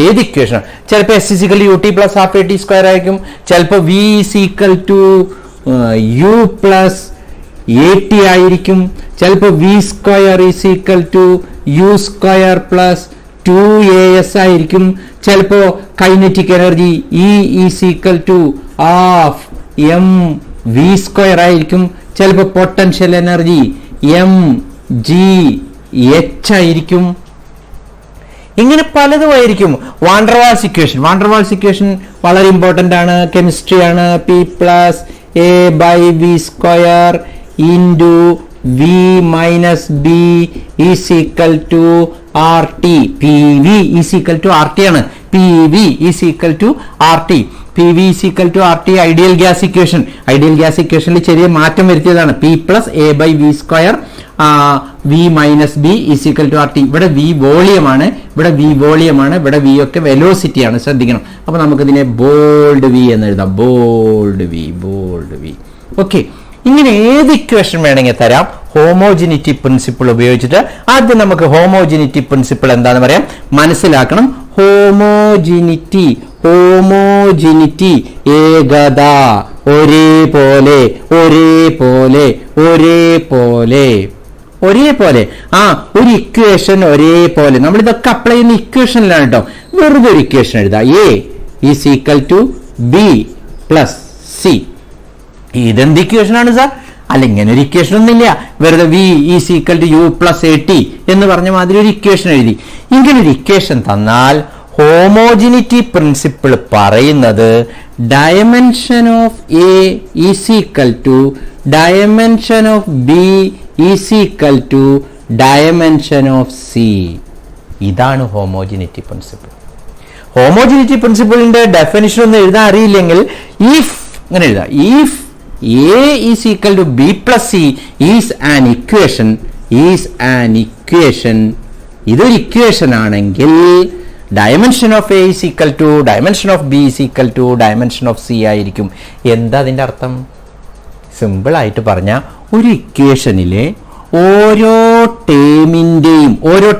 ഏത് ഇക്വേഷൻ? ചിലപ്പോൾ S = ut + ½ at² ആയിരിക്കും, ചിലപ്പോൾ v = u + at ആയിരിക്കും, ചിലപ്പോൾ v² = u² + 2as ആയിരിക്കും, ചിലപ്പോൾ കൈനറ്റിക് എനർജി E = ½ ആയിരിക്കും, ചിലപ്പോൾ പൊട്ടൻഷ്യൽ എനർജി mgh ആയിരിക്കും. ഇങ്ങനെ പലതുമായിരിക്കും. വാണ്ടർവാൾസ് ഇക്വേഷൻ വളരെ ഇമ്പോർട്ടന്റ് ആണ്, കെമിസ്ട്രി ആണ്. P + a/v² × v - b = RT. PV = RT ആണ്. PV = RT. PV = RT ideal gas ഇക്വേഷനിൽ ചെറിയ മാറ്റം വരുത്തിയതാണ്. P + a/v² v - b = RT. ഇവിടെ v വോളിയം ആണ്, ഇവിടെ v ഒക്കെ വെലോസിറ്റി ആണ്, ശ്രദ്ധിക്കണം. അപ്പൊ നമുക്കിതിനെ ബോൾഡ് v എന്ന് എഴുതാം. Bold v. ഓക്കെ, ഇങ്ങനെ ഏത് ഇക്വേഷൻ വേണമെങ്കിൽ തരാം ഹോമോജിനിറ്റി പ്രിൻസിപ്പിൾ ഉപയോഗിച്ചിട്ട്. ആദ്യം നമുക്ക് ഹോമോജിനിറ്റി പ്രിൻസിപ്പിൾ എന്താന്ന് പറയാം, മനസ്സിലാക്കണം. ഹോമോജിനിറ്റി ഏകത, ഒരേപോലെ. ഒരു ഇക്വേഷൻ ഒരേപോലെ. നമ്മൾ ഇതൊക്കെ അപ്ലൈ ചെയ്യുന്ന ഇക്വേഷനിലാണ് കേട്ടോ. വെറുതെ ഒരു ഇക്വേഷൻ എഴുതാം. A = b + c. ഇതെന്ത് ഇക്വേഷൻ ആണ് സാർ? അല്ല, ഇങ്ങനെ ഒരു ഇക്വേഷൻ ഒന്നുമില്ല. വെറുതെ v = u + at എന്ന് പറഞ്ഞ മാതിരി ഒരു ഇക്വേഷൻ എഴുതി. ഇങ്ങനെ ഒരു ഇക്വേഷൻ തന്നാൽ ഹോമോജിനിറ്റി പ്രിൻസിപ്പിൾ പറയുന്നത് dimension of A = dimension of B = dimension of C. ഇതാണ് ഹോമോജിനിറ്റി പ്രിൻസിപ്പിൾ. ഹോമോജിനിറ്റി പ്രിൻസിപ്പിളിന്റെ ഡെഫിനിഷൻ ഒന്നും എഴുതാൻ അറിയില്ലെങ്കിൽ ഇങ്ങനെ എഴുതാം. If A = b + c is an equation, ഇതൊരു ഇക്വേഷൻ ആണെങ്കിൽ dimension of A = dimension of B = dimension of C ആയിരിക്കും. എന്താ അതിന്റെ അർത്ഥം? സിമ്പിൾ ആയിട്ട് പറഞ്ഞാൽ, ഒരു ഇക്വേഷനിലെ ഓരോ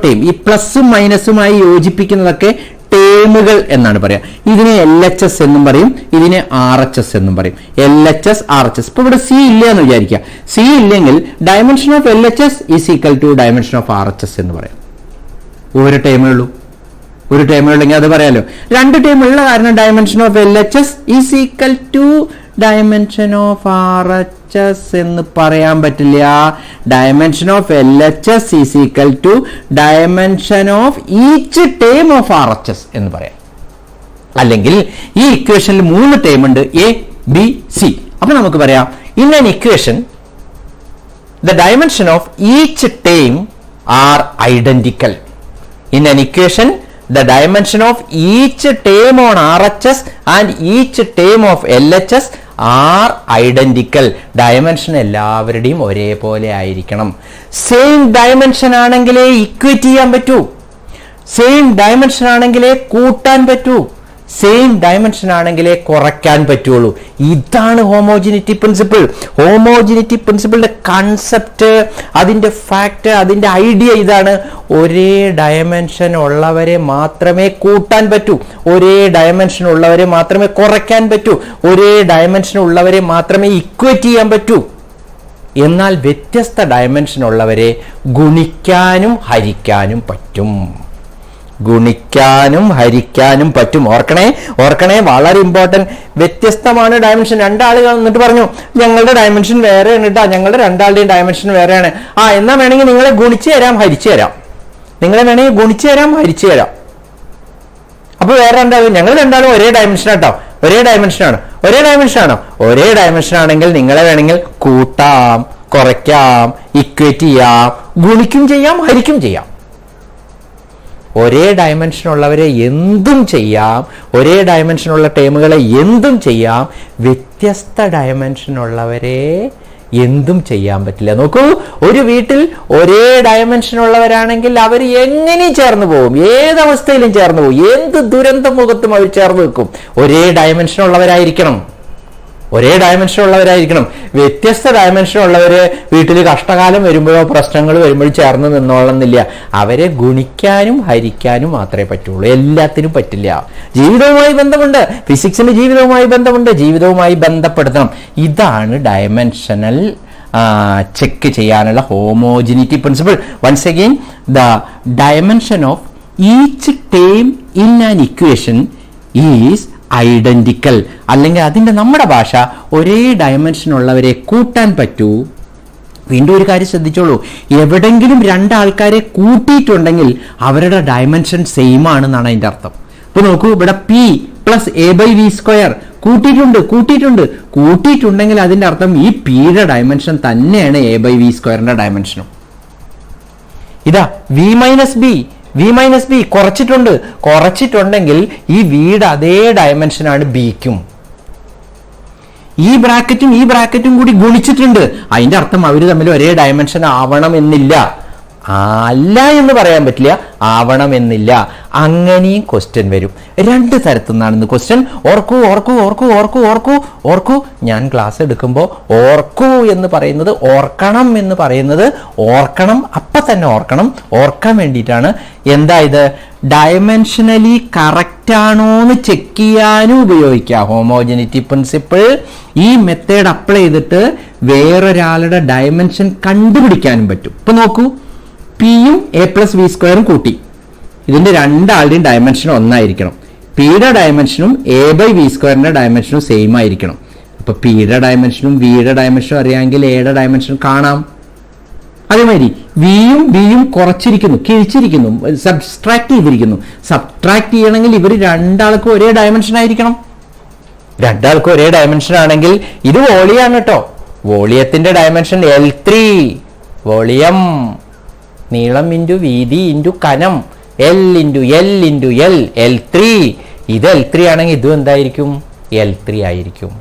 ടേം ഈ പ്ലസും മൈനസുമായി യോജിപ്പിക്കുന്നതൊക്കെ ടേമുകൾ എന്നാണ് പറയാ. ഇതിനെ LHS എന്നും പറയും, ഇതിനെ RHS എന്നും പറയും. LHS, RHS. ഇപ്പൊ ഇവിടെ C ഇല്ല എന്ന് വിചാരിക്കുക. C ഇല്ലെങ്കിൽ dimension of LHS = dimension of RHS എന്ന് പറയാം. ഒരു ടേമേ ഉള്ളെങ്കിൽ അത് പറയാലോ. രണ്ട് ടേം ഉള്ള കാരണം dimension of LHS = dimension of RHS എന്ന് പറയാൻ പറ്റില്ല. Dimension of LHS = dimension of each term of RHS എന്ന് പറയാം. അല്ലെങ്കിൽ ഈ ഇക്വേഷനിൽ 3 ടേം ഉണ്ട്, A, B, C. അപ്പൊ നമുക്ക് പറയാം, in an equation the dimension of each term are identical. In an equation the dimension of each term on RHS and each term of LHS are identical. Dimension എല്ലാവരുടെയും ഒരേപോലെ ആയിരിക്കണം. Same dimension ആണെങ്കിലേ equate ചെയ്യാൻ പറ്റൂ, same dimension ആണെങ്കിലേ കൂട്ടാൻ പറ്റൂ, same dimension ആണെങ്കിലേ കുറയ്ക്കാൻ പറ്റുള്ളൂ. ഇതാണ് ഹോമോജിനിറ്റി പ്രിൻസിപ്പിൾ. ഹോമോജിനിറ്റി പ്രിൻസിപ്പിളിന്റെ കൺസെപ്റ്റ്, അതിന്റെ ഫാക്ട്, അതിന്റെ ഐഡിയ ഇതാണ്. ഒരേ ഡയമെൻഷൻ ഉള്ളവരെ മാത്രമേ കൂട്ടാൻ പറ്റൂ, ഒരേ ഡയമെൻഷൻ ഉള്ളവരെ മാത്രമേ കുറയ്ക്കാൻ പറ്റൂ, ഒരേ ഡയമെൻഷൻ ഉള്ളവരെ മാത്രമേ ഇക്വേറ്റ് ചെയ്യാൻ പറ്റൂ. എന്നാൽ വ്യത്യസ്ത ഡയമെൻഷൻ ഉള്ളവരെ ഗുണിക്കാനും ഹരിക്കാനും പറ്റും. ഓർക്കണേ, വളരെ ഇമ്പോർട്ടന്റ്. വ്യത്യസ്തമാണ് ഡയമെൻഷൻ. രണ്ടാളുകൾ എന്നിട്ട് പറഞ്ഞു, ഞങ്ങളുടെ ഡയമെൻഷൻ വേറെയാണ് കേട്ടോ, ഞങ്ങളുടെ രണ്ടാളുടെയും ഡയമെൻഷൻ വേറെയാണ്. എന്നാ വേണമെങ്കിൽ നിങ്ങളെ ഗുണിച്ചു തരാം, ഹരിച്ചു തരാം. അപ്പൊ വേറെ രണ്ടാളും, ഞങ്ങൾ രണ്ടാളും ഒരേ ഡയമെൻഷൻ ആട്ടോ, ഒരേ ഡയമെൻഷൻ ആണെങ്കിൽ നിങ്ങളെ വേണമെങ്കിൽ കൂട്ടാം, കുറയ്ക്കാം, ഇക്വേറ്റ് ചെയ്യാം, ഗുണിക്കും ചെയ്യാം, ഹരിക്കും ചെയ്യാം. ഒരേ ഡയമെൻഷനുള്ളവരെ എന്തും ചെയ്യാം, ഒരേ ഡയമെൻഷനുള്ള ടേമുകളെ എന്തും ചെയ്യാം. വ്യത്യസ്ത ഡയമെൻഷനുള്ളവരെ എന്തും ചെയ്യാൻ പറ്റില്ല. നോക്കൂ, ഒരു വീട്ടിൽ ഒരേ ഡയമെൻഷനുള്ളവരാണെങ്കിൽ അവർ എങ്ങനെയും ചേർന്ന് പോകും, ഏതവസ്ഥയിലും ചേർന്ന് പോകും, എന്ത് ദുരന്ത മുഖത്തും അവർ ചേർന്ന് വെക്കും. ഒരേ ഡയമെൻഷനുള്ളവരായിരിക്കണം. വ്യത്യസ്ത ഡയമെൻഷനുള്ളവര് വീട്ടിൽ കഷ്ടകാലം വരുമ്പോഴോ പ്രശ്നങ്ങൾ വരുമ്പോഴോ ചേർന്ന് നിന്നോളന്നില്ല. അവരെ ഗുണിക്കാനും ഹരിക്കാനും മാത്രമേ പറ്റുള്ളൂ, എല്ലാത്തിനും പറ്റില്ല. ജീവിതവുമായി ബന്ധമുണ്ട്, ഫിസിക്സിന് ജീവിതവുമായി ബന്ധമുണ്ട്, ജീവിതവുമായി ബന്ധപ്പെടുത്തണം. ഇതാണ് ഡയമെൻഷനൽ ചെക്ക് ചെയ്യാനുള്ള homogeneity principle. Once again, the dimension of each term in an equation is identical. അല്ലെങ്കിൽ അതിൻ്റെ നമ്മുടെ ഭാഷ ഒരേ ഡയമെൻഷനുള്ളവരെ കൂട്ടാൻ പറ്റൂ. വീണ്ടും ഒരു കാര്യം ശ്രദ്ധിച്ചോളൂ, എവിടെങ്കിലും രണ്ടാൾക്കാരെ കൂട്ടിയിട്ടുണ്ടെങ്കിൽ അവരുടെ ഡയമെൻഷൻ സെയിം ആണെന്നാണ് അതിൻ്റെ അർത്ഥം. ഇപ്പൊ നോക്കൂ, ഇവിടെ P പ്ലസ് A/V² കൂട്ടിയിട്ടുണ്ടെങ്കിൽ അതിൻ്റെ അർത്ഥം ഈ Pയുടെ ഡയമെൻഷൻ തന്നെയാണ് A/V² ഡയമെൻഷനും. ഇതാ V - B കുറച്ചിട്ടുണ്ടെങ്കിൽ ഈ വീട് അതേ ഡയമെൻഷനാണ് ബിക്കും. ഈ ബ്രാക്കറ്റും കൂടി ഗുണിച്ചിട്ടുണ്ട്, അതിന്റെ അർത്ഥം അവർ തമ്മിൽ ഒരേ ഡയമെൻഷൻ ആവണമെന്നില്ല. അല്ല എന്ന് പറയാൻ പറ്റില്ല, ആവണമെന്നില്ല. അങ്ങനെയും ക്വസ്റ്റ്യൻ വരും. രണ്ട് തരത്തിൽ നിന്നാണ് ഇന്ന് ക്വസ്റ്റ്യൻ. ഓർക്കൂ, ഞാൻ ക്ലാസ് എടുക്കുമ്പോൾ ഓർക്കൂ എന്ന് പറയുന്നത്, ഓർക്കണം എന്ന് പറയുന്നത്, ഓർക്കണം, അപ്പൊ തന്നെ ഓർക്കാൻ വേണ്ടിയിട്ടാണ്. എന്താ ഇത്? ഡയമെൻഷനലി കറക്റ്റ് ആണോ എന്ന് ചെക്ക് ചെയ്യാനും ഉപയോഗിക്കാം ഹോമോജനിറ്റി പ്രിൻസിപ്പിൾ. ഈ മെത്തേഡ് അപ്ലൈ ചെയ്തിട്ട് വേറൊരാളുടെ ഡയമെൻഷൻ കണ്ടുപിടിക്കാനും പറ്റും. ഇപ്പൊ നോക്കൂ, പിയും A+V² കൂട്ടി. ഇതിന്റെ രണ്ടാളുടെയും ഡയമെൻഷൻ ഒന്നായിരിക്കണം. പിയുടെ ഡയമെൻഷനും A/V² ഡയമെൻഷനും സെയിം ആയിരിക്കണം. അപ്പൊ പിയുടെ ഡയമെൻഷനും വിയുടെ ഡയമെൻഷനും അറിയാമെങ്കിൽ എയുടെ ഡയമെൻഷൻ കാണാം. അതേമാതിരി വിയും ബിയും കിഴിച്ചിരിക്കുന്നു, സബ്സ്ട്രാക്ട് ചെയ്തിരിക്കുന്നു. സബ്ട്രാക്ട് ചെയ്യണമെങ്കിൽ ഇവർ രണ്ടാൾക്കും ഒരേ ഡയമെൻഷൻ ആയിരിക്കണം. രണ്ടാൾക്കും ഒരേ ഡയമെൻഷൻ ആണെങ്കിൽ ഇത് വോളിയാണ് കേട്ടോ. വോളിയത്തിന്റെ ഡയമെൻഷൻ L3. വോളിയം നീളം ഇൻറ്റു വീതി ഇൻറ്റു കനം, L ഇൻറ്റു L L3. ഇത് L3 ആണെങ്കിൽ ഇതും എന്തായിരിക്കും? L3 ആയിരിക്കും.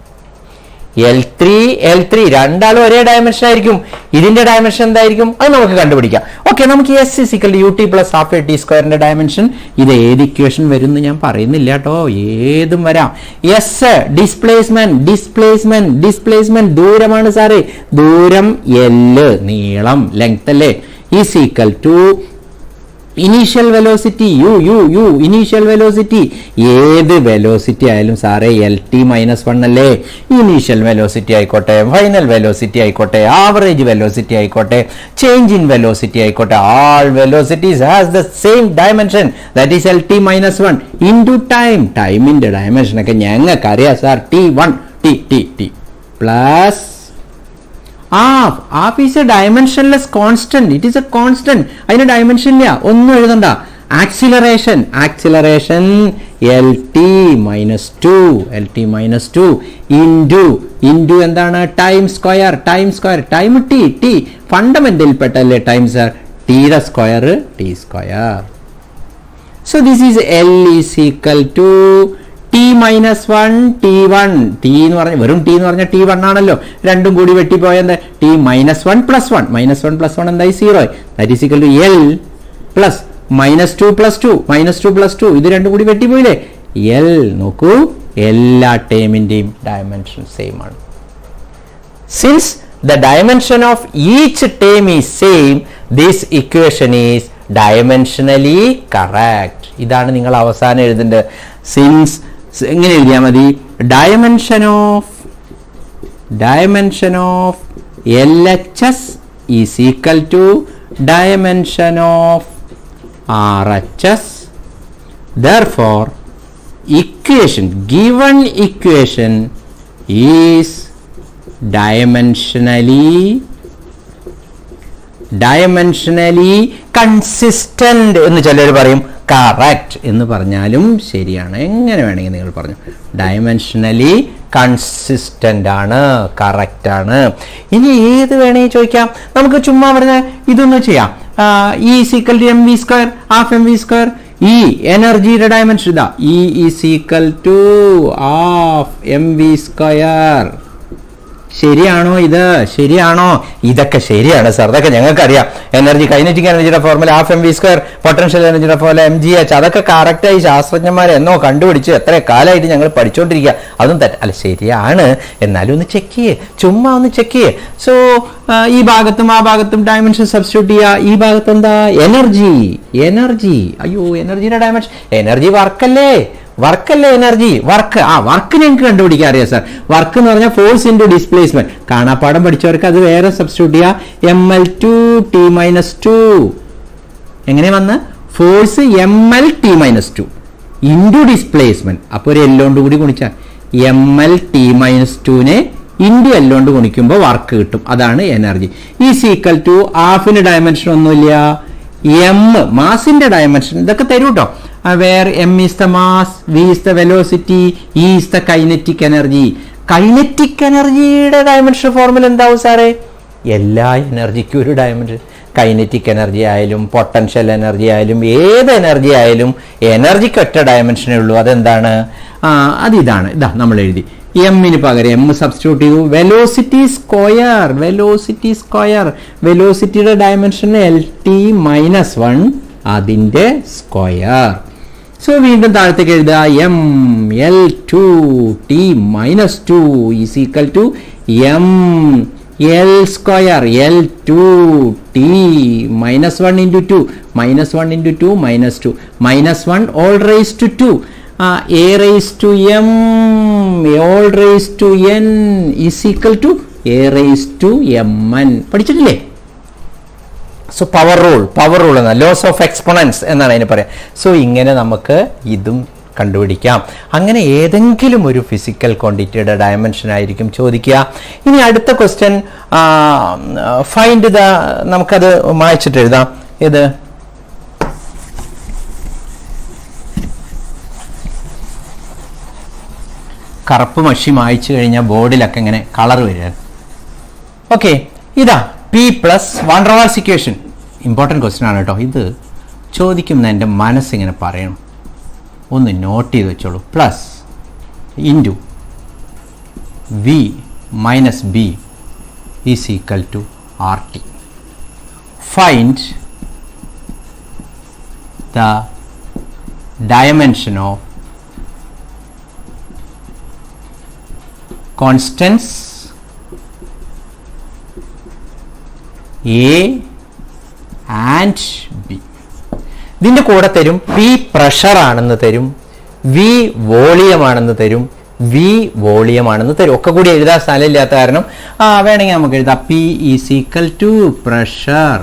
L3 രണ്ടാളും ഒരേ ഡയമെൻഷൻ ആയിരിക്കും. ഇതിന്റെ ഡയമെൻഷൻ എന്തായിരിക്കും? അത് നമുക്ക് കണ്ടുപിടിക്കാം. ഓക്കെ, നമുക്ക് S = UT + ½ AT² ഡയമെൻഷൻ. ഇത് ഏത് ഇക്വേഷൻ വരും എന്ന് ഞാൻ പറയുന്നില്ല കേട്ടോ, ഏതും വരാം. S ഡിസ്പ്ലേസ്മെന്റ് ദൂരമാണ് സാറേ. ദൂരം L, നീളം ലെങ്ത് അല്ലേ, = ഇനീഷ്യൽ വെലോസിറ്റി ഇനീഷ്യൽ വെലോസിറ്റി. ഏത് വെലോസിറ്റി ആയാലും സാറേ LT-1 അല്ലേ. ഇനീഷ്യൽ വെലോസിറ്റി ആയിക്കോട്ടെ, ഫൈനൽ വെലോസിറ്റി ആയിക്കോട്ടെ, ആവറേജ് വെലോസിറ്റി ആയിക്കോട്ടെ, ചേഞ്ച് ഇൻ വെലോസിറ്റി ആയിക്കോട്ടെ, all velocities has the same dimension, that is LT-1 into time. ടൈമിന്റെ ഡയമെൻഷൻ ഒക്കെ ഞങ്ങൾക്ക് അറിയാം sir. T plus half is a dimensionless constant. It is a constant. അതിന് dimension ഇല്ല, ഒന്നും എഴുതണ്ട. ആക്സിലറേഷൻ LT-2 ഇൻറ്റു എന്താണ്? Time square. Time T fundamental പെട്ടല്ലേ ടൈം സാർ. ടിയുടെ square T². So this is L = T-1 T1. T എന്ന് പറഞ്ഞ വെറും T എന്ന് പറഞ്ഞാൽ T1 ആണല്ലോ. രണ്ടും കൂടി വെട്ടിപ്പോയ എന്താ? T-1 + 1 -1 + 1 എന്തായി? 0. That is equal to L plus -2 + 2 ഇത് രണ്ടും കൂടി വെട്ടിപ്പോയില്ലേ? L. നോക്കൂ, എല്ലാ ടേമിന്റെയും ഡയമെൻഷൻ സെയിം ആണ്. Since the dimension of each term is same, this equation is dimensionally correct. ഇതാണ് നിങ്ങൾ അവസാനം എഴുതേണ്ടത്. സിൻസ് എങ്ങനെ എഴുതിയാൽ മതി? Dimension of LHS is equal to dimension of RHS. Therefore, given equation is dimensionally consistent എന്ന് ചിലർ പറയും. കറക്റ്റ് എന്ന് പറഞ്ഞാലും ശരിയാണ്, എങ്ങനെ വേണമെങ്കിൽ നിങ്ങൾ പറഞ്ഞു. ഡയമെൻഷനലി കൺസിസ്റ്റന്റ് ആണ്, കറക്റ്റ് ആണ്. ഇനി ഏത് വേണമെങ്കിൽ ചോദിക്കാം. നമുക്ക് ചുമ്മാ പറഞ്ഞ ഇതൊന്നും ചെയ്യാം. E = mv², ½ mv². ഈ എനർജിയുടെ ഡയമെൻഷൻ ഇതാ, E is equal to half mv². ശരിയാണോ? ഇത് ശരിയാണോ? ഇതൊക്കെ ശരിയാണ് സാർ, ഇതൊക്കെ ഞങ്ങൾക്കറിയാം. എനർജി, കൈനറ്റിക് എനർജിയുടെ ഫോർമുല ഹാഫ് mv², പൊട്ടൻഷ്യൽ എനർജിയുടെ ഫോർമുല mgh. അതൊക്കെ കറക്റ്റായി ശാസ്ത്രജ്ഞന്മാരെ എന്നോ കണ്ടുപിടിച്ച് എത്ര കാലമായിട്ട് ഞങ്ങൾ പഠിച്ചുകൊണ്ടിരിക്കുക. അതും അല്ല, ശരിയാണ്. എന്നാലും ഒന്ന് ചെക്ക് ചെയ്യേ, ചുമ്മാ ഒന്ന് ചെക്ക് ചെയ്യേ. സോ ഈ ഭാഗത്തും ആ ഭാഗത്തും ഡയമെൻഷൻ സബ്സ്റ്റിറ്റ്യൂട്ട് ചെയ്യുക. ഈ ഭാഗത്ത് എന്താ? എനർജി. അയ്യോ, എനർജിയുടെ ഡയമെൻഷൻ, എനർജി വർക്കല്ലേ എനർജി വർക്ക്. വർക്ക് ഞങ്ങൾക്ക് കണ്ടുപിടിക്കാൻ അറിയാം സാർ. വർക്ക് എന്ന് പറഞ്ഞാൽ ഫോഴ്സ് ഇൻറ്റു ഡിസ്പ്ലേസ്മെന്റ്. കാണാപ്പാടം പഠിച്ചവർക്ക് അത് വേറെ സബ്സ്റ്റിറ്റ്യൂട്ട് ചെയ്യുക. ml2t-2 എങ്ങനെ വന്ന്? Force mlt-2 into displacement. അപ്പോൾ ഒരു എല്ലോണ്ട് കൂടി ഗുണിച്ചാൽ mlt-2നെ ഇൻറ്റു എല്ലോണ്ട് ഗുണിക്കുമ്പോൾ വർക്ക് കിട്ടും. അതാണ് എനർജി. ഈസ് ഈക്വൽ ടു ഹാഫിന് ഡയമെൻഷൻ ഒന്നുമില്ല, എം മാസിന്റെ ഡയമെൻഷൻ. ഇതൊക്കെ തരൂ കേട്ടോ. where m is the mass, v is the velocity, e is the kinetic energy. Kinetic എനർജിയുടെ ഡയമെൻഷൻ ഫോർമുല എന്താവും സാറേ? എല്ലാ എനർജിക്കും ഒരു ഡയമെൻഷൻ. കൈനറ്റിക് എനർജി ആയാലും പൊട്ടൻഷ്യൽ എനർജി ആയാലും ഏത് എനർജി ആയാലും എനർജിക്ക് ഒറ്റ ഡയമെൻഷനേ ഉള്ളൂ. അതെന്താണ്? അതിതാണ്. ഇതാ നമ്മൾ എഴുതി. എമ്മിന് പകരം എം സബ്സ്റ്റിറ്റ്യൂട്ട് ചെയ്തു. Velocity square. വെലോസിറ്റിയുടെ ഡയമെൻഷൻ LT-1, അതിന്റെ സ്ക്വയർ. സോ വീണ്ടും താഴത്തേക്ക് എഴുതുക. ml2t-2 is equal to ml². L2t-1 into 2 -1 into 2 -2 -1 all raised to 2. A raised to m all raised to n is equal to A raised to mn. പഠിച്ചിട്ടില്ലേ? So power rule എന്ന laws of exponents എന്നാണ് അതിന് പറയാം. So ഇങ്ങനെ നമുക്ക് ഇതും കണ്ടുപിടിക്കാം. അങ്ങനെ ഏതെങ്കിലും ഒരു ഫിസിക്കൽ ക്വാണ്ടിറ്റിയുടെ ഡയമെൻഷൻ ആയിരിക്കും ചോദിക്കുക. ഇനി അടുത്ത ക്വസ്റ്റ്യൻ ഫൈൻഡ് ദ, നമുക്കത് മായ്ച്ചിട്ട് എഴുതാം. ഏത്? കറുപ്പ് മഷി മായ്ച്ചു കഴിഞ്ഞാൽ ബോർഡിലൊക്കെ ഇങ്ങനെ കളർ വരിക. ഓക്കെ, ഇതാ P+ van der Waals equation. Important question ആണ് കേട്ടോ. ഇത് ചോദിക്കുന്ന എൻ്റെ മനസ്സിങ്ങനെ പറയണം, ഒന്ന് നോട്ട് ചെയ്ത് വെച്ചോളൂ. Plus into V - B is equal to RT. Find the dimension of constants A and B. ഇതിൻ്റെ കൂടെ തരും P പ്രഷർ ആണെന്ന് തരും, V വോളിയം ആണെന്ന് തരും, V വോളിയം ആണെന്ന് തരും. ഒക്കെ കൂടി എഴുതാൻ സ്ഥലമില്ലാത്ത കാരണം വേണമെങ്കിൽ നമുക്ക് എഴുതാം P is equal to pressure,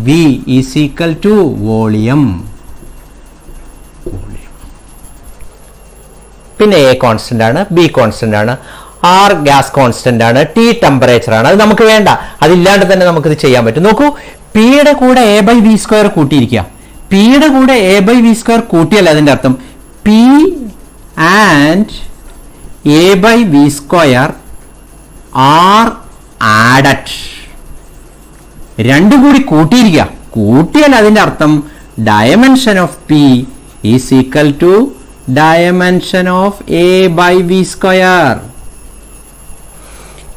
V is equal to volume. പിന്നെ A കോൺസ്റ്റന്റ് ആണ്, B കോൺസ്റ്റന്റ് ആണ്, R ഗ്യാസ് കോൺസ്റ്റന്റ് ആണ്, T ടെമ്പറേച്ചർ ആണ്. അത് നമുക്ക് വേണ്ട, അതില്ലാണ്ട് തന്നെ നമുക്കിത് ചെയ്യാൻ പറ്റും. നോക്കൂ, പിയുടെ കൂടെ A/V² കൂട്ടിയിരിക്കുക. പിയുടെ കൂടെ A/V² കൂട്ടിയല്ല അതിൻ്റെ അർത്ഥം. P and A/V² are added. രണ്ടും കൂടി കൂട്ടിയിരിക്കുക. കൂട്ടിയാൽ അതിൻ്റെ അർത്ഥം dimension of P is equal to dimension of A/V².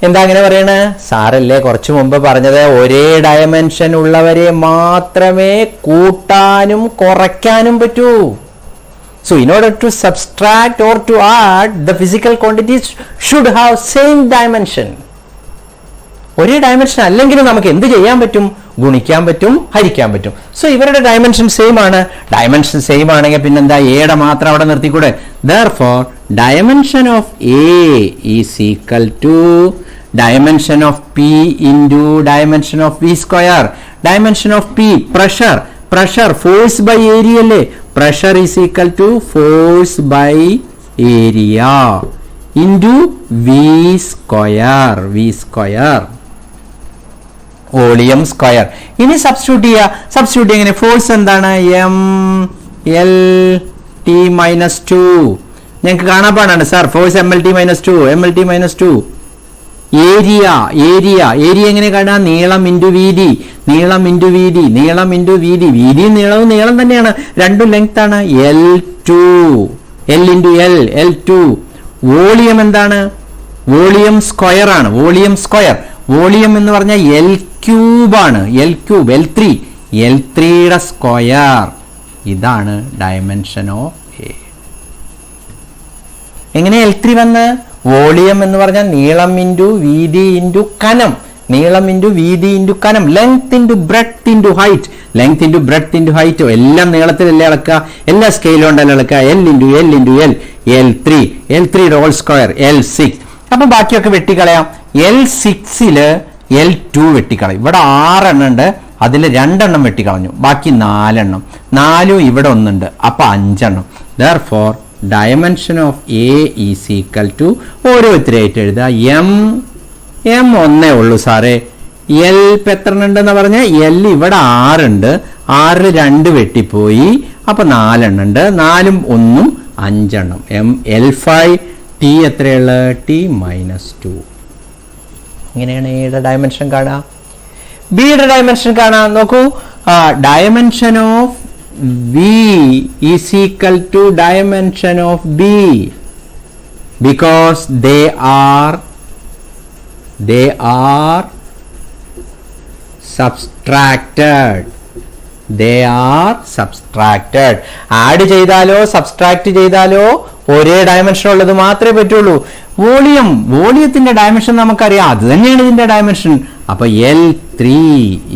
എന്താ അങ്ങനെ പറയണേ? സാറല്ലേ കുറച്ചു മുമ്പ് പറഞ്ഞത് ഒരേ ഡയമെൻഷൻ ഉള്ളവരെ മാത്രമേ കൂട്ടാനും കുറയ്ക്കാനും പറ്റൂ. So in order to subtract or to add, the physical quantities should have same dimension. ഒരേ ഡയമെൻഷൻ അല്ലെങ്കിലും നമുക്ക് എന്ത് ചെയ്യാൻ പറ്റും? ഗുണിക്കാൻ പറ്റും, ഹരിക്കാൻ പറ്റും. സോ ഇവരുടെ ഡയമെൻഷൻ സെയിം ആണ്. ഡയമെൻഷൻ സെയിം ആണെങ്കിൽ പിന്നെന്താ, എയുടെ മാത്രം അവിടെ നിർത്തിക്കൂടെ? Therefore dimension of A is equal to dimension of P into dimension of V². Dimension of P pressure force by area അല്ലേ? Pressure is equal to force by area into V². Volume square. ഇനി substitute എങ്ങനെ? Force എന്താണ്? MLT-2. ഞങ്ങൾക്ക് കാണാൻ പാടാണ് sir. Force MLT-2. Area എങ്ങനെ കാണാം? നീളം ഇൻറ്റു വീതി, നീളം ഇൻറ്റു വീതി, നീളം ഇൻറ്റു വീതി, വീതിയും നീളവും നീളം തന്നെയാണ്, രണ്ടും ലെങ്ത് ആണ്. L2, L into L2. Volume എന്താണ്? വോളിയം സ്ക്വയർ ആണ്. വോളിയം സ്ക്വയർ, വോളിയം എന്ന് പറഞ്ഞാൽ L3 ആണ്. L3യുടെ സ്ക്വയർ. ഇതാണ് ഡയമെൻഷൻ ഓഫ് എ. എങ്ങനെ L3 വന്ന്? വോളിയം എന്ന് പറഞ്ഞാൽ നീളം ഇൻറ്റു വീതി ഇൻറ്റു കനം, നീളം ഇൻറ്റു വീതി ഇൻറ്റു കനം, length into breadth into height, length into breadth into height, എല്ലാം നീളത്തിലല്ലേ അളക്കുക, എല്ലാ സ്കെയിലും ഉണ്ടല്ലോ അളക്കുക. L ഇൻറ്റു L, L3യുടെ ഹോൾ സ്ക്വയർ, L6. അപ്പം ബാക്കിയൊക്കെ വെട്ടിക്കളയാം. L6ല് L2 വെട്ടിക്കളയും. ഇവിടെ 6 എണ്ണം ഉണ്ട്, അതിൽ 2 എണ്ണം വെട്ടിക്കളഞ്ഞു, ബാക്കി 4 എണ്ണം. 4 ഇവിടെ ഒന്നുണ്ട്, അപ്പൊ 5 എണ്ണം. Therefore dimension of A is equal to, ഓരോരുത്തരായിട്ട് എഴുതുക. M 1 ഉള്ളൂ സാറേ. L ഇപ്പം എത്ര ഉണ്ടെന്ന് പറഞ്ഞാൽ L ഇവിടെ 6 ഉണ്ട്, 6ൽ 2 വെട്ടിപ്പോയി, അപ്പൊ 4 എണ്ണം ഉണ്ട്, 4ഉം 1ഉം 5 എണ്ണം. L5 T എത്രയുള്ള? T -2. ഇങ്ങനെയാണ് എയുടെ ഡയമെൻഷൻ കാണാം. ബിയുടെ ഡയമെൻഷൻ കാണാം. നോക്കൂ, dimension of V is equal to dimension of B because they are subtracted. Add ചെയ്താലോ സബ്സ്ട്രാക്ട് ചെയ്താലോ ഒരേ ഡയമെൻഷൻ ഉള്ളത് മാത്രമേ പറ്റുള്ളൂ. വോളിയത്തിന്റെ ഡയമെൻഷൻ നമുക്കറിയാം, അത് തന്നെയാണ് ഇതിന്റെ ഡയമെൻഷൻ. അപ്പൊ L3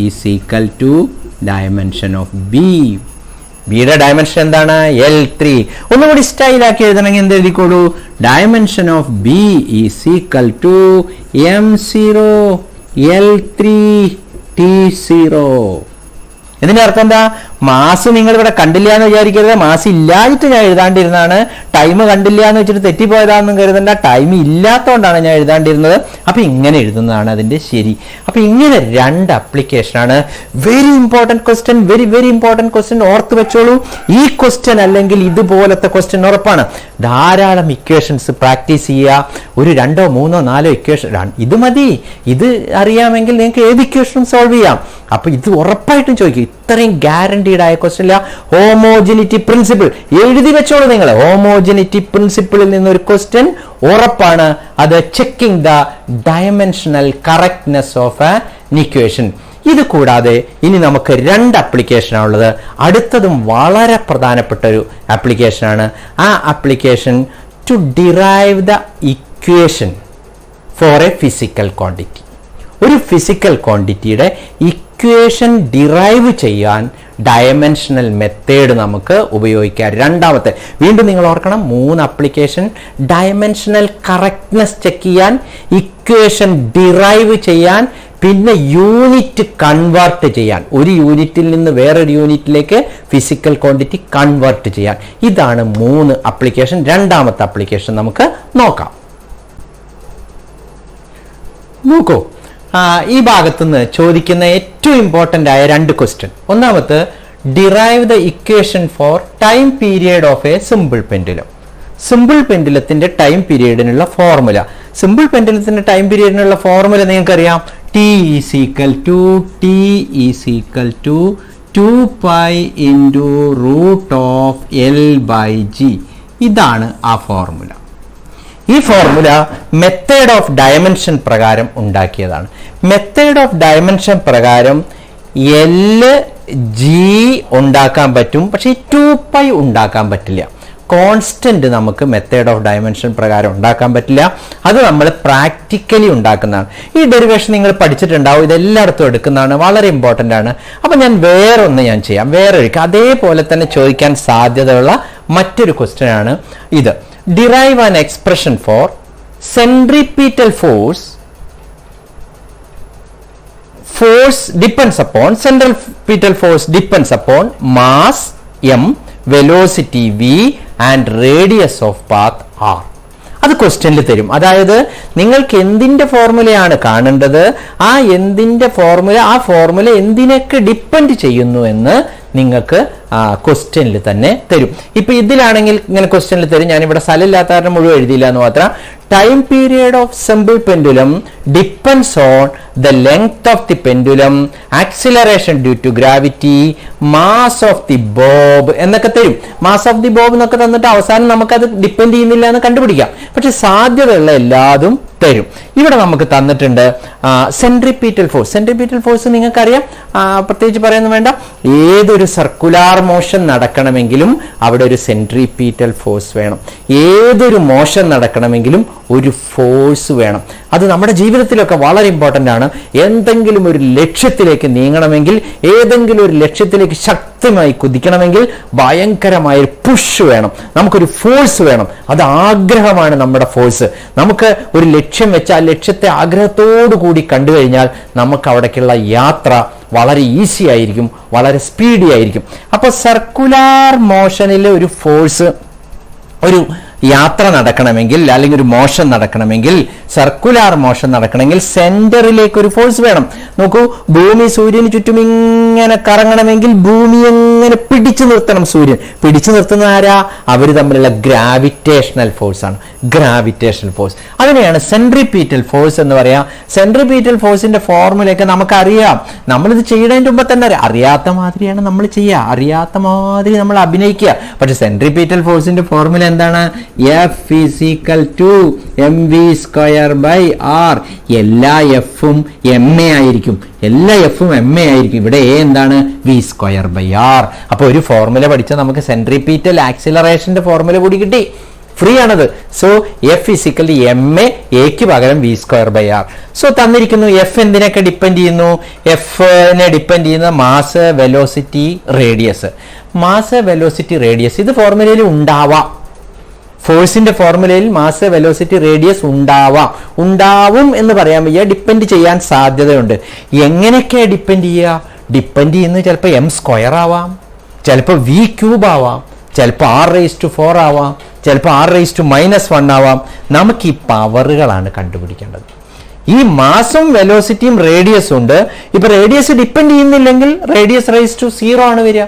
is equal to dimension of B. ബിയുടെ ഡയമെൻഷൻ എന്താണ്? L3. ഒന്നുകൂടി സ്റ്റൈലാക്കി എഴുതണമെങ്കിൽ എന്ത് എഴുതിക്കോളൂ? Dimension of B is equal to M0 L3 T0. ഇതിന്റെ അർത്ഥം എന്താ? മാസ് നിങ്ങൾ ഇവിടെ കണ്ടില്ല എന്ന് വിചാരിക്കരുത്. മാസ് ഇല്ലായിട്ട് ഞാൻ എഴുതാണ്ടിരുന്നതാണ്. ടൈം കണ്ടില്ല എന്ന് വെച്ചിട്ട് തെറ്റിപ്പോയതാണെന്നും കരുതണ്ട. ടൈം ഇല്ലാത്തതുകൊണ്ടാണ് ഞാൻ എഴുതാണ്ടിരുന്നത്. അപ്പൊ ഇങ്ങനെ എഴുതുന്നതാണ് അതിന്റെ ശരി. അപ്പൊ ഇങ്ങനെ 2 ആപ്ലിക്കേഷനാണ്. Very important question, very important question. ഓർത്ത് വെച്ചോളൂ. ഈ ക്വസ്റ്റ്യൻ അല്ലെങ്കിൽ ഇതുപോലത്തെ ക്വസ്റ്റ്യൻ ഉറപ്പാണ്. ധാരാളം ഇക്വേഷൻസ് പ്രാക്ടീസ് ചെയ്യുക. ഒരു 2, 3, 4 ഇക്വേഷൻ ഇത് മതി. ഇത് അറിയാമെങ്കിൽ നിങ്ങൾക്ക് ഏത് ഇക്വേഷനും സോൾവ് ചെയ്യാം. അപ്പൊ ഇത് ഉറപ്പായിട്ടും ചോദിക്കും. ഇത്രയും ഗ്യാരണ്ടീഡ് ആയ ക്വസ്റ്റ്യൻ ഇല്ല. ഹോമോജിനിറ്റി പ്രിൻസിപ്പിൾ എഴുതി വെച്ചോളൂ നിങ്ങൾ. ഹോമോജിനിറ്റി പ്രിൻസിപ്പിളിൽ നിന്നൊരു ക്വസ്റ്റ്യൻ ഉറപ്പാണ്. അത് checking the dimensional correctness of an equation. ഇത് കൂടാതെ ഇനി നമുക്ക് 2 ആപ്ലിക്കേഷനാണ് ഉള്ളത്. അടുത്തതും വളരെ പ്രധാനപ്പെട്ട ഒരു ആപ്ലിക്കേഷനാണ്. ആ application to derive the equation for a physical quantity. ഒരു ഫിസിക്കൽ ക്വാണ്ടിറ്റിയുടെ ഇക്വേഷൻ ഡിറൈവ് ചെയ്യാൻ ഡയമെൻഷണൽ മെത്തേഡ് നമുക്ക് ഉപയോഗിക്കാം. രണ്ടാമത്തെ, വീണ്ടും നിങ്ങൾ ഓർക്കണം, 3 ആപ്ലിക്കേഷൻ. ഡയമെൻഷണൽ കറക്റ്റ്നെസ് ചെക്ക് ചെയ്യാൻ, ഇക്വേഷൻ ഡിറൈവ് ചെയ്യാൻ, പിന്നെ യൂണിറ്റ് കൺവേർട്ട് ചെയ്യാൻ. ഒരു യൂണിറ്റിൽ നിന്ന് വേറൊരു യൂണിറ്റിലേക്ക് ഫിസിക്കൽ ക്വാണ്ടിറ്റി കൺവേർട്ട് ചെയ്യാൻ. ഇതാണ് 3 ആപ്ലിക്കേഷൻ. രണ്ടാമത്തെ ആപ്ലിക്കേഷൻ നമുക്ക് നോക്കാം. നോക്കൂ, ഈ ഭാഗത്തുനിന്ന് ചോദിക്കുന്ന ഏറ്റവും ഇമ്പോർട്ടൻ്റ് ആയ 2 ക്വസ്റ്റ്യൻ. ഒന്നാമത്തെ, derive the equation for time period of a simple pendulum. Simple പെൻഡുലത്തിന്റെ ടൈം പീരിയഡിനുള്ള ഫോർമുല. സിമ്പിൾ പെൻഡുലത്തിന്റെ ടൈം പീരിയഡിനുള്ള ഫോർമുല നിങ്ങൾക്കറിയാം. T is equal to 2π into root of L/G. ഇതാണ് ആ ഫോർമുല. ഈ ഫോർമുല മെത്തേഡ് ഓഫ് ഡയമെൻഷൻ പ്രകാരം ഉണ്ടാക്കിയതാണ്. മെത്തേഡ് ഓഫ് ഡയമെൻഷൻ പ്രകാരം LG ഉണ്ടാക്കാൻ പറ്റും, പക്ഷേ 2π ഉണ്ടാക്കാൻ പറ്റില്ല. കോൺസ്റ്റന്റ് നമുക്ക് മെത്തേഡ് ഓഫ് ഡയമെൻഷൻ പ്രകാരം ഉണ്ടാക്കാൻ പറ്റില്ല. അത് നമ്മൾ പ്രാക്ടിക്കലി ഉണ്ടാക്കുന്നതാണ്. ഈ ഡെറിവേഷൻ നിങ്ങൾ പഠിച്ചിട്ടുണ്ടാവും, ഇതെല്ലായിടത്തും എടുക്കുന്നതാണ്, വളരെ ഇമ്പോർട്ടൻ്റ് ആണ്. അപ്പം ഞാൻ വേറൊന്ന് ചെയ്യാം, അതേപോലെ തന്നെ ചോദിക്കാൻ സാധ്യതയുള്ള മറ്റൊരു ക്വസ്റ്റ്യൻ ആണ് ഇത്. Derive an expression for centripetal force centripetal force depends upon mass m, velocity v and radius of path r. അത് ക്വസ്റ്റ്യനിൽ തരും. അതായത് നിങ്ങൾക്ക് എന്തിന്റെ ഫോർമുലയാണ് കാണേണ്ടത്, ആ ഫോർമുല എന്തിനൊക്കെ ഡിപ്പെൻഡ് ചെയ്യുന്നു എന്ന് നിങ്ങൾക്ക് ക്വസ്റ്റ്യനിൽ തന്നെ തരും. ഇപ്പൊ ഇതിലാണെങ്കിൽ ഇങ്ങനെ ക്വസ്റ്റ്യനിൽ തരും. ഞാനിവിടെ സ്ഥലമില്ലാത്ത കാരണം മുഴുവൻ എഴുതിയില്ല എന്ന് മാത്രം. Time period of simple pendulum depends on the length of the pendulum, acceleration due to gravity, mass of the bob എന്നൊക്കെ തരും. മാസ് ഓഫ് ദി ബോബ് എന്നൊക്കെ തന്നിട്ട് അവസാനം നമുക്കത് ഡിപ്പെൻഡ് ചെയ്യുന്നില്ല എന്ന് കണ്ടുപിടിക്കാം. പക്ഷെ സാധ്യതയുള്ള എല്ലാതും തരും. ഇവിടെ നമുക്ക് തന്നിട്ടുണ്ട് സെൻട്രിപീറ്റൽ ഫോഴ്സ്. സെൻട്രിപീറ്റൽ ഫോഴ്സ് നിങ്ങൾക്കറിയാം, പ്രത്യേകിച്ച് പറയുന്നു വേണ്ട. ഏതൊരു സർക്കുലാർ മോഷൻ നടക്കണമെങ്കിലും അവിടെ ഒരു സെൻട്രിപീറ്റൽ ഫോഴ്സ് വേണം. ഏതൊരു മോഷൻ നടക്കണമെങ്കിലും ഒരു ഫോഴ്സ് വേണം. അത് നമ്മുടെ ജീവിതത്തിലൊക്കെ വളരെ ഇമ്പോർട്ടൻ്റ് ആണ്. എന്തെങ്കിലും ഒരു ലക്ഷ്യത്തിലേക്ക് നീങ്ങണമെങ്കിൽ, ഏതെങ്കിലും ഒരു ലക്ഷ്യത്തിലേക്ക് ശക്തമായി കുതിക്കണമെങ്കിൽ ഭയങ്കരമായൊരു പുഷ് വേണം, നമുക്കൊരു ഫോഴ്സ് വേണം. അത് ആഗ്രഹമാണ് നമ്മുടെ ഫോഴ്സ്. നമുക്ക് ഒരു ലക്ഷ്യം വെച്ച് ആ ലക്ഷ്യത്തെ ആഗ്രഹത്തോടു കൂടി കണ്ടു കഴിഞ്ഞാൽ നമുക്ക് അവിടേക്കുള്ള യാത്ര വളരെ ഈസി ആയിരിക്കും, വളരെ സ്പീഡി ആയിരിക്കും. അപ്പോൾ സർക്കുലാർ മോഷനിലെ ഒരു ഫോഴ്സ്, ഒരു യാത്ര നടക്കണമെങ്കിൽ അല്ലെങ്കിൽ ഒരു മോഷൻ നടക്കണമെങ്കിൽ, സർക്കുലാർ മോഷൻ നടക്കണമെങ്കിൽ സെന്ററിലേക്ക് ഒരു ഫോഴ്സ് വേണം. നോക്കൂ, ഭൂമി സൂര്യന് ചുറ്റും ഇങ്ങനെ കറങ്ങണമെങ്കിൽ ഭൂമി എങ്ങനെ പിടിച്ചു നിർത്തണം. സൂര്യൻ പിടിച്ചു നിർത്തുന്ന ആരാ? അവർ തമ്മിലുള്ള ഗ്രാവിറ്റേഷണൽ ഫോഴ്സ് ആണ്. ഗ്രാവിറ്റേഷണൽ ഫോഴ്സ്, അതിനെയാണ് സെൻട്രിപീറ്റൽ ഫോഴ്സ് എന്ന് പറയാം. സെൻട്രിപീറ്റൽ ഫോഴ്സിന്റെ ഫോർമുലയൊക്കെ നമുക്കറിയാം. നമ്മളിത് ചെയ്യുന്നതിന് മുമ്പ് തന്നെ അറിയാത്ത മാതിരിയാണ് നമ്മൾ ചെയ്യുക, അറിയാത്ത മാതിരി നമ്മൾ അഭിനയിക്കുക. പക്ഷെ സെൻട്രിപീറ്റൽ ഫോഴ്സിന്റെ ഫോർമുല എന്താണ്? F is equal to mv²/r. എല്ലാ എഫും എം എ ആയിരിക്കും, എല്ലാ എഫും എം എ ആയിരിക്കും. ഇവിടെ എ എന്താണ്? v²/r. അപ്പൊ ഒരു ഫോർമുല പഠിച്ചാൽ നമുക്ക് സെൻട്രിപീറ്റൽ ആക്സിലറേഷന്റെ ഫോർമുല കൂടി കിട്ടി. ഫ്രീ ആണത്. So F is equal to M A, എക്ക് പകരം v²/r. സോ തന്നിരിക്കുന്നു. എഫ് എന്തിനൊക്കെ ഡിപ്പെൻഡ് ചെയ്യുന്നു? എഫിനെ ഡിപ്പെൻഡ് ചെയ്യുന്ന mass, velocity, radius. Mass, velocity, radius ഇത് ഫോർമുലയിൽ ഉണ്ടാവാം. ഫോഴ്സിന്റെ ഫോർമുലയിൽ മാസ്, വെലോസിറ്റി, റേഡിയസ് ഉണ്ടാവും എന്ന് പറയാൻ വയ്യ. ഡിപ്പെൻഡ് ചെയ്യാൻ സാധ്യതയുണ്ട്. എങ്ങനെയൊക്കെയാണ് ഡിപ്പെൻഡ് ചെയ്യുക? ഡിപ്പെൻഡ് ചെയ്യുന്നത് ചിലപ്പോൾ m² ആവാം, ചിലപ്പോൾ v³ ആവാം, ചിലപ്പോൾ r⁴ ആവാം, ചിലപ്പോൾ r⁻⁻1 ആവാം. നമുക്ക് ഈ പവറുകളാണ് കണ്ടുപിടിക്കേണ്ടത്. ഈ മാസും വെലോസിറ്റിയും റേഡിയസും ഉണ്ട്. ഇപ്പൊ റേഡിയസ് ഡിപ്പെൻഡ് ചെയ്യുന്നില്ലെങ്കിൽ റേഡിയസ്⁻0 ആണ് വരിക.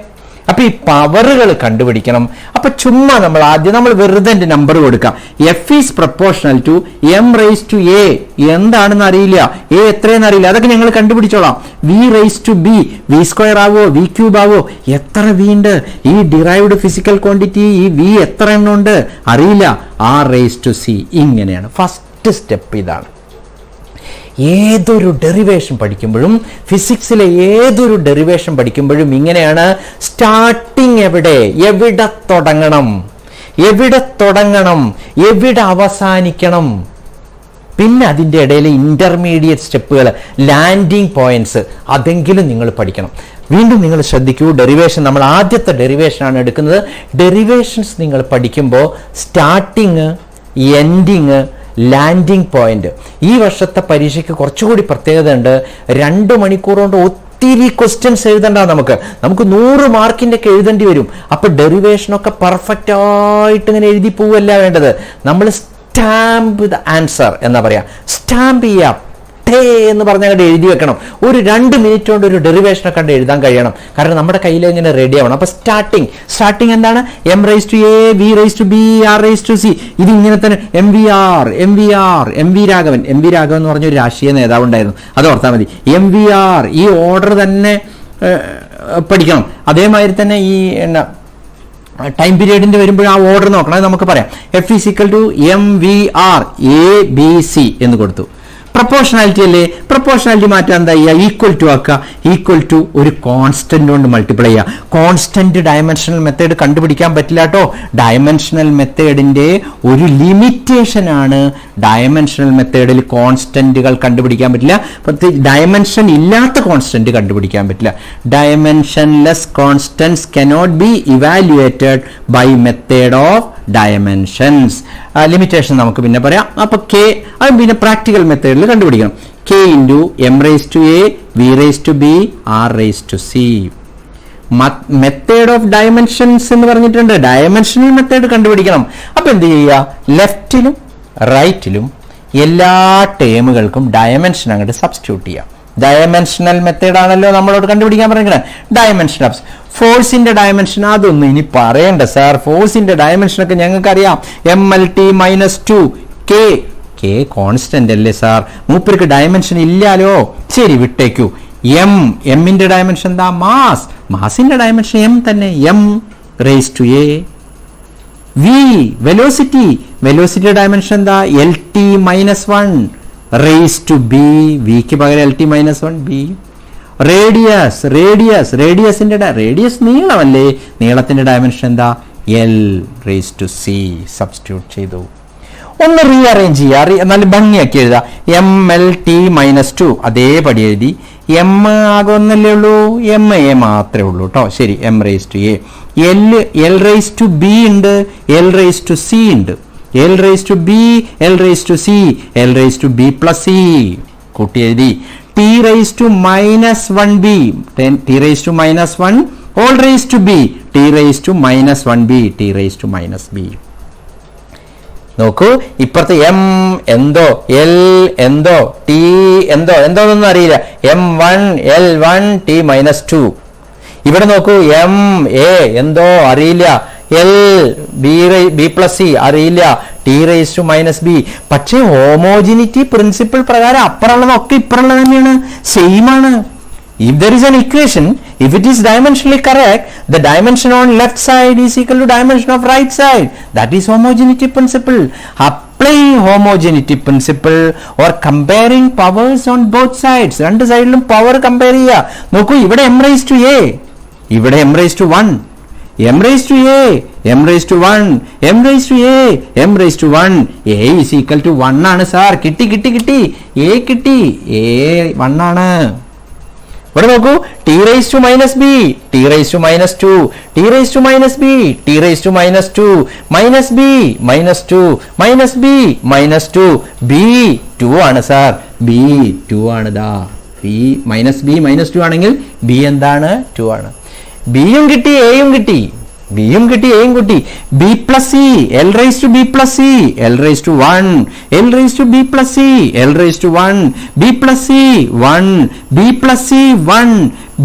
അപ്പൊ ഈ പവറുകൾ കണ്ടുപിടിക്കണം. അപ്പൊ ചുമ്മാ നമ്മൾ വെറുതെ നമ്പർ കൊടുക്കാം. F is proportional to m⁻a. എന്താണെന്ന് അറിയില്ല, എ എത്രയെന്ന് അറിയില്ല, അതൊക്കെ ഞങ്ങൾ കണ്ടുപിടിച്ചോളാം. v⁻b, v² ആവോ, v³ ആവോ, എത്ര v ഉണ്ട്? ഈ ഡിറൈവ്ഡ് ഫിസിക്കൽ ക്വാണ്ടിറ്റി ഈ v എത്ര എണ്ണം ഉണ്ട് അറിയില്ല. r⁻c. ഇങ്ങനെയാണ് ഫസ്റ്റ് സ്റ്റെപ്പ്. ഇതാണ്. ഏതൊരു ഡെറിവേഷൻ പഠിക്കുമ്പോഴും, ഫിസിക്സിലെ ഏതൊരു ഡെറിവേഷൻ പഠിക്കുമ്പോഴും ഇങ്ങനെയാണ്. സ്റ്റാർട്ടിങ് എവിടെ തുടങ്ങണം, എവിടെ അവസാനിക്കണം, പിന്നെ അതിൻ്റെ ഇടയിൽ ഇന്റർമീഡിയറ്റ് സ്റ്റെപ്പുകൾ, ലാൻഡിങ് പോയിന്റ്സ്, അതെങ്കിലും നിങ്ങൾ പഠിക്കണം. വീണ്ടും നിങ്ങൾ ശ്രദ്ധിക്കൂ, ഡെറിവേഷൻ നമ്മൾ ആദ്യത്തെ ഡെറിവേഷനാണ് എടുക്കുന്നത്. ഡെറിവേഷൻസ് നിങ്ങൾ പഠിക്കുമ്പോൾ സ്റ്റാർട്ടിങ്, എൻഡിങ്, ലാൻഡിംഗ് പോയിന്റ്. ഈ വർഷത്തെ പരീക്ഷയ്ക്ക് കുറച്ചുകൂടി പ്രത്യേകത ഉണ്ട്. 2 മണിക്കൂർ കൊണ്ട് ഒത്തിരി ക്വസ്റ്റ്യൻസ് എഴുതണ്ട. നമുക്ക് 100 മാർക്കിന്റെ ഒക്കെ എഴുതേണ്ടി വരും. അപ്പൊ ഡെറിവേഷനൊക്കെ പെർഫെക്റ്റ് ആയിട്ട് ഇങ്ങനെ എഴുതി പോവല്ല വേണ്ടത്. നമ്മൾ സ്റ്റാമ്പ് ദ ആൻസർ എന്നാ പറയാ. സ്റ്റാമ്പ് ചെയ്യാം, ടേ എന്ന് പറഞ്ഞാൽ എഴുതി വെക്കണം. ഒരു 2 മിനിറ്റ് കൊണ്ട് ഒരു ഡെറിവേഷനെ കണ്ട് എഴുതാൻ കഴിയണം. കാരണം നമ്മുടെ കയ്യിൽ ഇങ്ങനെ റെഡി ആവണം. അപ്പൊ സ്റ്റാർട്ടിങ് എന്താണ്? m⁻a, v⁻b, r⁻c. ഇത് ഇങ്ങനെ തന്നെ എം വി രാഘവൻ എന്ന് പറഞ്ഞ ഒരു രാഷ്ട്രീയ നേതാവ് ഉണ്ടായിരുന്നു, അത് ഓർത്താൽ മതി. MVR ഈ ഓർഡർ തന്നെ പഠിക്കണം. അതേമാതിരി തന്നെ ഈ ടൈം പീരീഡിന്റെ വരുമ്പോൾ ആ ഓർഡർ നോക്കണം. അത് നമുക്ക് പറയാം. F is equal to mvr ABC എന്ന് കൊടുത്തു. പ്രപ്പോർഷണാലിറ്റി അല്ലേ? പ്രപ്പോർഷണാലിറ്റി മാറ്റാൻ എന്താ ചെയ്യുക? ഈക്വൽ ടു ആക്കുക. ഈക്വൽ ടു ഒരു കോൺസ്റ്റന്റ് കൊണ്ട് മൾട്ടിപ്ലൈ ചെയ്യുക. കോൺസ്റ്റന്റ് ഡയമെൻഷണൽ മെത്തേഡ് കണ്ടുപിടിക്കാൻ പറ്റില്ല കേട്ടോ. ഡയമെൻഷണൽ മെത്തേഡിന്റെ ഒരു ലിമിറ്റേഷൻ ആണ്, ഡയമെൻഷണൽ മെത്തേഡിൽ കോൺസ്റ്റന്റുകൾ കണ്ടുപിടിക്കാൻ പറ്റില്ല. പ്രത്യേകിച്ച് ഡയമെൻഷൻ ഇല്ലാത്ത കോൺസ്റ്റന്റ് കണ്ടുപിടിക്കാൻ പറ്റില്ല. Dimensionless constants cannot be evaluated by method of dimensions. Limitation നമുക്ക് പിന്നെ പറയാം. അപ്പൊ കെ അത് പിന്നെ പ്രാക്ടിക്കൽ മെത്തേഡിൽ കണ്ടുപിടിക്കണം. k into m⁻a, v⁻b, r⁻c. Method of dimensions എന്ന് പറഞ്ഞിട്ടുണ്ട്. ഡയമെൻഷണൽ മെത്തേഡ് കണ്ടുപിടിക്കണം. അപ്പൊ എന്ത് ചെയ്യുക? ലെഫ്റ്റിലും റൈറ്റിലും എല്ലാ ടേമുകൾക്കും ഡയമെൻഷൻ അങ്ങോട്ട് സബ്സ്റ്റിറ്റ്യൂട്ട് ചെയ്യാം. ഡയമെൻഷണൽ മെത്തേഡ് ആണല്ലോ നമ്മളോട് കണ്ടുപിടിക്കാൻ പറഞ്ഞിരിക്കുന്നത്. ഡയമെൻഷൻ ഫോഴ്സിന്റെ ഡയമെൻഷൻ അതൊന്നും ഇനി പറയണ്ട സാർ. ഫോഴ്സിന്റെ ഡയമെൻഷൻ ഒക്കെ ഞങ്ങൾക്ക് അറിയാം. MLT-2 കെ കോൺസ്റ്റന്റ് അല്ലേ സാർ? മൂപ്പർക്ക് ഡയമെൻഷൻ ഇല്ലാലോ. ശരി, വിട്ടേക്കു. എമ്മിന്റെ ഡയമെൻഷൻ എന്താ? മാസിന്റെ ഡയമെൻഷൻ എം തന്നെ, m⁻⁴. വെലോസിറ്റിയുടെ ഡയമെൻഷൻ എന്താ? LT-1 raised-b. വിക്ക് പകരം LT-1b. റേഡിയസിന്റെ റേഡിയസ് നീളമല്ലേ, നീളത്തിന്റെ ഡയമെൻഷൻ എന്താ? L⁻c. സബ്സ്റ്റിറ്റ്യൂട്ട് ചെയ്തു. ഒന്ന് റീഅറേഞ്ച് ചെയ്യുക, എന്നാലും ഭംഗിയാക്കി എഴുതാം. MLT-2 അതേപടി എഴുതി. എം ആകെ ഒന്നല്ലേ ഉള്ളൂ, MA മാത്രമേ ഉള്ളൂ കേട്ടോ. ശരി, m⁻a. L⁻b ഉണ്ട്, L⁻c ഉണ്ട്. L⁻b, L⁻c, L⁻b+c കൂട്ടി എഴുതി. T⁻−1b, T⁻−1 all raised to b, T⁻−1b, T⁻−b. നോക്കൂ, ഇപ്പുറത്ത് M എന്തോ, L എന്തോ, T എന്തോന്നൊന്നും അറിയില്ല. M1 L1 T-2. ഇവിടെ നോക്കൂ, MA എന്തോ അറിയില്ല, LB+c അറിയില്ല, T⁻−b. പക്ഷേ ഹോമോജിനിറ്റി പ്രിൻസിപ്പിൾ പ്രകാരം അപ്പുറമുള്ളതൊക്കെ ഇപ്പുറമുള്ളത് തന്നെയാണ്, സെയിം ആണ്. If there is an equation, if it is dimensionally correct, the dimension on left side is equal to dimension of right side. That is homogeneity principle. Applying homogeneity principle or comparing powers on both sides. രണ്ട് സൈഡിലും power compare ചെയ്യുക. നോക്കൂ, ഇവിടെ m⁻a, ഇവിടെ m⁻1, m⁻a, m⁻1, m⁻a, m⁻1. a is equal to 1 ആണ് sir. കിട്ടി. a കിട്ടി, a 1 ആണ്. ഇവിടെ നോക്കൂ, T⁻−b, T⁻−2, T⁻−b, T⁻−2, -b, b 2 ആണ് സാർ. b 2 ആണ്. ദാ -b ആണെങ്കിൽ b എന്താണ്? 2 ആണ്. ബിയും കിട്ടി, എയും കിട്ടി. B+c, L⁻b+c, L⁻1, L⁻b+c, L⁻1, B+c 1, B+c 1,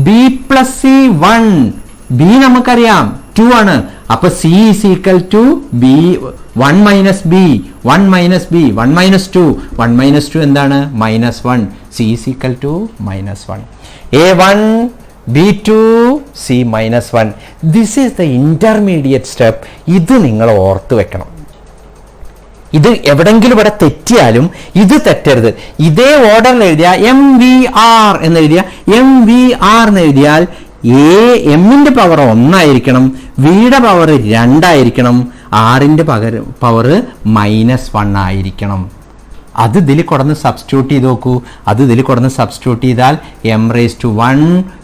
B+c1. b നമുക്കറിയാം 2 ആണ്. അപ്പൊ c is equal to b 1 - b 1 - b 1 - 2 1 - 2 എന്താണ്? -1. c is equal to -1. a1 b2 c-1. This is the intermediate step. ഇത് നിങ്ങൾ ഓർത്ത് വെക്കണം. ഇത് എവിടെങ്കിലും ഇവിടെ തെറ്റിയാലും ഇത് തെറ്റരുത്. ഇതേ ഓർഡറിൽ എഴുതിയ MVR എന്ന് എഴുതിയാൽ എമ്മിന്റെ പവർ 1 ആയിരിക്കണം, വിയുടെ പവർ 2 ആയിരിക്കണം, ആറിന്റെ പവർ -1 ആയിരിക്കണം. അത് ഇതിൽ കൊടുന്ന് സബ്സ്റ്റിറ്റ്യൂട്ട് ചെയ്ത് നോക്കൂ. ചെയ്താൽ m⁻1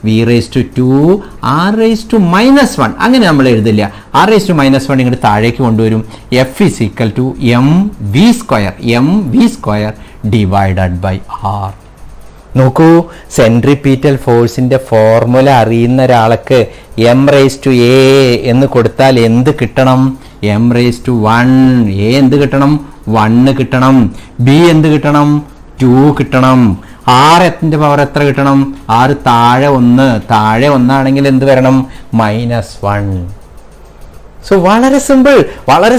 v⁻2 r⁻−1. അങ്ങനെ നമ്മൾ എഴുതില്ല. r⁻−1 ഇങ്ങോട്ട് താഴേക്ക് കൊണ്ടുവരും. f is equal to mv², divided by r. നോക്കൂ, സെൻട്രിപീറ്റൽ ഫോഴ്സിന്റെ ഫോർമുല അറിയുന്ന ഒരാൾക്ക് m⁻a എന്ന് കൊടുത്താൽ എന്ത് കിട്ടണം? m⁻1. a എന്ത് കിട്ടണം? 1 കിട്ടണം. b എന്ത് കിട്ടണം? 2 കിട്ടണം. r ന്റെ പവർ എത്ര കിട്ടണം? r താഴെ 1 ആണെങ്കിൽ എന്ത് വരണം? -1. സോ വളരെ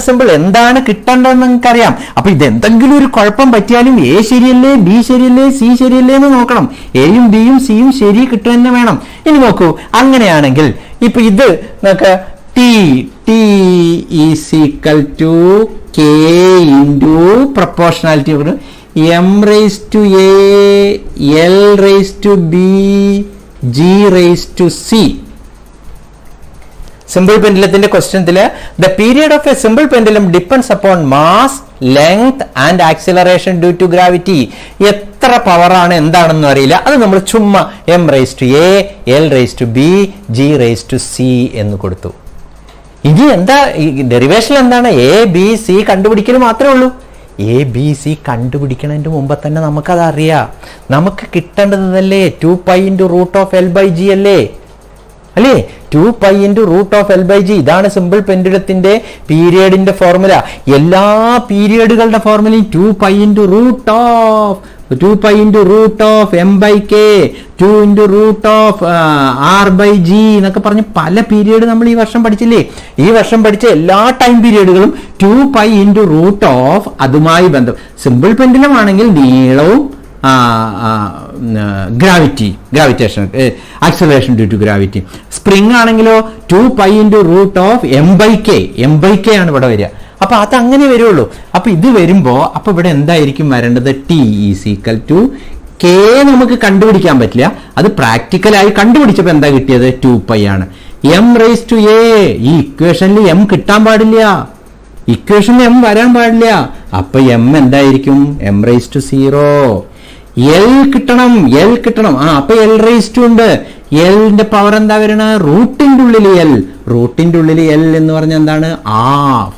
സിമ്പിൾ. എന്താണ് കിട്ടേണ്ടതെന്ന് നിങ്ങൾക്കറിയാം. അപ്പൊ ഇതെന്തെങ്കിലും ഒരു കുഴപ്പം പറ്റിയാലും a ശരിയല്ലേ, b ശരിയല്ലേ, c ശരിയല്ലേ എന്ന് നോക്കണം. എയും ബിയും സിയും ശരി കിട്ടുക തന്നെ വേണം. ഇനി നോക്കൂ, അങ്ങനെയാണെങ്കിൽ ഇപ്പൊ ഇത് നമുക്ക് t is equal to k into proportionality m⁻a, l⁻b, g⁻c. Simple പെൻഡുലത്തിന്റെ ക്വസ്റ്റ്യനില് the period of a simple pendulum depends upon mass, length and acceleration due to gravity. എത്ര പവറാണ് എന്താണെന്ന് അറിയില്ല. അത് നമ്മൾ ചുമ്മാ m⁻a, l⁻b, g⁻c എന്ന് കൊടുത്തു. ഇനി എന്താ ഡെറിവേഷൻ? എന്താണ്? a b c കണ്ടുപിടിക്കൽ മാത്രമേ ഉള്ളൂ. a b c കണ്ടുപിടിക്കുന്നതിന് മുമ്പ് തന്നെ നമുക്കത് അറിയാം. നമുക്ക് കിട്ടേണ്ടതല്ലേ 2π × L/g അല്ലേ? 2π × L/g. ഇതാണ് സിമ്പിൾ പെൻഡുലത്തിന്റെ പീരിയഡിന്റെ ഫോർമുല. എല്ലാ പീരിയഡുകളുടെ ഫോർമുലയും 2π √ 2 pi into root of m by k, 2 into root of r by g എന്നൊക്കെ പറഞ്ഞ് പല പീരീഡ് നമ്മൾ ഈ വർഷം പഠിച്ചില്ലേ. ഈ വർഷം പഠിച്ച എല്ലാ time പീരീഡുകളും 2 pi into root of അതുമായി ബന്ധം. സിമ്പിൾ പെൻഡുലം ആണെങ്കിൽ നീളവും gravitation acceleration due to gravity. Spring ആണെങ്കിലോ 2 pi into root of m by k ആണ് ഇവിടെ വരിക. അപ്പൊ അത് അങ്ങനെ വരുള്ളൂ. അപ്പൊ ഇത് വരുമ്പോ അപ്പൊ ഇവിടെ എന്തായിരിക്കും വരേണ്ടത്? t is equal to k. നമുക്ക് കണ്ടുപിടിക്കാൻ പറ്റില്ല, അത് പ്രാക്ടിക്കലായി കണ്ടുപിടിച്ചപ്പോ എന്താ കിട്ടിയത്? 2 pi ആണ്. m റേസ് ടു a, ഈ ഇക്വേഷനിൽ m കിട്ടാൻ പാടില്ല, ഇക്വേഷനിൽ m വരാൻ പാടില്ല. അപ്പൊ m എന്തായിരിക്കും? m raise to 0. l കിട്ടണം. അപ്പൊ l റേസ് ടു ഉണ്ട്. എല്ലിന്റെ പവർ എന്താ വരണ? റൂട്ടിന്റെ ഉള്ളിൽ l. റൂട്ടിന്റെ ഉള്ളിൽ l എന്ന് പറഞ്ഞ എന്താണ്? ഹാഫ്.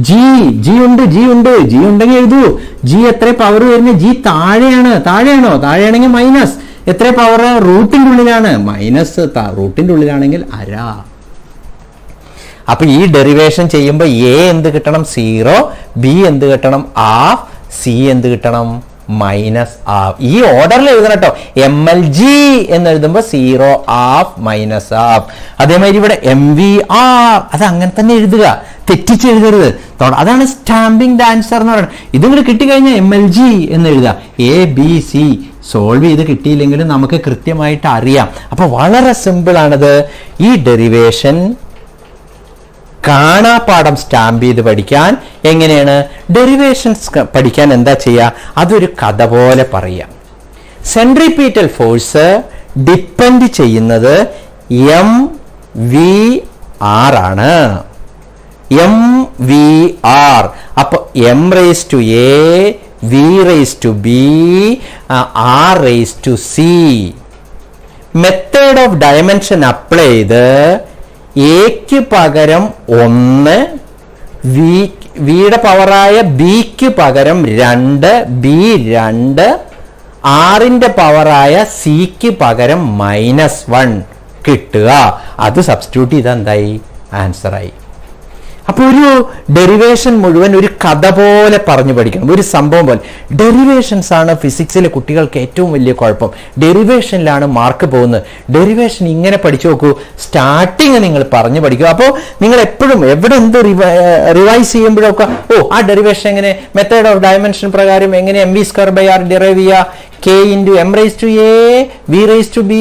ജി ഉണ്ടെങ്കിൽ എഴുതൂ. ജി എത്ര പവർ വരുന്നത്? ജി താഴെയാണെങ്കിൽ മൈനസ്. എത്ര പവർ? റൂട്ടിന്റെ ഉള്ളിലാണ്. മൈനസ് റൂട്ടിന്റെ ഉള്ളിലാണെങ്കിൽ അര. അപ്പൊ ഈ ഡെറിവേഷൻ ചെയ്യുമ്പോൾ എ എന്ത് കിട്ടണം? 0. ബി എന്ത് കിട്ടണം? ഹാഫ്. സി എന്ത് കിട്ടണം? Minus half. ഈ ഓർഡറിൽ എഴുതണം കേട്ടോ. MLG എന്ന് എഴുതുമ്പോൾ 0 ഹാഫ് മൈനസ് ഹാഫ്. അതേമാതിരി ഇവിടെ MVR അത് അങ്ങനെ തന്നെ എഴുതുക, തെറ്റിച്ചെഴുതരുത്. അതാണ് സ്റ്റാമ്പിംഗ് ദ ആൻസർ എന്ന് പറയുന്നത്. ഇതിങ്ങോട്ട് കിട്ടിക്കഴിഞ്ഞാൽ MLG എന്ന് എഴുതുക. ABC സോൾവ് ചെയ്ത് കിട്ടിയില്ലെങ്കിലും നമുക്ക് കൃത്യമായിട്ട് അറിയാം. അപ്പൊ വളരെ സിമ്പിൾ ആണത്. ഈ ഡെറിവേഷൻ കാണാപ്പാഠം സ്റ്റാമ്പ് ചെയ്ത് പഠിക്കാൻ എങ്ങനെയാണ്? ഡെറിവേഷൻസ് പഠിക്കാൻ എന്താ ചെയ്യുക? അതൊരു കഥ പോലെ പറയാം. സെൻട്രിപീറ്റൽ ഫോഴ്സ് ഡിപ്പെൻഡ് ചെയ്യുന്നത് MVR ആണ്. MVR. അപ്പൊ m raise to a, v raise to b, r raise to c. Method of dimension apply ചെയ്ത് എക്ക് പകരം 1, വിയുടെ പവറായ ബിക്ക് പകരം 2, ബി 2, ആറിന്റെ പവറായ സിക്ക് പകരം -1 കിട്ടുക. അത് സബ്സ്റ്റിറ്റ്യൂട്ട് ചെയ്താൽ എന്തായി? ആൻസറായി. അപ്പൊ ഒരു ഡെറിവേഷൻ മുഴുവൻ ഒരു കഥ പോലെ പറഞ്ഞു പഠിക്കണം, ഒരു സംഭവം പോലെ. ഡെറിവേഷൻസ് ആണ് ഫിസിക്സിലെ കുട്ടികൾക്ക് ഏറ്റവും വലിയ കുഴപ്പം. ഡെറിവേഷനിലാണ് മാർക്ക് പോകുന്നത്. ഡെറിവേഷൻ ഇങ്ങനെ പഠിച്ചു നോക്കൂ. സ്റ്റാർട്ടിങ് നിങ്ങൾ പറഞ്ഞു പഠിക്കുക. അപ്പോൾ നിങ്ങൾ എപ്പോഴും എവിടെ എന്ത് റിവൈസ് ചെയ്യുമ്പോഴൊക്കെ ആ ഡെറിവേഷൻ എങ്ങനെ, മെത്തേഡ് ഓഫ് ഡയമെൻഷൻ പ്രകാരം എങ്ങനെ mv²/r ഡിറൈവ് ചെയ്യുക? k into m raised to a, v raised to b,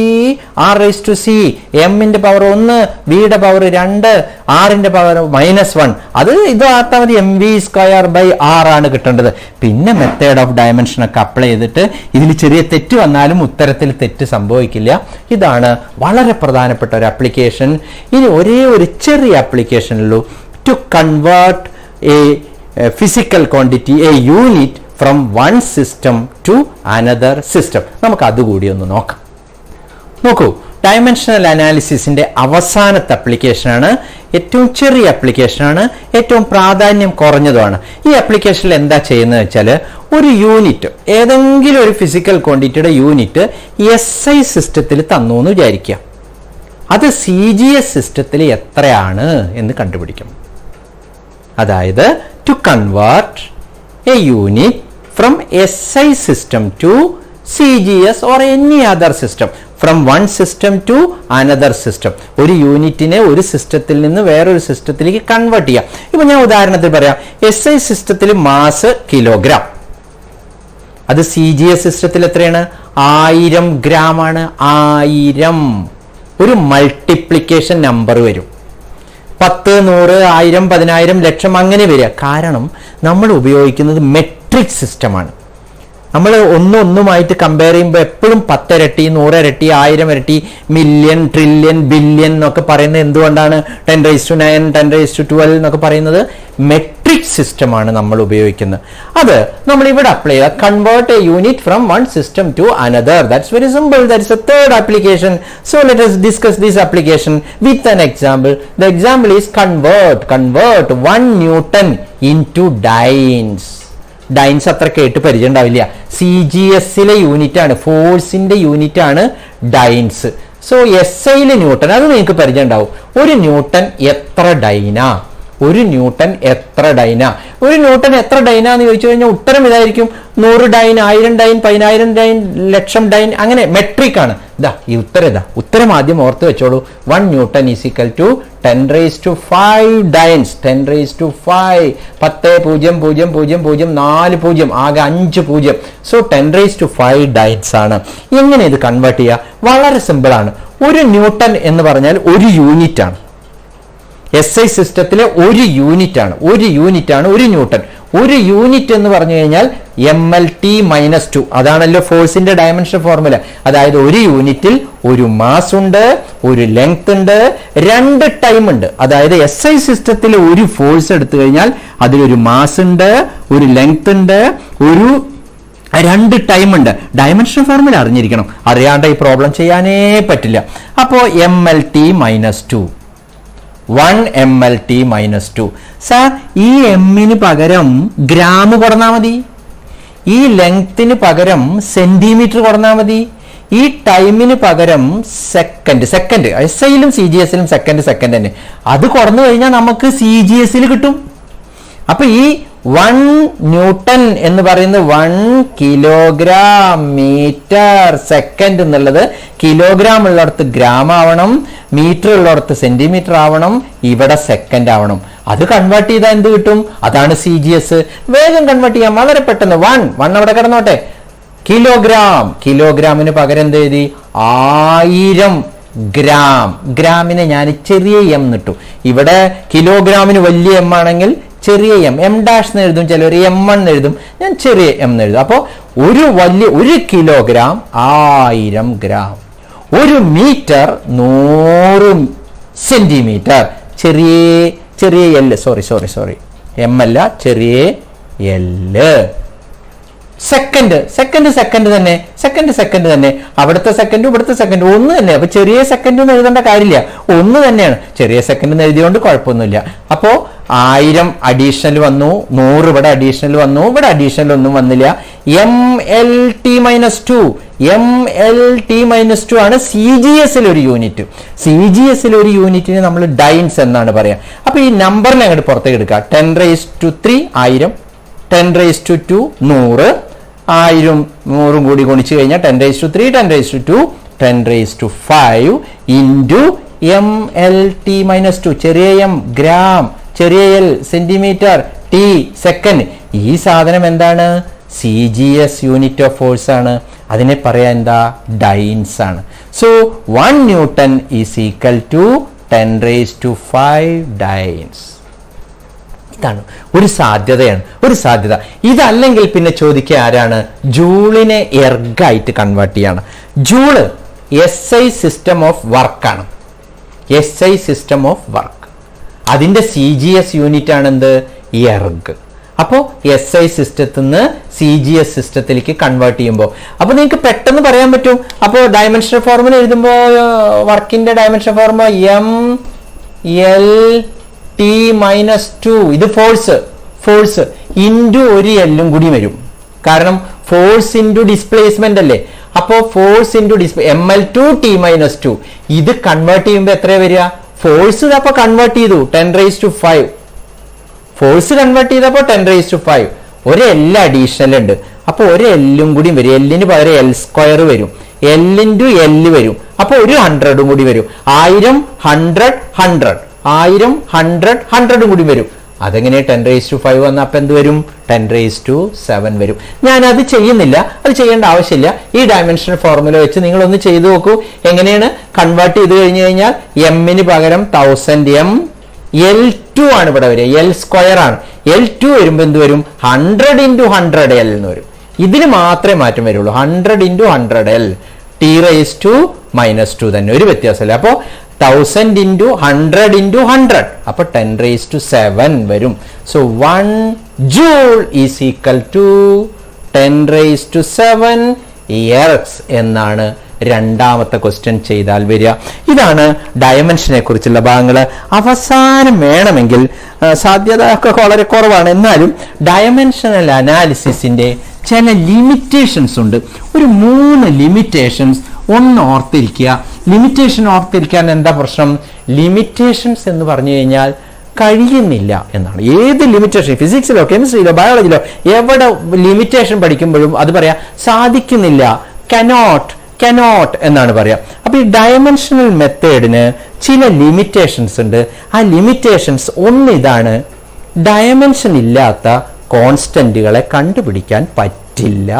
r raised to c. mന്റെ പവർ 1, vയുടെ പവർ 2, rന്റെ പവർ -1. അത് ഇത് ആർത്താൽ മതി. mv²/r ആണ് കിട്ടേണ്ടത്. പിന്നെ മെത്തേഡ് ഓഫ് ഡയമെൻഷൻ ഒക്കെ അപ്ലൈ ചെയ്തിട്ട് ഇതിൽ ചെറിയ തെറ്റ് വന്നാലും ഉത്തരത്തിൽ തെറ്റ് സംഭവിക്കില്ല. ഇതാണ് വളരെ പ്രധാനപ്പെട്ട ഒരു ആപ്ലിക്കേഷൻ. ഇനി ഒരേ ഒരു ചെറിയ ആപ്ലിക്കേഷൻ ഉള്ളൂ. To convert a physical quantity, a unit from one system to another system. നമുക്ക് അതുകൂടി ഒന്ന് നോക്കാം. നോക്കൂ, ഡയമെൻഷണൽ അനാലിസിസിന്റെ അവസാനത്തെ ആപ്ലിക്കേഷനാണ്. ഏറ്റവും ചെറിയ ആപ്ലിക്കേഷനാണ്, ഏറ്റവും പ്രാധാന്യം കുറഞ്ഞതുമാണ്. ഈ ആപ്ലിക്കേഷനിൽ എന്താ ചെയ്യുന്നത് വെച്ചാൽ, ഒരു യൂണിറ്റ്, ഏതെങ്കിലും ഒരു ഫിസിക്കൽ ക്വാണ്ടിറ്റിയുടെ യൂണിറ്റ് SI സിസ്റ്റത്തിൽ തന്നു എന്ന് വിചാരിക്കുക. അത് CGS സിസ്റ്റത്തിൽ എത്രയാണ് എന്ന് കണ്ടുപിടിക്കണം. അതായത് to convert a unit from SI system to CGS or any other system, from one system to another system. ഒരു യൂണിറ്റിനെ ഒരു സിസ്റ്റത്തിൽ നിന്ന് വേറൊരു സിസ്റ്റത്തിലേക്ക് കൺവേർട്ട് ചെയ്യാം. ഇപ്പൊ ഞാൻ ഉദാഹരണത്തിൽ പറയാം. SI സിസ്റ്റത്തിൽ മാസ് കിലോഗ്രാം, അത് CGS സിസ്റ്റത്തിൽ എത്രയാണ്? 1000 ഗ്രാം ആണ്. 1000 ഒരു മൾട്ടിപ്ലിക്കേഷൻ നമ്പർ വരും. 10, 100, 1000, 10000, 1,00,000 അങ്ങനെ വരിക. കാരണം നമ്മൾ ഉപയോഗിക്കുന്നത് മെട്രിക് സിസ്റ്റമാണ്. നമ്മൾ ഒന്നുമായിട്ട് കമ്പയർ ചെയ്യുമ്പോൾ എപ്പോഴും 10 ഇരട്ടി, 100 ഇരട്ടി, 1000 ഇരട്ടി, മില്യൺ, ട്രില്യൺ, ബില്യൺ എന്നൊക്കെ പറയുന്നത് എന്തുകൊണ്ടാണ്? 10⁻⁹, 10⁻12 എന്നൊക്കെ പറയുന്നത് മെട്രിക് സിസ്റ്റമാണ് നമ്മൾ ഉപയോഗിക്കുന്നത്. അത് നമ്മൾ ഇവിടെ അപ്ലൈ ചെയ്യുക. Convert a unit from one system to another. That's very simple. That's a third application. So let us discuss this application with an example. The example is convert 1 Newton into dynes. Dynes അത്ര കേട്ട് പരിചയം ഉണ്ടാവില്ല. CGSലെ unit ആണ്, ഫോഴ്സിന്റെ unit ആണ് dynes. So SIയിലെ newton, അത് നിങ്ങൾക്ക് പരിചയം ഉണ്ടാവും. ഒരു ന്യൂട്ടൺ എത്ര ഡൈനാ? ഒരു ന്യൂട്ടൺ എത്ര ഡൈന? ഒരു ന്യൂട്ടൺ എത്ര ഡൈന എന്ന് ചോദിച്ചു കഴിഞ്ഞാൽ ഉത്തരം ഇതായിരിക്കും. 100 ഡൈൻ, 1000 ഡൈൻ, 10000 ഡൈൻ, ലക്ഷം ഡൈൻ, അങ്ങനെ മെട്രിക് ആണ്. ഈ ഉത്തരം ആദ്യം ഓർത്ത് വെച്ചോളൂ. 1 newton is equal to 10⁵ dynes. 10⁵. 10,0,0,0,0,4 ആകെ 5 0. സോ 10⁵ ഡൈൻസ് ആണ്. എങ്ങനെ ഇത് കൺവേർട്ട് ചെയ്യുക? വളരെ സിമ്പിൾ ആണ്. ഒരു ന്യൂട്ടൺ എന്ന് പറഞ്ഞാൽ ഒരു യൂണിറ്റ് ആണ്. SI സിസ്റ്റത്തിലെ ഒരു യൂണിറ്റ് ആണ് ഒരു ന്യൂട്ടൺ. ഒരു യൂണിറ്റ് എന്ന് പറഞ്ഞു കഴിഞ്ഞാൽ MLT-2. അതാണല്ലോ ഫോഴ്സിന്റെ ഡയമെൻഷൻ ഫോർമുല. അതായത് ഒരു യൂണിറ്റിൽ ഒരു മാസ് ഉണ്ട്, ഒരു ലെങ്ത് ഉണ്ട്, 2 ടൈം ഉണ്ട്. അതായത് SI സിസ്റ്റത്തിലെ ഒരു ഫോഴ്സ് എടുത്തു കഴിഞ്ഞാൽ അതിലൊരു മാസ് ഉണ്ട്, ഒരു ലെങ്ത് ഉണ്ട്, ഒരു 2 ടൈം ഉണ്ട്. ഡയമെൻഷൻ ഫോർമുല അറിഞ്ഞിരിക്കണം. അറിയാണ്ട് ഈ പ്രോബ്ലം ചെയ്യാനേ പറ്റില്ല. അപ്പോ MLT-2, 1 MLT-2. സാർ, ഈ എമ്മിന് പകരം ഗ്രാം കൊടുത്താൽ മതി, ഈ ലെങ്ത്തിന് പകരം സെന്റിമീറ്റർ കൊടുത്താൽ മതി, ഈ ടൈമിന് പകരം സെക്കൻഡ്. SIയിലും CGSലും സെക്കൻഡ് തന്നെ. അത് കൊടുന്നു കഴിഞ്ഞാൽ നമുക്ക് CGSൽ കിട്ടും. അപ്പൊ ഈ 1 ന്യൂട്ടൺ എന്ന് പറയുന്നത് 1 കിലോഗ്രാം മീറ്റർ സെക്കൻഡ് എന്നുള്ളത് കിലോഗ്രാം ഉള്ളിടത്ത് ഗ്രാം ആവണം, മീറ്റർ ഉള്ളിടത്ത് സെന്റിമീറ്റർ ആവണം, ഇവിടെ സെക്കൻഡ് ആവണം. അത് കൺവേർട്ട് ചെയ്താൽ എന്ത് കിട്ടും? അതാണ് CGS. വേഗം കൺവേർട്ട് ചെയ്യാം, വളരെ പെട്ടെന്ന്. 1 അവിടെ കിടന്നോട്ടെ. കിലോഗ്രാമിന് പകരം എന്ത് എഴുതി? 1000 ഗ്രാം. ഗ്രാമിനെ ഞാൻ ചെറിയ M നിട്ടു. ഇവിടെ കിലോഗ്രാമിന് വലിയ M ആണെങ്കിൽ ചെറിയ M ഡാഷ് എന്ന് എഴുതും, ചിലർ M1 എന്ന് എഴുതും, ഞാൻ ചെറിയ M എന്ന് എഴുതും. അപ്പോൾ ഒരു കിലോഗ്രാം 1000 ഗ്രാം. 1 metre 100 centimetre. ചെറിയ L, സോറി M അല്ല, ചെറിയ L. സെക്കൻഡ് തന്നെ. അവിടുത്തെ സെക്കൻഡും ഇവിടുത്തെ സെക്കൻഡും ഒന്ന് തന്നെ. അപ്പൊ ചെറിയ സെക്കൻഡ് ഒന്നും എഴുതേണ്ട കാര്യമില്ല, ഒന്ന് തന്നെയാണ്. ചെറിയ സെക്കൻഡ് എന്ന് എഴുതിയോണ്ട് കുഴപ്പമൊന്നുമില്ല. അപ്പോ 1000 അഡീഷണൽ വന്നു, 100 ഇവിടെ അഡീഷണൽ വന്നു, ഇവിടെ അഡീഷണൽ ഒന്നും വന്നില്ല. MLT-2 ആണ് CGSൽ ഒരു യൂണിറ്റ്. CGSൽ ഒരു യൂണിറ്റിന് നമ്മൾ ഡൈൻസ് എന്നാണ് പറയാ. അപ്പൊ ഈ നമ്പറിനെ അങ്ങോട്ട് പുറത്തേക്ക് എടുക്കുക. 10⁵3 1000, 10⁵2 100, 1000 കൂടി ഗുണിച്ചു കഴിഞ്ഞാൽ 10⁵3, 10⁵2, 10⁵5 ഇൻറ്റു MLT-2. ചെറിയ M ഗ്രാം, ചെറിയ L സെന്റിമീറ്റർ, T സെക്കൻഡ്. ഈ സാധനം എന്താണ്? CGS യൂണിറ്റ് ഓഫ് ഫോഴ്സ് ആണ്. അതിനെ പറയാൻ എന്താ? ഡൈൻസ് ആണ്. So 1 newton is equal to 10⁵5 dynes. ഇതാണ് ഒരു സാധ്യത. ഇതല്ലെങ്കിൽ പിന്നെ ചോദിക്കുക ആരാണ്? ജൂളിനെ എർഗായിട്ട് കൺവേർട്ട് ചെയ്യാണ്. ജൂള് SI സിസ്റ്റം ഓഫ് വർക്കാണ്. SI system of work. അതിന്റെ CGS യൂണിറ്റ് ആണ് എന്ത്? എർഗ്. അപ്പോൾ SI സിസ്റ്റത്തിൽ നിന്ന് CGS സിസ്റ്റത്തിലേക്ക് കൺവേർട്ട് ചെയ്യുമ്പോൾ അപ്പോൾ നിങ്ങൾക്ക് പെട്ടെന്ന് പറയാൻ പറ്റും. അപ്പോൾ ഡയമെൻഷൻ ഫോർമുല എഴുതുമ്പോൾ വർക്കിന്റെ ഡയമെൻഷൻ ഫോർമുല MLT-2. ഇത് ഫോഴ്സ് ഇൻറ്റു ഒരു എല്ലും കൂടി വരും. കാരണം ഫോഴ്സ് ഇൻറ്റു ഡിസ്പ്ലേസ്മെന്റ് അല്ലേ. അപ്പോൾ ഫോഴ്സ് ഇൻറ്റു ML2T-2. ഇത് കൺവേർട്ട് ചെയ്യുമ്പോൾ എത്ര വരിക? ഫോഴ്സ് അപ്പൊ കൺവേർട്ട് ചെയ്തു 10⁵5. ഫോഴ്സ് കൺവേർട്ട് ചെയ്തപ്പോൾ 10⁵5. ഒരു L അഡീഷണൽ ഉണ്ട്. അപ്പൊ ഒരു എല്ലും കൂടി വരും. എല്ലിന് പകരം L² വരും. L ഇൻറ്റു L വരും. അപ്പൊ ഒരു 100 കൂടി വരും. 1000 100 100 1000 100 100 കൂടി വരും. അതെങ്ങനെ 10⁵5 വന്ന അപ്പൊ എന്ത് വരും? 10⁻7 വരും. ഞാൻ അത് ചെയ്യുന്നില്ല, അത് ചെയ്യേണ്ട ആവശ്യമില്ല. ഈ ഡയമെൻഷൻ ഫോർമുല വെച്ച് നിങ്ങൾ ഒന്ന് ചെയ്തു നോക്കൂ. എങ്ങനെയാണ് കൺവേർട്ട് ചെയ്ത് കഴിഞ്ഞാൽ എമ്മിന് പകരം 1000 M, L2 ആണ് ഇവിടെ വരിക, L² ആണ്. L2 വരുമ്പോൾ എന്ത് വരും? 100 × 100 L എന്ന് വരും. ഇതിന് മാത്രമേ മാറ്റം വരുള്ളൂ. 100 × 100 L, T⁻2 തന്നെ, ഒരു വ്യത്യാസമില്ല. അപ്പോൾ 1000 × 100 × 100 അപ്പൊ 10⁻7 വരും. So 1 joule is equal to 10⁻7 ergs എന്നാണ് രണ്ടാമത്തെ ക്വസ്റ്റ്യൻ ചെയ്താൽ വരിക. ഇതാണ് ഡയമെൻഷനെ കുറിച്ചുള്ള ഭാഗങ്ങൾ. അവസാനം വേണമെങ്കിൽ സാധ്യത ഒക്കെ വളരെ കുറവാണ്, എന്നാലും ഡയമെൻഷണൽ അനാലിസിസിന്റെ ചില ലിമിറ്റേഷൻസ് ഉണ്ട്. ഒരു 3 ലിമിറ്റേഷൻസ് ഒന്ന് ഓർത്തിരിക്കുക. ലിമിറ്റേഷൻ ഓർത്തിരിക്കാൻ എന്താ പ്രശ്നം? ലിമിറ്റേഷൻസ് എന്ന് പറഞ്ഞു കഴിഞ്ഞാൽ കഴിയുന്നില്ല എന്നാണ്. ഏത് ലിമിറ്റേഷൻ, ഫിസിക്സിലോ കെമിസ്ട്രിയിലോ ബയോളജിയിലോ എവിടെ ലിമിറ്റേഷൻ പഠിക്കുമ്പോഴും അത് പറയാ സാധിക്കുന്നില്ല, കനോട്ട് എന്നാണ് പറയാ. അപ്പൊ ഈ ഡയമെൻഷണൽ മെത്തേഡിന് ചില ലിമിറ്റേഷൻസ് ഉണ്ട്. ആ ലിമിറ്റേഷൻസ് ഒന്നിതാണ്, ഡയമെൻഷൻ ഇല്ലാത്ത കോൺസ്റ്റന്റുകളെ കണ്ടുപിടിക്കാൻ പറ്റില്ല.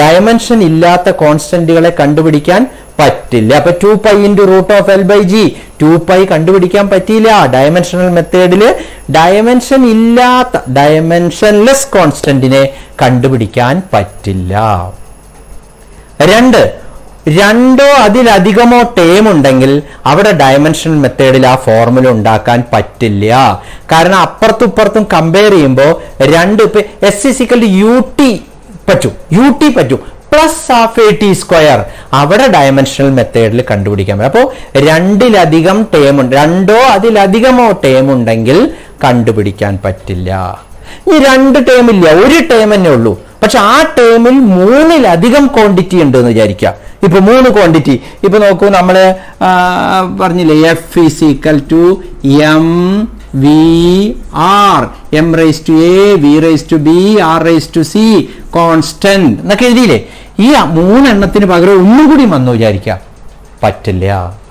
ഡയമെൻഷൻ ഇല്ലാത്ത കോൺസ്റ്റന്റുകളെ കണ്ടുപിടിക്കാൻ പറ്റില്ല. അപ്പൊ 2π × √(l/g) 2π കണ്ടുപിടിക്കാൻ പറ്റിയില്ല. ഡയമെൻഷണൽ മെത്തേഡില് ഡയമെൻഷൻ ഇല്ലാത്ത ഡയമെൻഷൻലെസ് കോൺസ്റ്റന്റിനെ കണ്ടുപിടിക്കാൻ പറ്റില്ല. രണ്ടോ അതിലധികമോ ടേം ഉണ്ടെങ്കിൽ അവിടെ ഡയമെൻഷൻ മെത്തേഡിൽ ആ ഫോർമുല ഉണ്ടാക്കാൻ പറ്റില്ല. കാരണം അപ്പുറത്തും ഇപ്പുറത്തും കമ്പയർ ചെയ്യുമ്പോൾ S=UT പറ്റും +12t², അവിടെ ഡയമെൻഷണൽ മെത്തേഡിൽ കണ്ടുപിടിക്കാൻ പറ്റും. അപ്പോൾ രണ്ടോ അതിലധികമോ ടേം ഉണ്ടെങ്കിൽ കണ്ടുപിടിക്കാൻ പറ്റില്ല. ഈ 2 ടേം ഇല്ല, ഒരു ടേം തന്നെ ഉള്ളൂ, പക്ഷെ ആ ടേമിൽ 3-ലധികം ക്വാണ്ടിറ്റി ഉണ്ട് എന്ന് വിചാരിക്കുക. ഇപ്പൊ 3 ക്വാണ്ടിറ്റി, ഇപ്പൊ നോക്കൂ, നമ്മള് പറഞ്ഞില്ലേ F=mVr, m⁻A, v⁻B, r⁻C constant എന്നൊക്കെ എഴുതിയില്ലേ. ഈ 3 എണ്ണത്തിന് പകരം ഒന്നും കൂടി വന്നു വിചാരിക്കാം, പറ്റില്ല,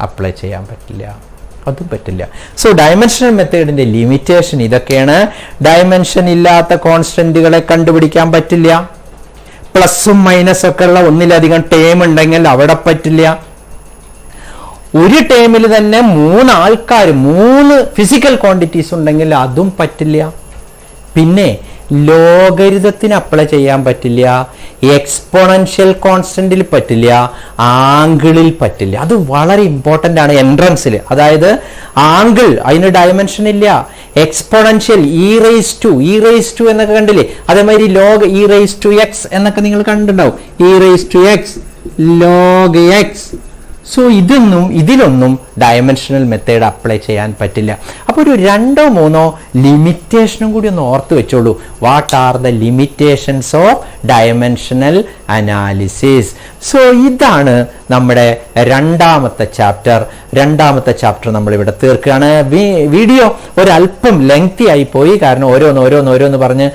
അപ്ലൈ ചെയ്യാൻ പറ്റില്ല, അതും പറ്റില്ല. സോ ഡയമെൻഷണൽ മെത്തേഡിന്റെ ലിമിറ്റേഷൻ ഇതൊക്കെയാണ്. ഡയമെൻഷൻ ഇല്ലാത്ത കോൺസ്റ്റന്റുകളെ കണ്ടുപിടിക്കാൻ പറ്റില്ല. പ്ലസും മൈനസും ഒക്കെ ഉള്ള ഒന്നിലധികം ടേം ഉണ്ടെങ്കിൽ അവിടെ പറ്റില്ല. ഒരു ടേമിൽ തന്നെ 3 ആൾക്കാർ 3 ഫിസിക്കൽ ക്വാണ്ടിറ്റീസ് ഉണ്ടെങ്കിൽ അതും പറ്റില്ല. പിന്നെ ലോഗരിതത്തിന് അപ്ലൈ ചെയ്യാൻ പറ്റില്ല, എക്സ്പോണൻഷ്യൽ കോൺസ്റ്റന്റിൽ പറ്റില്ല, ആംഗിളിൽ പറ്റില്ല. അത് വളരെ ഇമ്പോർട്ടൻ്റ് ആണ് എൻട്രൻസിൽ. അതായത് ആംഗിൾ, അതിന് ഡയമെൻഷൻ ഇല്ല. എക്സ്പോണൻഷ്യൽ e⁻ടു എന്നൊക്കെ കണ്ടില്ലേ, അതേമാതിരി log e⁻x എന്നൊക്കെ നിങ്ങൾ കണ്ടിട്ടുണ്ടാവും, e⁻x log x. സോ ഇതിലൊന്നും ഡയമെൻഷണൽ മെത്തേഡ് അപ്ലൈ ചെയ്യാൻ പറ്റില്ല. അപ്പോൾ ഒരു 2-3 ലിമിറ്റേഷനും കൂടി ഒന്ന് ഓർത്ത് വെച്ചോളൂ. What are the limitations of dimensional analysis? So ഇതാണ് നമ്മുടെ രണ്ടാമത്തെ ചാപ്റ്റർ നമ്മളിവിടെ തീർക്കുകയാണ്. വീഡിയോ ഒരല്പം ലെങ്തി ആയി പോയി, കാരണം ഓരോന്ന് പറഞ്ഞ്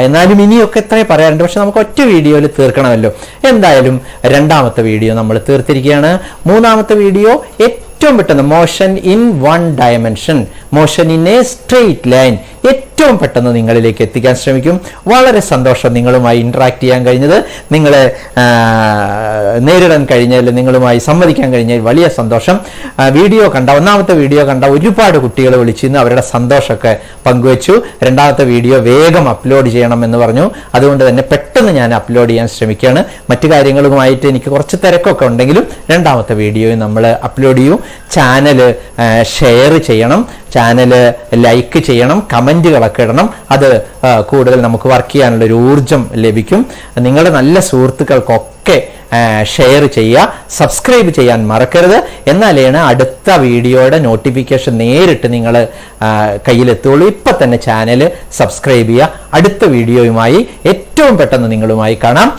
എന്നാലും ഇനിയൊക്കെ എത്ര പറയാറുണ്ട്, പക്ഷെ നമുക്ക് ഒറ്റ വീഡിയോയിൽ തീർക്കണമല്ലോ. എന്തായാലും രണ്ടാമത്തെ വീഡിയോ നമ്മൾ തീർത്തിരിക്കുകയാണ്. മൂന്നാമത്തെ വീഡിയോ ഏറ്റവും പെട്ടെന്ന് motion in 1 dimension, motion in A straight line ഏറ്റവും പെട്ടെന്ന് നിങ്ങളിലേക്ക് എത്തിക്കാൻ ശ്രമിക്കും. വളരെ സന്തോഷം നിങ്ങളുമായി ഇന്ററാക്ട് ചെയ്യാൻ കഴിഞ്ഞത്, നിങ്ങളെ നേരിടാൻ കഴിഞ്ഞാൽ, നിങ്ങളുമായി സംവദിക്കാൻ കഴിഞ്ഞാൽ വലിയ സന്തോഷം. ഒന്നാമത്തെ വീഡിയോ കണ്ട ഒരുപാട് കുട്ടികൾ വിളിച്ചിരുന്നു, അവരുടെ സന്തോഷമൊക്കെ പങ്കുവച്ചു. രണ്ടാമത്തെ വീഡിയോ വേഗം അപ്ലോഡ് ചെയ്യണം എന്ന് പറഞ്ഞു, അതുകൊണ്ട് തന്നെ പെട്ടെന്ന് ഞാൻ അപ്ലോഡ് ചെയ്യാൻ ശ്രമിക്കുകയാണ്. മറ്റു കാര്യങ്ങളുമായിട്ട് എനിക്ക് കുറച്ച് തിരക്കൊക്കെ ഉണ്ടെങ്കിലും രണ്ടാമത്തെ വീഡിയോയും നമ്മൾ അപ്ലോഡ് ചെയ്യും. ചാനൽ ഷെയർ ചെയ്യണം, ചാനൽ ലൈക്ക് ചെയ്യണം, കമൻറ്റുകളൊക്കെ ഇടണം. അത് കൂടുതൽ നമുക്ക് വർക്ക് ചെയ്യാനുള്ളൊരു ഊർജം ലഭിക്കും. നിങ്ങളുടെ നല്ല സുഹൃത്തുക്കൾക്കൊക്കെ ഷെയർ ചെയ്യുക, സബ്സ്ക്രൈബ് ചെയ്യാൻ മറക്കരുത്. എന്നാലാണ് അടുത്ത വീഡിയോയുടെ നോട്ടിഫിക്കേഷൻ നേരിട്ട് നിങ്ങൾ കയ്യിലെത്തുള്ളൂ. ഇപ്പം തന്നെ ചാനൽ സബ്സ്ക്രൈബ് ചെയ്യുക. അടുത്ത വീഡിയോയുമായി ഏറ്റവും പെട്ടെന്ന് നിങ്ങളുമായി കാണാം.